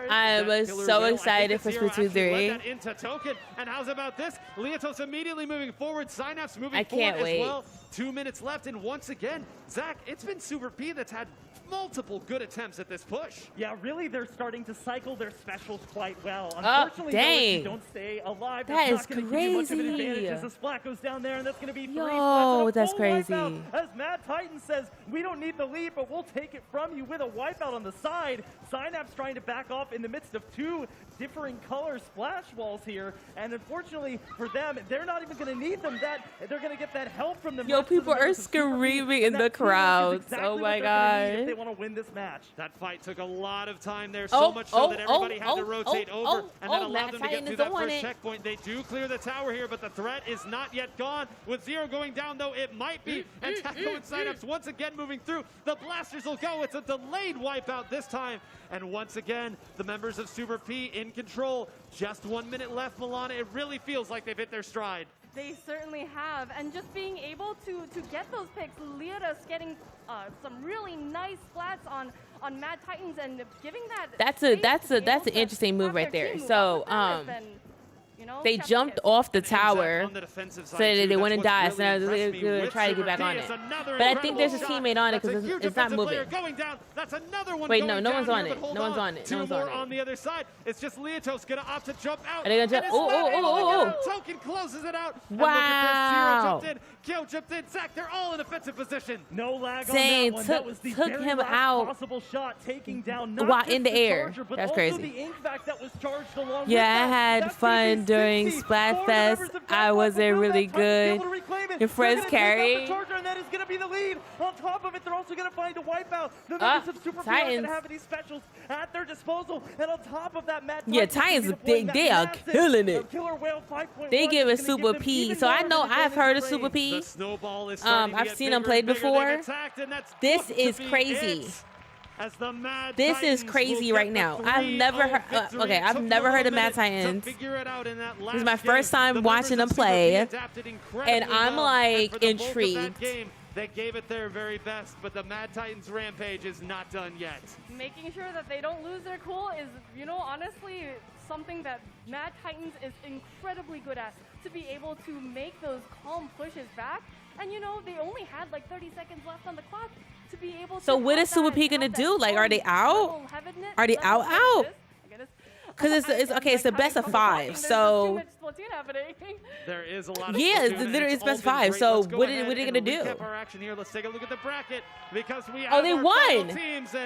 I was so excited for Splatoon 3. Into Token. And how's about this? Leotos immediately moving forward. Synapse moving I can't forward wait. as well. 2 minutes left, and once again, Zach, it's been Super P that's had multiple good attempts at this push. Yeah, really, they're starting to cycle their specials quite well. Unfortunately, though, if you don't stay alive, That that's is not going to give you much of an advantage crazy. as the splat goes down there, and that's going to be 3 Yo, splats. that's crazy. As Mad Titan says, we don't need the lead, but we'll take it from you with a wipeout on the side. Synapse trying to back off in the midst of 2 differing color splash walls here, and unfortunately for them, they're not even going to need them. They're going to get that help from the Yo, people are screaming in the crowds. Oh my god. If they want to win this match. That fight took a lot of time there, so much so that everybody had to rotate over, and that allowed them to get through that first checkpoint. They do clear the tower here, but the threat is not yet gone. With Zero going down, though, it might be. And Taco and Synapse once again moving through. The blasters will go. It's a delayed wipeout this time. And once again, the members of Super P in control. Just 1 minute left, Milana. It really feels like they've hit their stride. They certainly have, and just being able to get those picks, Leota's getting some really nice splats on Mad Titans and giving that. That's an interesting move right there. So they jumped off the tower so that they wouldn't die. So now they're going to try to get back on it. But I think there's a teammate on it because it's not moving. Wait, no one's on it. No one's on it. No one's on it. On the other side, it's just Leotos going to opt to jump out. Are they going to jump? Oh. Token closes it out. Wow. Zero jumped in. Kyo jumped in. Zach, they're all in offensive position. No lag on that one. That was the took very him last out possible shot, taking down not while just in the air. Charger, but That's also crazy. the ink back that was charged along with Yeah, that. I had That's fun during Splatfest. I wasn't really good. Your friends carry. And that is going to be the lead. On top of it, they're also going to find a wipeout. The members of Super P are going to have any specials at their disposal. And on top of that, Matt Titans, they are killing it. They give it Super P. So I know I've heard of Super P. I've seen them played before. This is crazy. This is crazy right now. I've never heard. I've never heard of Mad Titans. This is my first time watching them play, and I'm like intrigued. They gave it their very best, but the Mad Titans rampage is not done yet. Making sure that they don't lose their cool is, honestly, something that Mad Titans is incredibly good at. To be able to make those calm pushes back, and they only had like 30 seconds left on the clock to be able to. So what is Super P gonna do? Like, are they out? Are they out? Because it's the best of 5. So there is a lot of literally it's best of 5. So what are they gonna do? Our action here. Let's take a look at the bracket because we have oh, they won!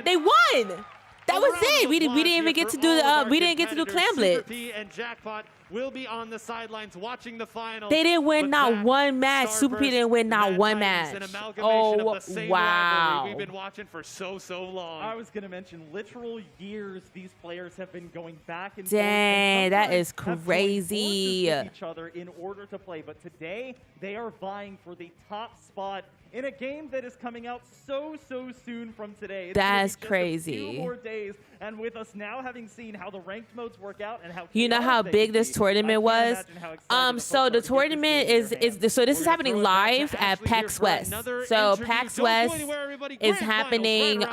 They won! That was it. We didn't even get to do Clamlet. Super P and Jackpot will be on the sidelines watching the final. They didn't win not one match. Super P didn't win not one match. Oh, wow. We've been watching for so long. I was going to mention literal years these players have been going back and dang, forth. That is crazy. With each other in order to play, but today they are vying for the top spot in a game that is coming out so soon from today. That's crazy. A few more days, and with us now having seen how the ranked modes work out and how you know how big this tournament was. So the tournament is this is happening live at PAX West. So PAX West is happening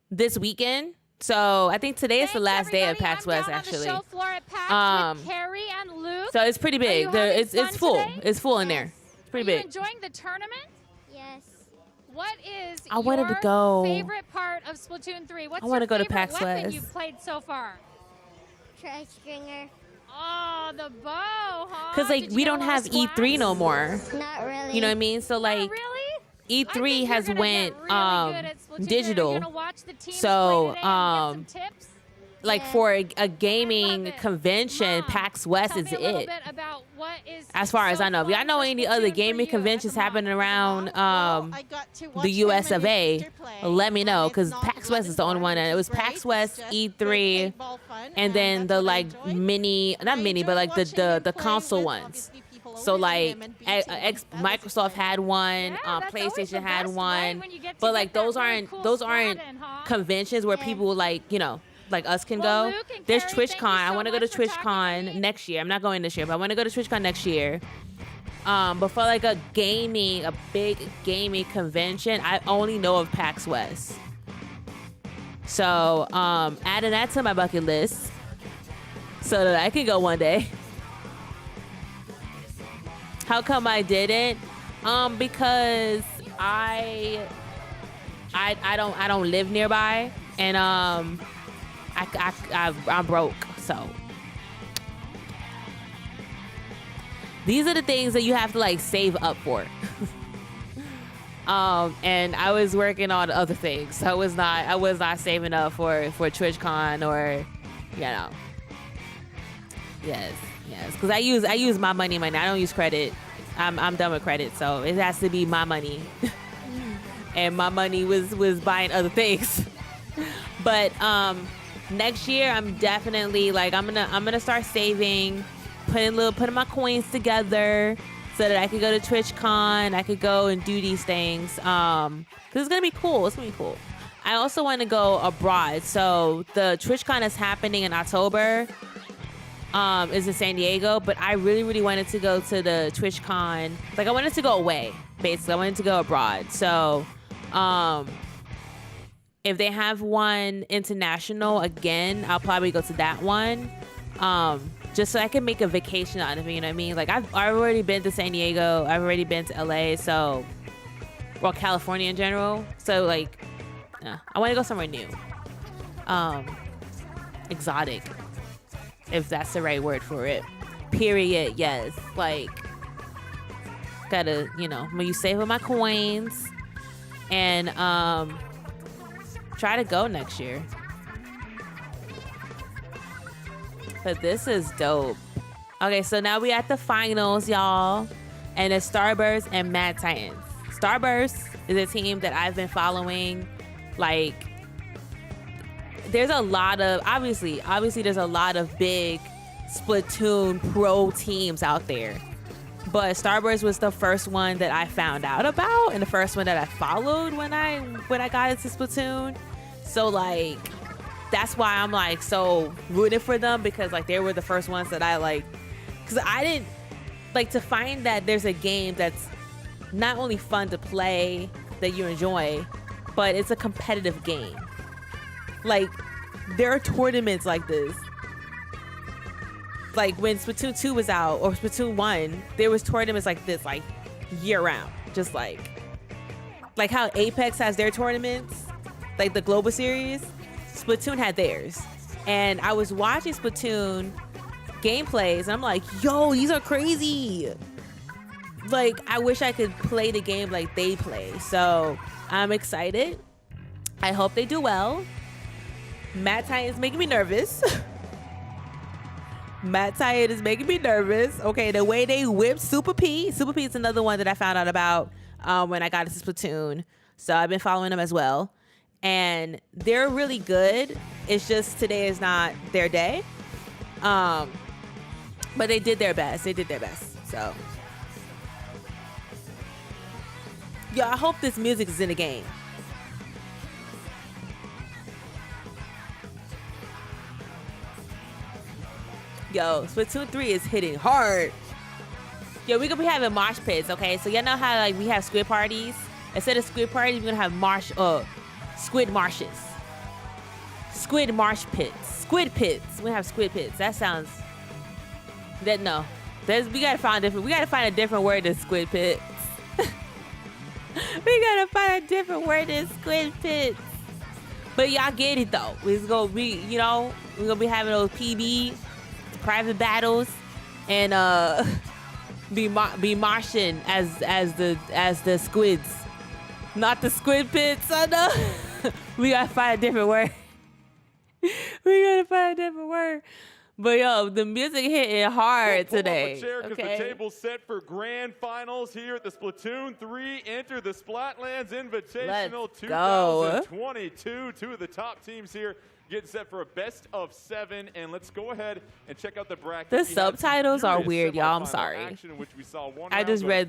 this weekend. So I think today is the last day of PAX West actually. So it's pretty big. It's full. Today? It's full in there. It's pretty big. Are you enjoying the tournament? Yes. What is I wanted to your go. favorite part of Splatoon 3? What's I want to go to favorite PAX weapon West. you've played so far? Tri-stringer. Oh, the bow, huh? Cause like Did we you don't get a lot have of E3 squats? no more. Not really. You know what I mean? So like E3 has went digital. So like for a gaming convention, PAX West is it. As far as I know, if y'all know any other gaming conventions happening around the US of A, let me know, because PAX West is the only one. And it was PAX West, E3, and then the like not mini, but like the console ones. So like Microsoft had one, PlayStation had one, but like those aren't conventions where people like like us can go. There's TwitchCon. I want to go to TwitchCon next year. I'm not going this year, but I want to go to TwitchCon next year. But for like a big gaming convention, I only know of PAX West. So adding that to my bucket list so that I can go one day. How come I didn't? Because I don't live nearby, and I'm broke, so these are the things that you have to like save up for. And I was working on other things. So I was not saving up for TwitchCon or You know. Yes, because I use my money. I don't use credit. I'm done with credit, so it has to be my money. And my money was buying other things. But next year I'm definitely like I'm gonna start saving, putting my coins together so that I could go to TwitchCon. I could go and do these things. 'Cause it's gonna be cool. It's gonna be cool. I also want to go abroad. So the TwitchCon is happening in October. Is in San Diego, but I really wanted to go to the TwitchCon. Like I wanted to go away, basically. I wanted to go abroad. So if they have one international again, I'll probably go to that one. Just so I can make a vacation out of it, you know what I mean? Like I've already been to San Diego, I've already been to LA, so, well, California in general. So like, I want to go somewhere new. Exotic, if that's the right word for it. Period, yes. Like, gotta, you know, when you save up my coins and try to go next year. But this is dope. Okay, so now we at the finals, y'all. And it's Starburst and Mad Titans. Starburst is a team that I've been following. Like, there's a lot of, obviously there's a lot of big Splatoon pro teams out there. But Starburst was the first one that I found out about and the first one that I followed when I got into Splatoon. So like, that's why I'm like so rooting for them, because like they were the first ones that I like, because I didn't like to find that there's a game that's not only fun to play, that you enjoy, but it's a competitive game. Like, there are tournaments like this. Like when Splatoon 2 was out, or Splatoon 1, there was tournaments like this, like year round. Just like how Apex has their tournaments, like the Global Series, Splatoon had theirs. And I was watching Splatoon gameplays and I'm like, yo, these are crazy. Like, I wish I could play the game like they play. So I'm excited. I hope they do well. Matt Tyan is making me nervous. Matt Tyan is making me nervous. Okay, the way they whipped Super P. Super P is another one that I found out about when I got into Splatoon. So I've been following them as well. And they're really good. It's just today is not their day. But they did their best. They did their best. So, yo, I hope this music is in the game. Yo, Splatoon 3 is hitting hard. Yo, we're gonna be having mosh pits, okay? So y'all know how like we have squid parties? Instead of squid parties, we're gonna have squid marshes. Squid marsh pits. Squid pits. We have squid pits. That sounds no. We gotta find a different word than squid pits. We gotta find a different word than squid pits. But y'all get it though. It's gonna be, you know, we're gonna be having those PB private battles and be marshing as the squids, not the squid pits. I know. We gotta find a different word. But yo, the music hitting hard today. Okay. The table's set for grand finals here at the Splatoon 3 Enter the Splatlands Invitational 2022. Two of the top teams here getting set for a best of 7, and let's go ahead and check out the bracket. The subtitles are weird, y'all. I'm sorry. I just read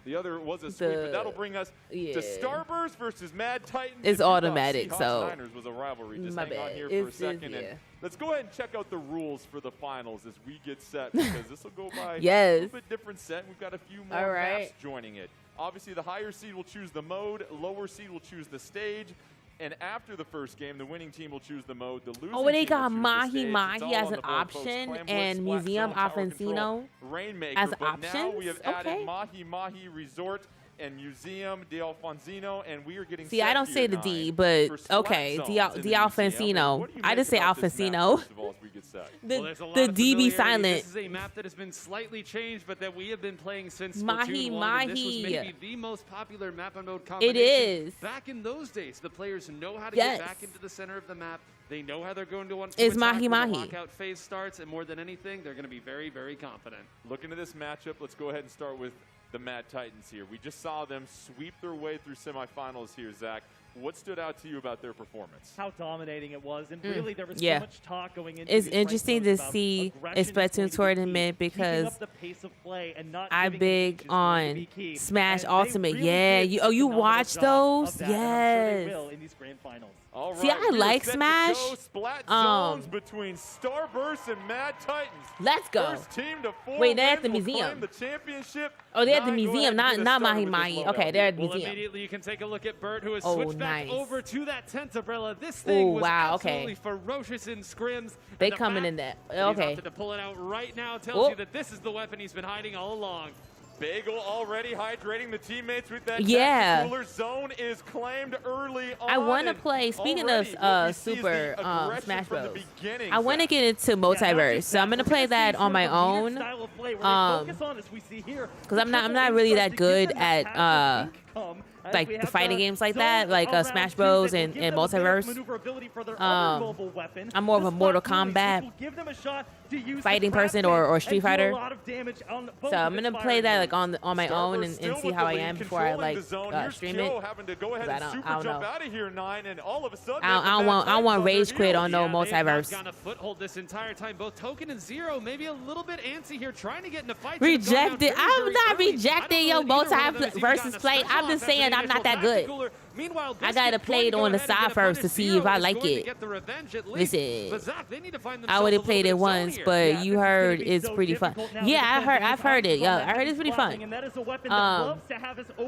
the other was a sweep, but that'll bring us to Starburst versus Mad Titans. It's automatic, so Niners was a rivalry. Just my hang on bad. here for a second, and let's go ahead and check out the rules for the finals as we get set, because this will go by a little bit different set. We've got a few more maps joining it. Obviously, the higher seed will choose the mode, lower seed will choose the stage. And after the first game, the winning team will choose the mode. The losing team they got Mahi as an option and Museum Offensino as an option. Now we have added Mahi Resort and Museum de Alfonsino, and we are getting. See, I don't say the D, but okay, de Alfonsino. I just say Alfonsino. The D be silent. This is a map that has been slightly changed, but that we have been playing since Splatoon 1. This was maybe the most popular map and mode combination. It is. Back in those days, the players know how to get back into the center of the map. They know how they're going to want to It's attack Mahi when the Mahi. lockout phase starts, and more than anything, they're going to be very, very confident. Looking at this matchup, let's go ahead and start with the Mad Titans here. We just saw them sweep their way through semifinals here, Zach. What stood out to you about their performance? How dominating it was, and really there was Yeah. so much talk going into It's these ranked interesting zones to about see aggression a is going to Splatoon be tournament key. Keeping because up the pace of play and not I giving big each is going to be on key. Smash And they Ultimate. really Yeah, did you a you phenomenal watch job those? of that, and I'm sure they Yes. will in these grand finals. All See, right, I we are like set to Smash. go. Splat Um, zones between Starburst and Mad Titans. Let's go. First team to 4 Wait, they're at the wins will museum. claim the championship. Oh, they're at the Nine, go ahead museum, and not get us not started Mahi with this Mahi. loadout Okay, here. they're at the Well, museum. immediately you can take a look at Bert, who has Oh, switched nice. back over to that tent umbrella. This thing Oh, was wow, okay. absolutely ferocious in scrims. They and the coming fact in there. that Okay. He's opted to pull it out right now tells Oh. you that this is the weapon he's been hiding all along. Bagel already hydrating the teammates with that Yeah. cooler. Zone is claimed early on. I want to and play. Speaking already of what we see is Super the aggression Smash from the Bros, beginning, I want to Zach. get into multiverse, so I'm gonna play that on my own. Because I'm not really that good at like the fighting games like that, like Smash Bros and Multiverse. I'm more of a Mortal Kombat fighting person or Street Fighter. So I'm gonna play that like on my own and see how I am before I like stream it. 'Cause I don't know. I don't want rage quit on no multiverse. Got a foothold this entire time. Both Token and Zero maybe a little bit antsy here, trying to get into fights. Rejected. I'm not rejecting your multiverse play. I'm just saying I'm not that good. I gotta play it on the side first to see if I like it. Listen, I already played it once, but you heard it's pretty fun. Yeah, I've heard it. Yeah, I heard it's pretty fun.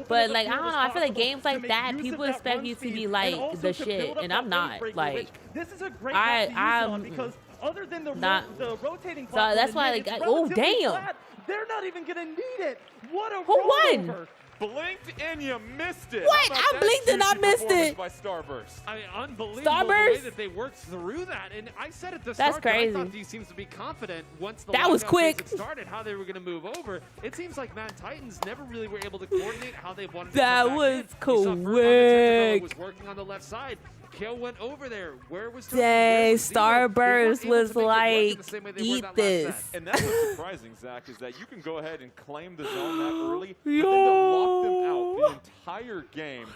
But like I don't know, I feel like games like that, people expect you to be like the shit, and I'm not. Like I'm other than the not. rotating So that's why like oh damn. They're not even gonna need it. What a Who won? Blinked and you missed it. What? I blinked and I missed it. By Starburst. I mean, unbelievable the way Starburst? that they worked through that. And I said at the That's start that I crazy. thought he seems to be confident once the That was lockout phase quick. had started how they were going to move over. It seems like Mad Titans never really were able to coordinate how they wanted to That come back was in. You saw Bert on the tent quick. was working on the left side. Kyo went over there. Where was Token? Dang, Where was Zero? They weren't Starburst able was to make it work in like, the same way they were eat that last this. set. And that's what's surprising, Zach, is that you can go ahead and claim the zone that early, but then to lock them out the entire game.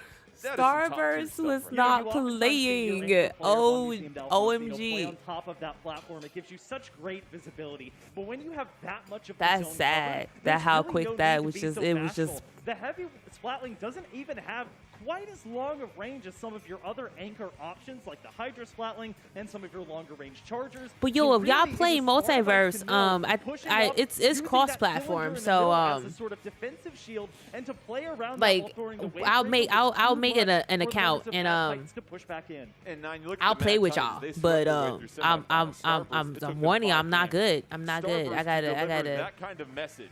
That is some top-tier Starburst stuff was right not there. playing. Oh, Play OMG. on top of that platform, it gives you such great visibility. But when you have that much of the That's zone sad. covered, That there's how really quick no that need was to be just- so it was bashful. just- The heavy Splatling doesn't even have quite as long of range as some of your other anchor options like the Hydra Splatling and some of your longer range chargers. But yo, So if y'all really, play it is smart multiverse, to know pushing up, it's using cross-platform, that cylinder in the so middle as a sort of defensive shield and to play around that like while throwing the wave I'll breaker make was I'll too make it much an for account opponents of and Mad Titans to push back in. And now you look at I'll the play Mad with Titans, y'all, they swept but their way through I'm semifinals. Starburst, it took them warning you, 5 I'm not games. good. I'm not good. Starburst I gotta delivered I that kind of message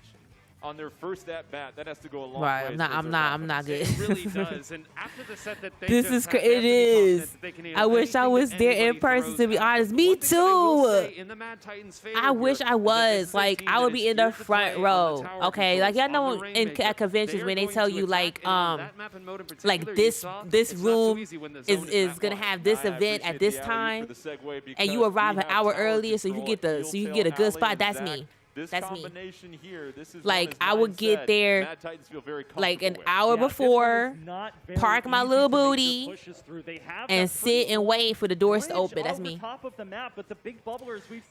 on their first at bat. That has to go a long Right, way. I'm not good. It really does. And after the set that they This just is had, they it have to be confident is. that they can I handle wish I anything was that there in anybody person, throws to be at them. honest. But Me one thing that I will too. say in the Mad Titans' favor I wish here I is that was this is a like team I that would is be in the here to front play row. on the tower Okay, like y'all controls, know on the in Rainmaker. at conventions They are when they going tell to you like attack, and on that map in mode in like particular, you this saw, this it's not so room easy when the zone is that gonna wide. have this I event at appreciate this the alley time, for the segue and you because arrive we an have hour tower earlier, so you control get at the so you Heel get a Tail good Alley spot. and That's Zach. me. This That's me. combination here, this is Like one, as I would Nine get said, there Mad Titans feel very like an comfortable with. hour before, park my little booty, and sit and wait for the doors to open. That's me.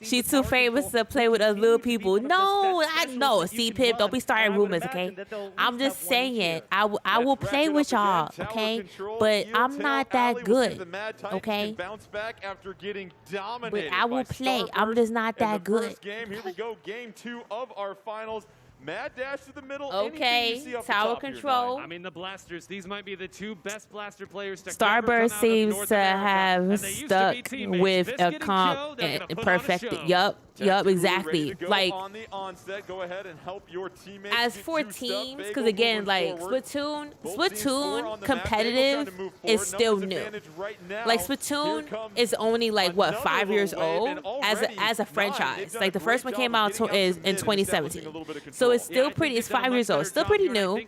She too famous to play with us little people. No, I know. See, Pip, don't be starting rumors, okay? I'm just saying, I will play with y'all, okay? But I'm not that good, okay? Bounce back after getting But dominated I will by play. I'm Starburst just not in that the good. first game. Here we go, game 2 of our finals. Mad dash to the middle. Okay, Anything you see off the tower top here, control. Nine? I mean, the blasters, these might be the two best blaster players to ever Starburst come out of seems North to America, have and they used to be stuck teammates. with Biscuit a and comp Kyo, they're and gonna put on a perfected. show. Yup. Yup, Ready exactly. to go Like, on the onset, go ahead and help your teammates as get for juiced up. teams, Bagel because again, moving like forward. Splatoon Both teams score on the map. Bagel competitive trying to move is forward. still Numbers new. advantage right now. Like Here Splatoon comes is only like what, another 5 years little wave, old and as already a they've franchise. done Like a the first one great came job out of getting is out in to mid and establishing 2017. a little bit of So control. it's still pretty. It's 5 years old. Still pretty new.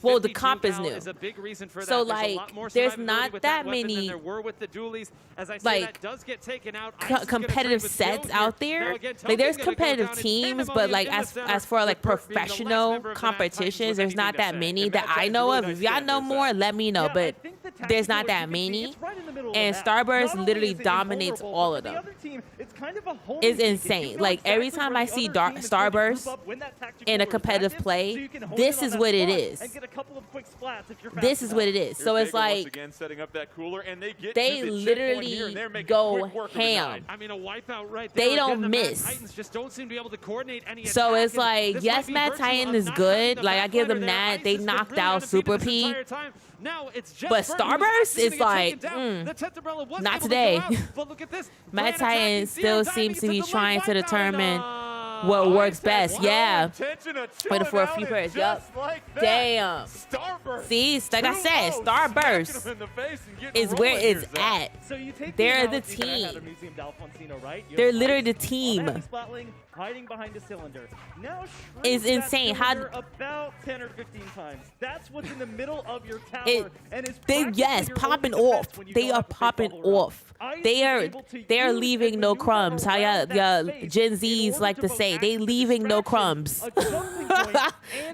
Well, the comp is new. So like, there's not that many like competitive sets out there. Like there's competitive teams, but like as for like professional competitions, there's not that many that I know of. If y'all know more, let me know. But there's not that many. And Starburst literally dominates all of them. It's insane. Like every time I see Starburst in a competitive play, this is what it is. This is what it is. So it's like again setting up that cooler, and they get they to the literally go ham. I mean, a wipeout right They there. don't Again, the Mad miss. Titans just don't seem to be able to coordinate any So attack, it's and like, this yes, might be Mad virtue Titan of is not good. having the Like I give them backliner there. that. Ice They has been knocked really out undefeated Super this P. entire time. Now it's just But Brent who's Starburst actually is gonna get like, taken down. The tenth umbrella was not able to today. go out, but look at this. Mad Brand Titan attacking, still Zero seems to diving be into the trying lead, to wipeout, determine what works best. Yeah. Waiting for a few players. Yup. Damn. See, like I said, Starburst is where it's at. So you take They're the analogy that I had team. of Museum d'Alfonsino, right? You They're have literally the Ice on team. heavy splatling, hiding behind a cylinder. Now shrink It's that insane. How- cylinder about 10 or 15 times. That's what's in the middle of your tower. And it's they practically yes your popping only off. defense when you They don't are have a big popping bubble round. off. They're leaving no crumbs. How y'all Gen Zs like to say, they leaving no crumbs.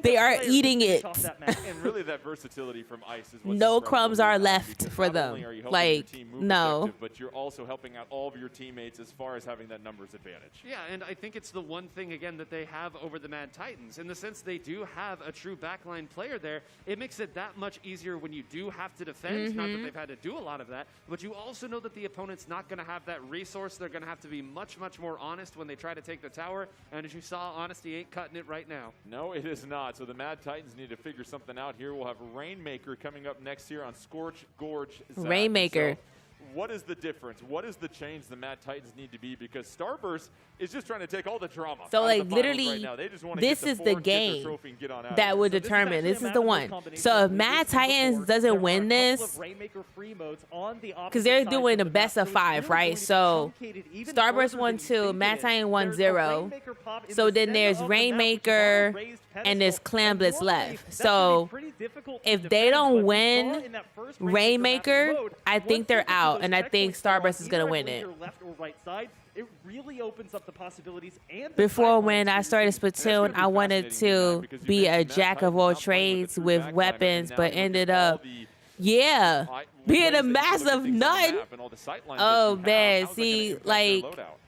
They are eating it. And really, that versatility from Ice is what's No incredible crumbs here are now, left because for not them. only are you helping Like, your team move no. effective, but you're also helping out all of your teammates as far as having that numbers advantage. Yeah, and I think it's the one thing, again, that they have over the Mad Titans. In the sense they do have a true backline player there, it makes it that much easier when you do have to defend. Not that they've had to do a lot of that, but you also know that the opponent's not going to have that resource. They're going to have to be much, much more honest when they try to take the tower. And as you saw, honesty ain't cutting it right now. No, it is not. So the Mad Titans need to figure something out here. We'll have Rainmaker coming up next here on Scorch Gorge. Zap. Rainmaker. So what is the difference? What is the change the Mad Titans need to be? Because Starburst is just trying to take all the drama. So out like of the finals literally, right now. They just want to this get is the forward, get their game trophy, and get on out that of would here. determine. This is the one. So if Mad Titans doesn't win this, because they're doing the best of 5, right? So Starburst won 2, Mad Titan won 0. So then there's Rainmaker and there's Clamblitz left. So if they don't win Rainmaker, I think they're out, and I think Starburst is gonna win it. It really opens up the possibilities and Before when I started Splatoon, I wanted to be a jack of all trades with weapons, but ended up, yeah, being a massive nut. Oh man, see, like,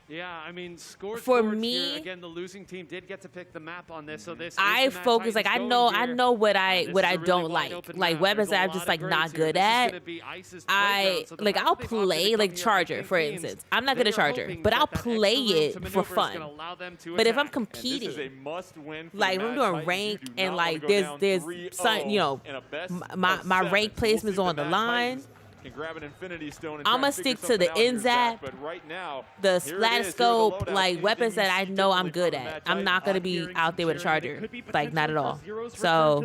Yeah, I mean, Scorch For Gorge me- here, again, the losing team did get to pick the map on this, so this is I the Mad focus, like, Titans I going know here. what This I is a really don't wide like. open Like map. weapons There's that a I'm just lot like of not grades here. good This is at. gonna be Ice's playground, so the Like fact I'll that they've opted to play come like here, I Charger, think, for means instance. I'm not they good at are Charger, hoping but that I'll that extra play room to it for maneuver is fun. gonna allow them to But if I'm attack. And this is competing, a must-win for like the I'm Mad doing Titans. rank You do and not like wanna go there's down some, you know, 3-0 in a best my of 7. rank We'll see placement's if on the Mad line. Titans can grab an Infinity Stone and I'ma try to figure stick to the something out here, Zach, NZAP, but right now, the here it is. Here are the Slatoscope, loadouts. like Anything weapons you that I see know I'm differently good from the at. Mad I'm not gonna be out there with a Charger, like not at all. So,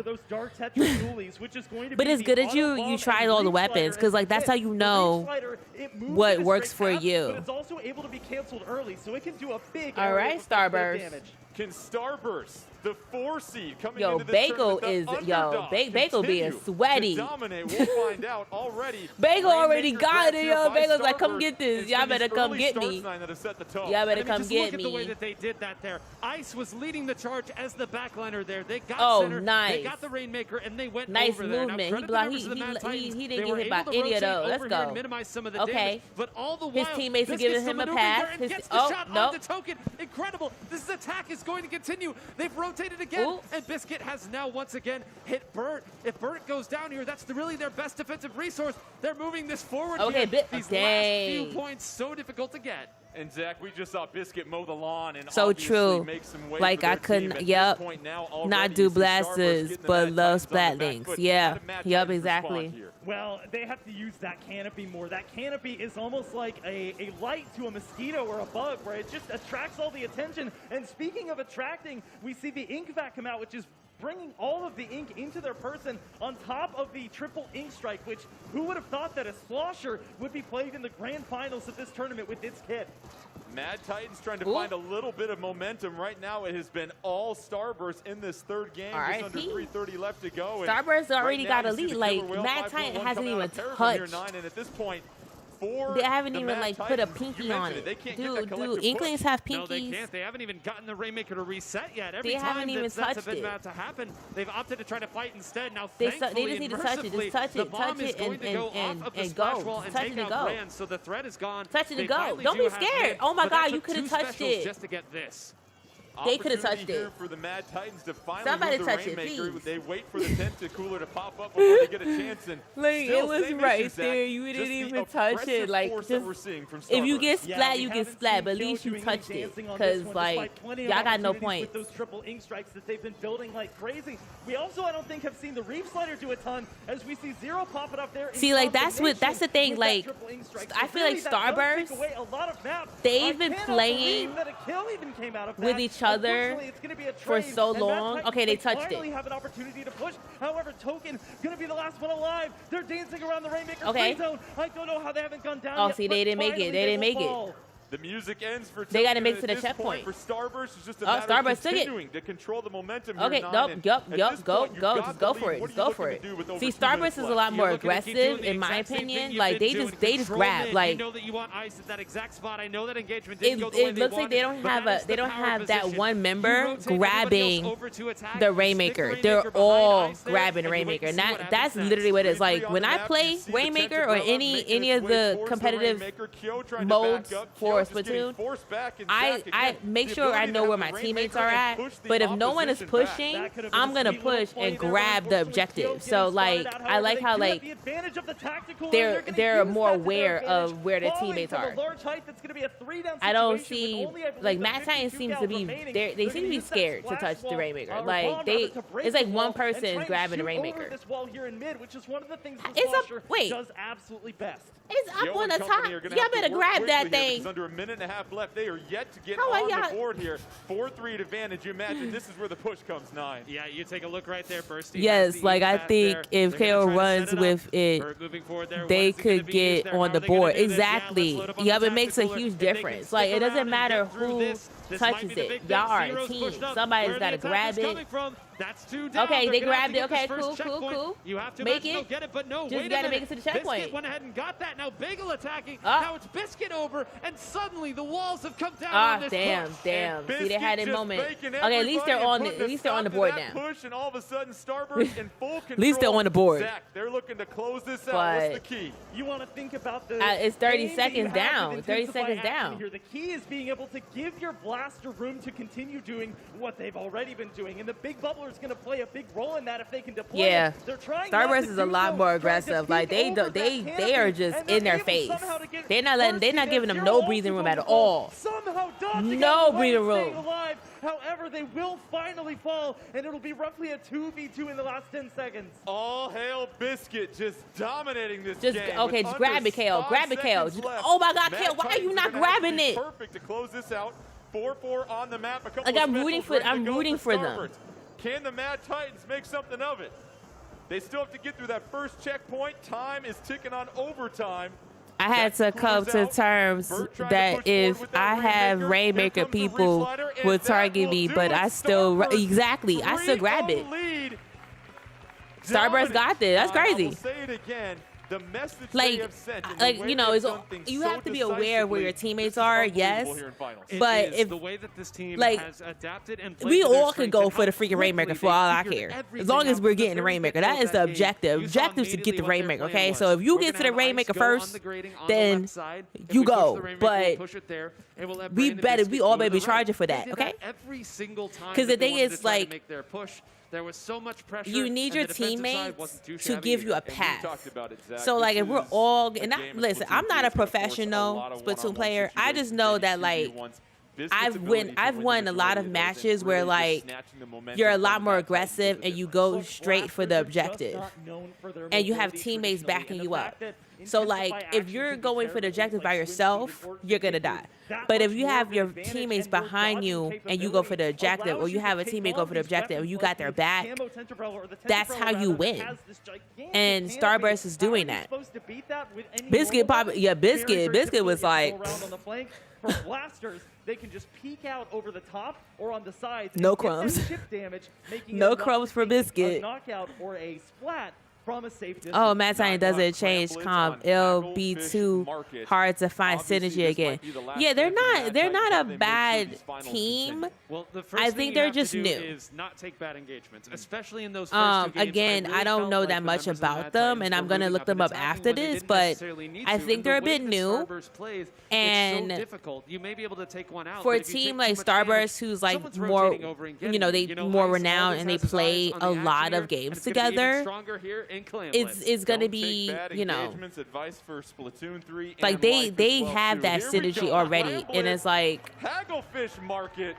but it's good as you try all the weapons, cause like that's how you know what works for you. But it's also able to be canceled early, so it can do a big All right, Starburst. damage. Can Starburst, the 4 seed coming Yo, into this Bagel tournament, the is yo, underdog, Bagel being continue sweaty. to dominate? We'll find out already. Bagel already Rainmaker got grabbed it, here yo. by Bagel's like, come Starburst. get this. It's Y'all been better these come early get start me. sign that has set the tone. Y'all better I mean, come just get look at the way me. that they did that there. Ice was leading the charge as the backliner there. They got Oh, center, nice. they got the Rainmaker, and they went Nice over there. Now, movement. He credit the blocked- members of the Mad Titans. he didn't They get were hit by able to any of rotate those. Let's over here and go. minimize some of the Okay. damage, but all the His while, teammates are this giving gets the him a maneuvering pass. there and His- gets the oh, shot on nope. the token. Incredible. This attack is going to continue. They've rotated again, Ooh. and Biscuit has now once again hit Burt. If Burt goes down here, that's really their best defensive resource. They're moving this forward Okay, here. These last few dang. points so difficult to get. And Zach, we just saw Biscuit mow the lawn and So obviously true. make some way Like for I their team. couldn't, At this yep, point now, not already do you see Starburst blasters, getting the but Mad love Titans on the back splatlinks. foot. Yeah, How did Mad yep, Titans respond exactly. here? Well, they have to use that canopy more. That canopy is almost like a light to a mosquito or a bug, where it just attracts all the attention. And speaking of attracting, we see the ink vac come out, which is bringing all of the ink into their person on top of the triple ink strike, which who would have thought that a slosher would be played in the grand finals of this tournament with its kit? Mad Titans trying to find a little bit of momentum. Right now it has been all Starburst in this third game. Just under 3:30 left to go. And Starburst already right now got you see elite. the Like, killer whale Mad 5.1 Titan hasn't coming out even of Paragon here, touched. 9, and at this point, for They haven't the even Mad like put a Titans, pinky you on mentioned it. They can't get that Dude, collective Inklings push. have No, they pinkies. can't. They haven't even gotten the Rainmaker to reset yet. Every They time haven't even that sets have touched been it. about to happen, they've opted to try to fight instead. Now, They thankfully, just need to and touch it. mercifully, Just touch the it, bomb touch is it, going to go off of the and splash go. wall Just and touch take it and out go. Brand, so the threat is gone. Touch it They and go. finally Don't do be have scared. hit, Oh my but that God, you took could have 2 touched specials it. just to get this. They could have Opportunity touched here it. for the Mad Titans to finally Somebody move the touch it, Rainmaker. please. They wait for the tentacular to pop up before they get a chance. And Like, still it was same right issue, Zach. there. You Just didn't the even touch it. aggressive Like, force that just we're seeing from if you Starburst. get splat, you get haven't splat. seen But at Kill least you doing touched any it, dancing on because this one, like despite plenty of y'all got no opportunities points. with those triple ink strikes that they've been building like crazy. We also, I don't think, have seen the Reef Slider do a ton, as we see Zero popping up there. See, like that's the thing. Like I feel like Starburst, they've been playing with each other for so long. Okay, they touched finally it. have an opportunity to push. However, Token gonna be the last one alive. They're dancing around the Rainmaker Okay. free zone. I don't know how they haven't gone down Oh, yet, see, but they didn't make it. finally They didn't will make it. fall. The music ends for They gotta Token, make and to the at this checkpoint. point for Starburst, it's just a Oh, matter Starburst of took it. continuing to control the momentum Okay, here, Nine, nope, and yup, at yup, this go, point, you've go, got just the go lead. for it, What just are you go for looking it. to do with over See, 2 minutes Starburst is a left? lot more You're looking to keep doing aggressive, the in my exact same thing opinion. you've Like been doing. they just Control grab. mid. Like you know that you want ice at that exact spot. I know that engagement it, didn't go the way it looks like they don't have that one member grabbing the Rainmaker. They're all grabbing the Rainmaker. And that's literally what it is. Like when I play Rainmaker or any of the competitive modes for Splatoon, I make sure I know where my teammates are at. But if no one is pushing, I'm gonna push and grab the objective. So like I like how like they're more aware of where their teammates are. I don't see like Mad Titan seems to be they seem to be scared to touch the Rainmaker. Like it's like one person is grabbing the Rainmaker. It's up. Wait. Does absolutely best. It's up on the top. Y'all better grab that thing. Under a minute and a half left. They are yet to get How are on y'all- the board here. 4-3 advantage. You imagine this is where the push comes, 9. Yeah, you take a look right there, Bursty. Yes, like I think if KO runs with it, they could get on the board. Exactly. Yup, it makes a huge difference. Like it doesn't matter who touches it. Y'all are a team. Somebody's got to grab it. That's 2 down. Okay, They're they gonna have grabbed to it. get this Okay, first cool. checkpoint. You have to Make imagine it. they'll get it, but no, Just wait a gotta minute. make it to the checkpoint. Biscuit went ahead and got that. Now Bagel attacking. Ah. Now it's Biscuit over, and suddenly the walls have come down Ah, on this damn. push. See, they had a just moment. baking Okay, at least they're everybody on. and At putting a least they're on the stop to board that now. Push, and all of a sudden, Starburst in full control. At least they're on the board. Zach, they're looking to close this out. But- What's the key? You want to think about the It's 30 aim that you seconds have down. with 30 intensify seconds action down. Here. The key is being able to give your blaster room to continue doing what they've already been doing, and the big bubbler is going to play a big role in that if they can deploy Yeah, it. They're trying not Starburst to is a do lot so, more trying to aggressive. Like peek over that they canopy, are just and they're in their able face. somehow to get They're not giving them Zero no also breathing room going at to fall. all. Somehow dodging No out the way breathing and staying room. alive. However, they will finally fall, and it'll be roughly a 2v2 in the last 10 seconds. All hail Biscuit, just dominating this Just game. okay, with just grab under it, KO. 5 Grab it, KO. seconds Just, left. oh my God, Mad KO, why are Titans you not gonna have to grabbing be it? Perfect to close this out. 4-4 on the map. A couple Like, of I'm rooting specials for- I'm ready to go rooting for them. Starburst. Can the Mad Titans make something of it? They still have to get through that first checkpoint. Time is ticking on overtime. I had to come to terms that if I have Rainmaker, people will target me, but I still I still grab it. Starburst got this. That's crazy. I will say it again. The message they Like, have sent and the way you know, they've it's, done things you so have to be aware where your decisively, teammates this is are, unbelievable yes. here in finals. But It is if the way that this team like has adapted and played we to their all could strengths go and for the how freaking Rainmaker quickly for they all I figured care. As everything long as out we're from the getting the very Rainmaker, get-go that is of the that game. objective. You saw Objective is to get the immediately what their Rainmaker. plan Okay, was. so if you We're get to gonna the have Rainmaker ice go on first, the grading on the then left side. If you we push go. the Rainmaker, But we'll push it there, and we'll let we Brandon better, Biscuit we go all to better be the right. charging for They that. did Okay. Every single time. Because the that they thing wanted is, to try to like, make their push. There was so much pressure. You need and your the defensive side teammates wasn't too to shabby give you a either. And we path. talked about it, Zach. So like This if we're is all a and I, game of listen, Splatoon I'm 3 not a that's gonna force professional lot of Splatoon one-on-one player. I just situations, know big that like 2v1s. I've won a lot of matches where like you're a lot more aggressive and you go straight for the objective, and you have teammates backing you up. So like if you're going for the objective by yourself, you're gonna die. But if you have your teammates behind you and you go for the objective, or you have a teammate go for the objective and you got their back, that's how you win. And Starburst is doing that. Biscuit Biscuit was like, for blasters, they can just peek out over the top or on the sides. No and get crumbs. them chip damage, making No it crumbs for a Biscuit. knockout or a splat from a safe distance. oh, Matt Tiny does it change comp. It'll be too hard to find synergy again. Yeah, they're not a bad team. Well, the first I thing think you they're have to just do new. is not take bad engagements, especially in those first 2 games. Again, I don't know that much about them, and I'm gonna look them up after this. But I think they're a bit new. And so difficult. You may be able to take one out, for but a if you take team too like much damage, Starburst, who's like someone's more, rotating over and getting they you. more Ice renowned always and they has his play eyes on a the action lot here, of games and it's gonna be even together, stronger here in Clamblitz. it's gonna Don't be, take bad engagements, advice for Splatoon 3 like and they life they as well, have too. that Here we synergy go. already, and it's like Hagglefish Market.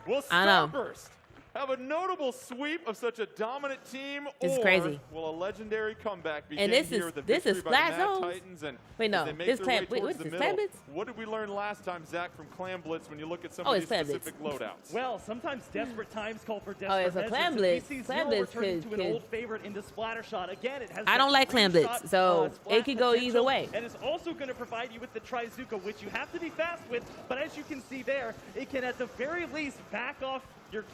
Will I know. Starburst have a notable sweep of such a dominant team, This is or crazy. will a legendary comeback begin And this here is- with the this is victory by the Splat Mad Zones? Titans? And Wait, no, as they make this their Clam- way wait, towards what's the this, middle, Clamblitz? what did we learn last time, Zach, from Clam Blitz when you look at some Oh, of it's these Clam specific Blitz. loadouts? Well, sometimes desperate times call for desperate Oh, it's a measures, Clam and we Blitz. see Clam Zero Blitz returning could- to an old favorite into Splattershot. Again, it has I that don't like Clam Blitz, screenshot, so splat it could go either potential, way. And it's also going to provide you with the Trizuka, which you have to be fast with, but as you can see there, it can at the very least back off your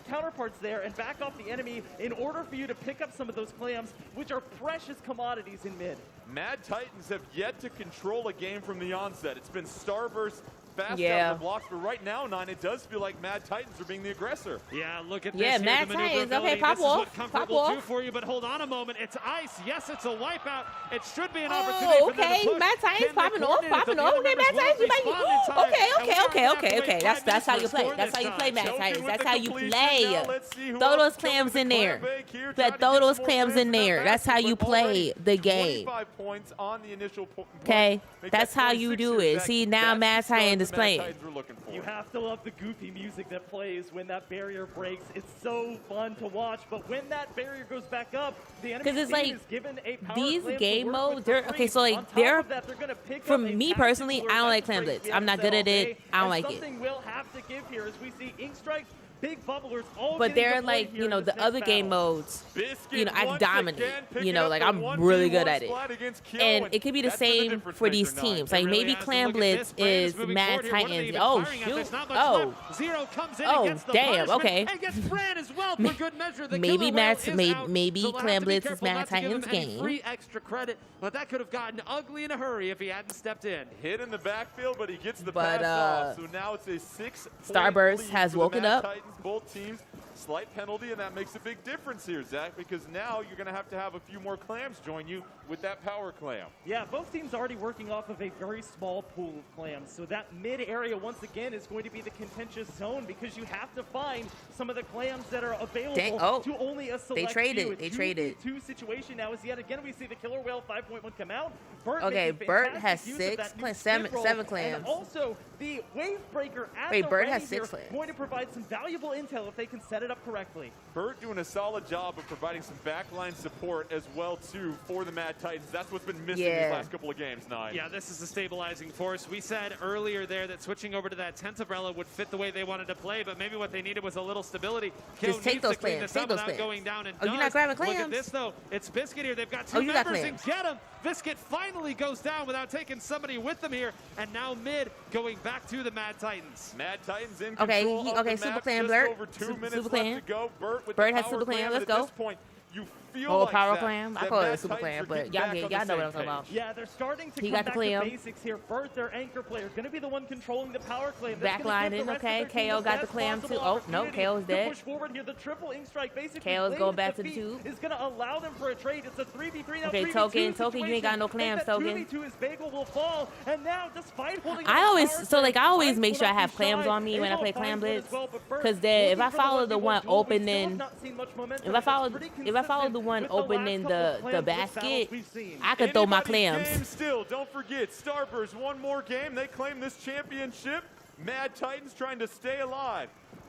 counterparts there and back off the enemy in order for you to pick up some of those clams, which are precious commodities in mid. Mad Titans have yet to control a game from the onset. It's been Starburst fast out Yeah. of the blocks, but right now, Nine, it does feel like Mad Titans are being the aggressor. Yeah, look at this. Yeah, here, Mad the Titans. maneuverability. Okay, pop This is off, what comfort pop will do off. for you, but hold on a moment. It's ice. Yes, it's a wipeout. It should be an Oh, opportunity for them okay, to push. Mad Titans Can they popping off, coordinate? popping The off. other Okay, Mad members Titans, you won't might respond in time. okay, And okay, we're okay, gonna have to okay, wait okay. 5 That's how you minutes play. for That's how you this play, time. Mad Joking Titans. with That's the how you completion play. now. Let's see who Throw else those is coming clams to in there. Clambake here, trying Throw to get those some more clams in clams there. that That's how basket, you but play already the game. 25 points on the initial point. Okay, Make that's that how you 26 do here, it. Zach. See, now That's Mad the start Titans is the Mad playing. Titans were looking for. You have to love the goofy music that plays when that barrier breaks. It's so fun to watch, but when that barrier goes back up, the enemy 'Cause it's team like, is given a power these clam to game work modes, with they're for okay. free. So like On top they're of that, they're gonna pick for up a me tactical personally, lure. I don't like That's Clam great. Blitz. We I'm not haven't good said at all it. day. I don't And like it. something we'll have to give here as we see ink strikes, big bubblers, all But getting they're deployed like, here you know, in this the other next game battle. modes, Biscuit I once dominate. again picking You know, up like the I'm 1v1 really good at it. splat against Kyo, And it could be the that's been same difference for these maker, Nine. teams. It Like really maybe has. Clam Look at Blitz this. Brand is moving Mad forward here. What are they Titans. even Oh firing at? shoot. There's not much Oh. left. Zero comes in Oh, against the damn, punishment okay. and gets Fran as well for good measure. The Maybe killer Mad- whale is may- out, maybe so we'll have Clam to be Blitz is careful Mad not to give him Titans' any game. free extra credit, but that could have gotten ugly in a hurry if he hadn't stepped in. Hit in the backfield, but he gets the But, pass off. So now it's a 6 Starburst has woken up. Titans, both teams, slight penalty, and that makes a big difference here, Zach, because now you're going to have a few more clams join you with that power clam. Yeah, both teams already working off of a very small pool of clams. So that mid area, once again, is going to be the contentious zone because you have to find some of the clams that are available Dang, oh, to only a select traded, few. A they 2v2 traded. situation now is yet again we see the killer whale 5.1 come out. Bert Okay, making Bert fantastic has use of 6 that new clams, skip roll, 7 and clams. also the wave breaker at Wait, the Bert ready has 6 here, clams. going to provide some valuable intel if they can set it up correctly. Bert doing a solid job of providing some backline support as well, too, for the Mad Titans. That's what's been missing these last couple of games, Nine. Yeah, this is the stabilizing force. We said earlier there that switching over to that 10th umbrella would fit the way they wanted to play, but maybe what they needed was a little stability. Just take those clams. Take those clams. Going down and Oh, you're not grabbing Look at clams? this, though. It's Biscuit here. They've got Oh, two you got members and clams. get him. Biscuit finally goes down without taking somebody with them here, and now mid going back to the Mad Titans. Mad Titans in Okay, control of okay, the Super map. Clam Just Blurt. over 2 Super minutes Clam. left to go. Bert with Bert the has power Super Clam. clam, Let's but at go. this point, you feel Oh, like power that, clam? I that call it Mad super Titans clam, are but getting y'all back get on y'all the know what same I'm talking about. page. Yeah, they're starting to He come got the back clam. to basics here. Bert, their anchor player, is going to be the one controlling the power claim. Backlining, okay. KO got the clam too. Oh, no, KO's dead. Push forward here. The triple ink strike basically KO's laid going at back to the the feet tube. is going to allow them for a trade. It's a 3v3 now. Okay, 3v2 Token, you ain't got no clams, Token. 2v2 his bagel will fall, and now despite holding I always, so like I always Mike make sure I will not have be clams shy. on me when I Able play to Clam find one Blitz, as well, but Bert because then if I looking for the follow the 1v1 one duel. We still have opening, not seen much momentum. if I It's follow pretty the one consistent with the last opening couple of the clams battles basket, we've seen. I could throw my Anybody's clams. game still. Don't forget, Starburst, one more game. They claim this championship. Mad Titans trying to stay alive.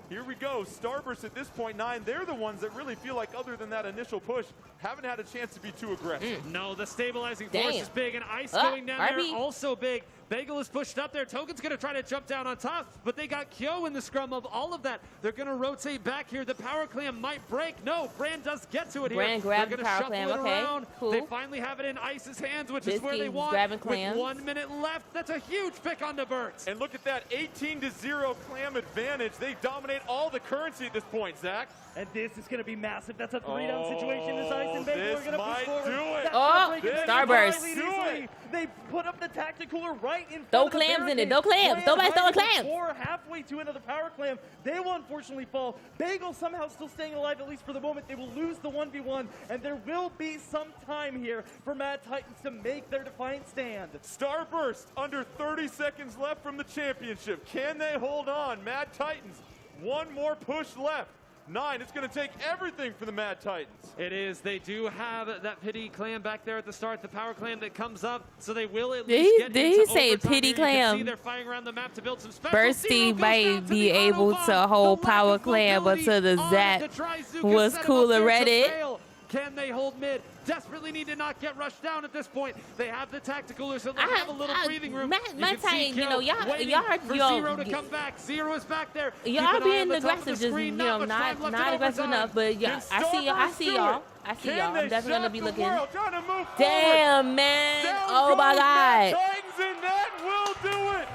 Here we go. Starburst at this point, 9. They're the ones that really feel like, other than that initial push, haven't had a chance to be too aggressive. No, the stabilizing force Damn. is big, and Ice going down RP. there also big. Bagel is pushed up there. Token's going to try to jump down on top, but they got Kyo in the scrum of all of that. They're going to rotate back here. The power clam might break. No, Brand does get to it here. Brand grabbed They're the gonna power shuffle clam. it Okay, around. cool. They finally have it in Ice's hands, which is where they Biscuit's want. grabbing With clams. 1 minute left, that's a huge pick on the Birds. And look at that 18-0 clam advantage. They dominate all the currency at this point, Zach. And this is going to be massive. That's a 3-down Oh, situation as Ice and Bagel are this going to push might forward. do it. That's Oh, gonna break it. Starburst. They Do it. They put up the tactical right in front Throw of the clams in it. barricade. Throw clams. Nobody's throwing clams. Or halfway to another power clam. They will unfortunately fall. Bagel somehow still staying alive, at least for the moment. They will lose the 1v1, and there will be some time here for Mad Titans to make their defiant stand. Starburst, under 30 seconds left from the championship. Can they hold on? Mad Titans, one more push left. 9, it's going to take everything for the Mad Titans. It is. They do have that pity clam back there at the start, the power clam that comes up, so they will at Did least he- get did into he say overtime pity here. You can clam? see they're firing around the map to build some special. Bursty Zero goes might down to be the able auto to bomb. hold The lack power of clam, but to the mobility Zach on the Trizuka was set 'em cool up there to already. fail. Can they hold mid? Desperately need to not get rushed down at this point. They have the tactical, so they have a little breathing room. My You can see time, you know, Kyo y'all waiting for yo, Zero to come back. Zero is back there. Keep y'all an eye on being the top of the aggressive, just screen. not much time left in aggressive overtime. enough. But yeah, Can I see y'all. I Starburst see do y'all. it? I see Can y'all. they I'm definitely gonna shock be the looking. world? Trying to move forward. Damn, man! Down Oh my goes Mad God! Titans, and that will do it.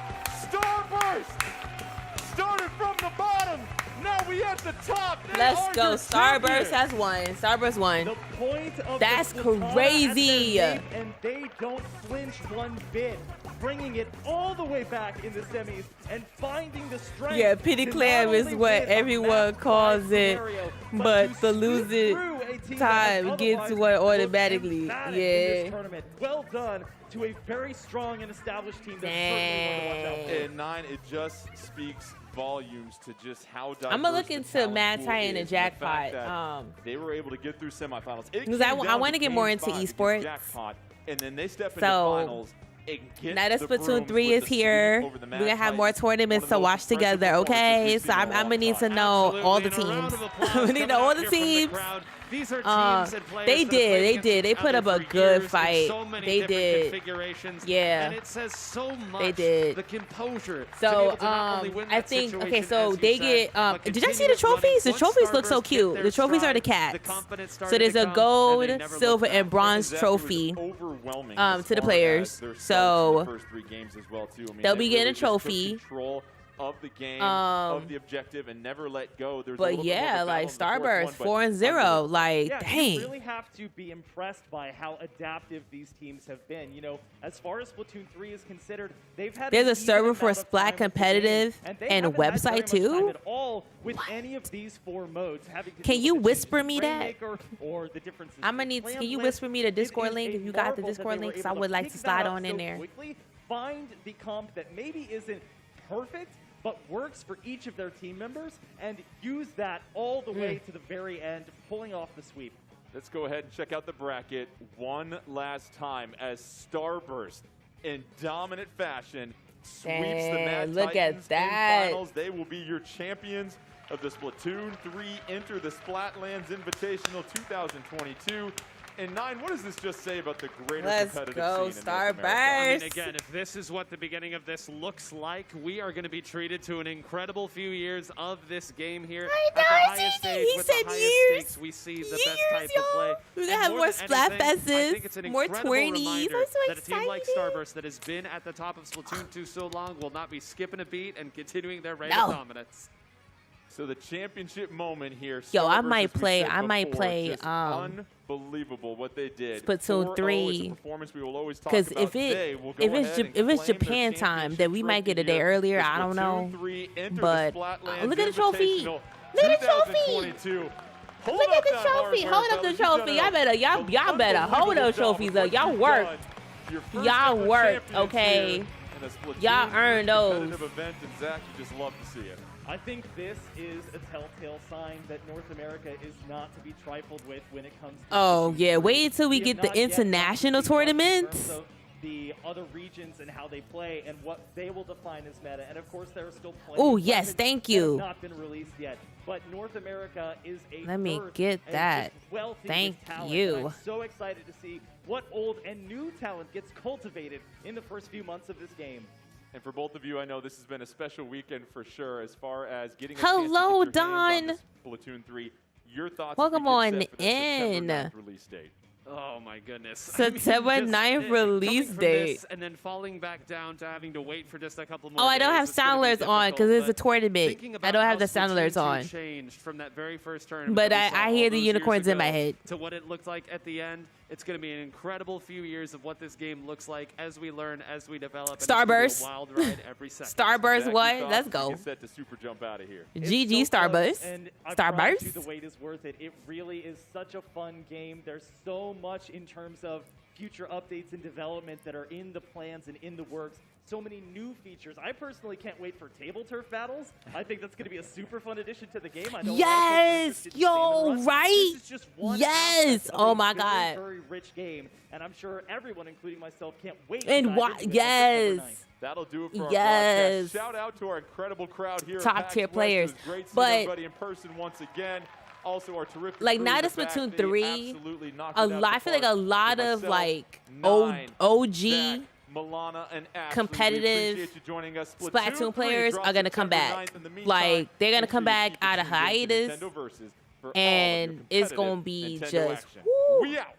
Starburst started from the bottom. Now we at the top. They Let's are go. your Starburst champions. has won. Starburst won. The point of That's the Splatoon crazy. at their nape, and they don't flinch one bit, bringing it all the way back in the semis and finding the strength. Yeah, pity to clam not is only what win a everyone map calls five it, scenario, but to the scoot losing through a team that has time gets otherwise one looked automatically. emphatic in this Yeah. tournament. Well done to a very strong and established team that's certainly one to watch out for. And 9, it just speaks volumes to just how diverse I'ma look the into talent Mad pool Titan and is, the fact Jackpot, that they were able to get through semifinals. It Because came I down wanna to get more game into 5 against esports. Jackpot, and then they step into So, finals and get now that the Splatoon brooms 3 with is the sweep here, over the we're Mad gonna have more Titans. tournaments One to of the most watch together, impressive okay? performances So we've seen I'm in a gonna long need to time. know all the Absolutely, and a round teams. of applause We need to coming know all out the here from the teams. crowd. These are teams and players They that have played did. against They each put up other a for good years in fight. so many They different did. configurations. Yeah. And it says so much. They did. The composure. to be So able to not only win I that think situation, so as you they said, get but did y'all see continue the trophies? running. The Once trophies look Starburst so hit cute. their The trophies are the stride, cats. confidence So started there's to a come, and gold, they never silver, looked and back. bronze Exactly, trophy it was overwhelming as to the far players. as their starts in So the first 3 games as well, too. I mean, they'll they be getting really a just took trophy. Control of the game, of the objective, and never let go. There's a But little bit more yeah, of a like battle in the fourth Starburst one, but 4-0, like Yeah, dang. you really have to be impressed by how adaptive these teams have been. You know, as far as Splatoon 3 is considered, they've had There's an a server even for amount of Splat time with the game, competitive and they and a haven't had website very much too? time at all with any of these 4 modes. Having to Can deal you with the whisper changes me in that? Rainmaker or the differences I'm gonna in need. Clam Can you Blitz. whisper me the It Discord is link a if you got the marvel that Discord they were link? Because I able would like to pick slide that up on in so there. quickly, find the comp that maybe isn't perfect, but works for each of their team members, and use that all the way to the very end, pulling off the sweep. Let's go ahead and check out the bracket one last time as Starburst, in dominant fashion, sweeps the Mad Dang, look at Titans that. in finals. They will be your champions of the Splatoon 3 Enter the Splatlands Invitational 2022. And 9, what does this just say about the greater Let's competitive go, scene in North America? I mean, Starburst. again, if this is what the beginning of this looks like, we are going to be treated to an incredible few years of this game here. At the highest stage, He with said the highest years. stakes, we see the best type of play. We're gonna And have more than Splat anything, I think Fests, it's an more incredible tourneys. reminder I'm so that a team like excited. Starburst that has been at the top of Splatoon 2 so long will not be skipping a beat and continuing their reign No. of dominance. So the championship moment here. Yo, I Starburst, might as we play. said I might before, play. just unbelievable what they did. Splatoon 4-0 3. is a performance we will always talk Because about. if it's Japan time, then we might get a day earlier. I don't know. But look at the trophy. Look at the trophy. Look at the trophy. Hold up the trophy. Y'all better hold those trophies up. Y'all worked. Y'all worked. Okay. Y'all earned those. Event, and Zach, you just love to see it. I think this is a telltale sign that North America is not to be trifled with when it comes to Oh yeah, wait until we get the international tournaments. The other regions and how they play and what they will define as meta. And of course, there are still plenty Oh of yes, weapons thank that you. have not been released yet. But North America is a Let me diverse get and that. just wealthy Thank with talent. you. And I'm so excited to see what old and new talent gets cultivated in the first few months of this game. And for both of you, I know this has been a special weekend for sure as far as getting a Hello, chance to get your hands on Don. this Splatoon 3. Your thoughts Welcome as we get on set for the September in. 9th release date. Oh my goodness. September 9th release coming from date. this and then falling back down to having to wait for just a couple more Oh, I don't days, have it's gonna sound be alerts on because difficult, it's a but tournament. thinking I about don't have how the sound Splatoon alerts 2 on. changed from that very first tournament But that we saw I all hear the those unicorns years in my ago head. to what it looked like at the end. It's going to be an incredible few years of what this game looks like as we learn, as we develop. And it's gonna be a Starburst. wild ride every second. Starburst, Zach, what? your thoughts Let's as we go. get set to super jump out of here. GG so close, Starburst. and I promise you Starburst. the wait is worth it. It really is such a fun game. There's so much in terms of future updates and development that are in the plans and in the works. So many new features. I personally can't wait for table turf battles. I think that's going to be a super fun addition to the game. I know Yes, yo, right? This is just one Yes. aspect of Oh a my very, God. very rich game, and I'm sure everyone, including myself, can't wait. And to dive why? into it on Yes. September 9th. That'll do it for our Yes. broadcast. Shout out to our incredible crowd here. Top at PAX tier West. players. It was great seeing But- everybody in person once again. Also, our terrific Like crew now in the the back, Splatoon they 3, absolutely knocked a it out lot. I the feel like a park. lot For of myself, like Nine, OG Zach, Milana, and Ashley, we competitive appreciate you joining us. Splatoon 3 players drops are gonna come September back. 9th. In the meantime, Like they're gonna make come sure you back keep out of tuned into hiatus, Nintendo Versus for all of and your it's competitive gonna be Nintendo just action. woo. We out.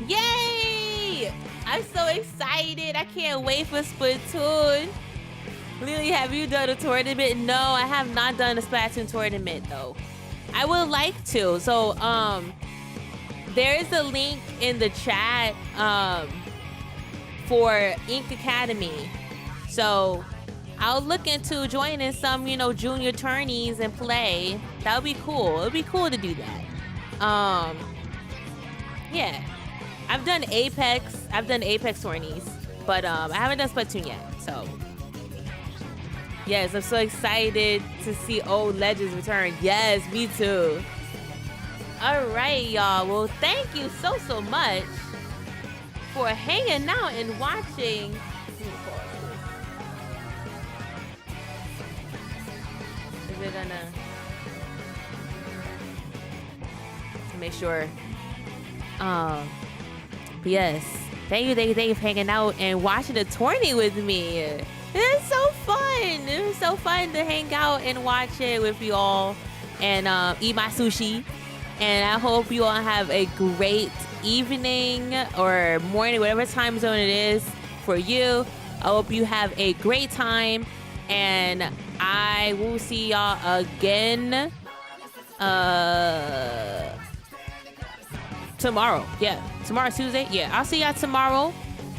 Yay! I'm so excited. I can't wait for Splatoon. Lily, have you done a tournament? No, I have not done a Splatoon tournament though. I would like to. So, there is a link in the chat for Ink Academy. So, I'll look into joining some, junior tourneys and play. That would be cool. It would be cool to do that. Yeah. I've done Apex. I've done Apex tourneys, but I haven't done Splatoon yet. So, yes, I'm so excited to see old legends return. Yes, me too. All right, y'all. Well, thank you so much for hanging out and watching. Is it gonna make sure? Yes. Thank you for hanging out and watching the tourney with me. It was so fun. It was so fun to hang out and watch it with you all and eat my sushi. And I hope you all have a great evening or morning, whatever time zone it is for you. I hope you have a great time. And I will see y'all again tomorrow. Yeah, tomorrow's Tuesday. Yeah, I'll see y'all tomorrow.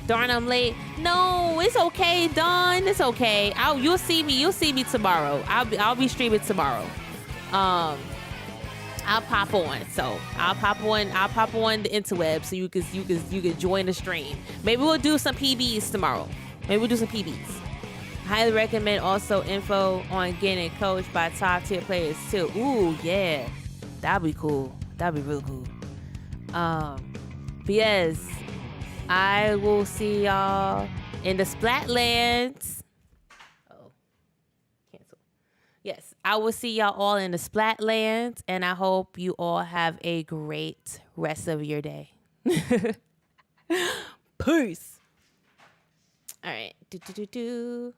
Darn, I'm late. No, it's okay, Dawn. It's okay. You'll see me. You'll see me tomorrow. I'll be streaming tomorrow. I'll pop on. So I'll pop on the interweb so you can join the stream. Maybe we'll do some PBs tomorrow. Maybe we'll do some PBs. Highly recommend also info on getting coached by top tier players too. Ooh, yeah. That'd be cool. That'd be real cool. But yes, I will see y'all in the Splatlands. Oh, cancel. Yes, I will see y'all all in the Splatlands, and I hope you all have a great rest of your day. Peace. All right. Da, da, da, da.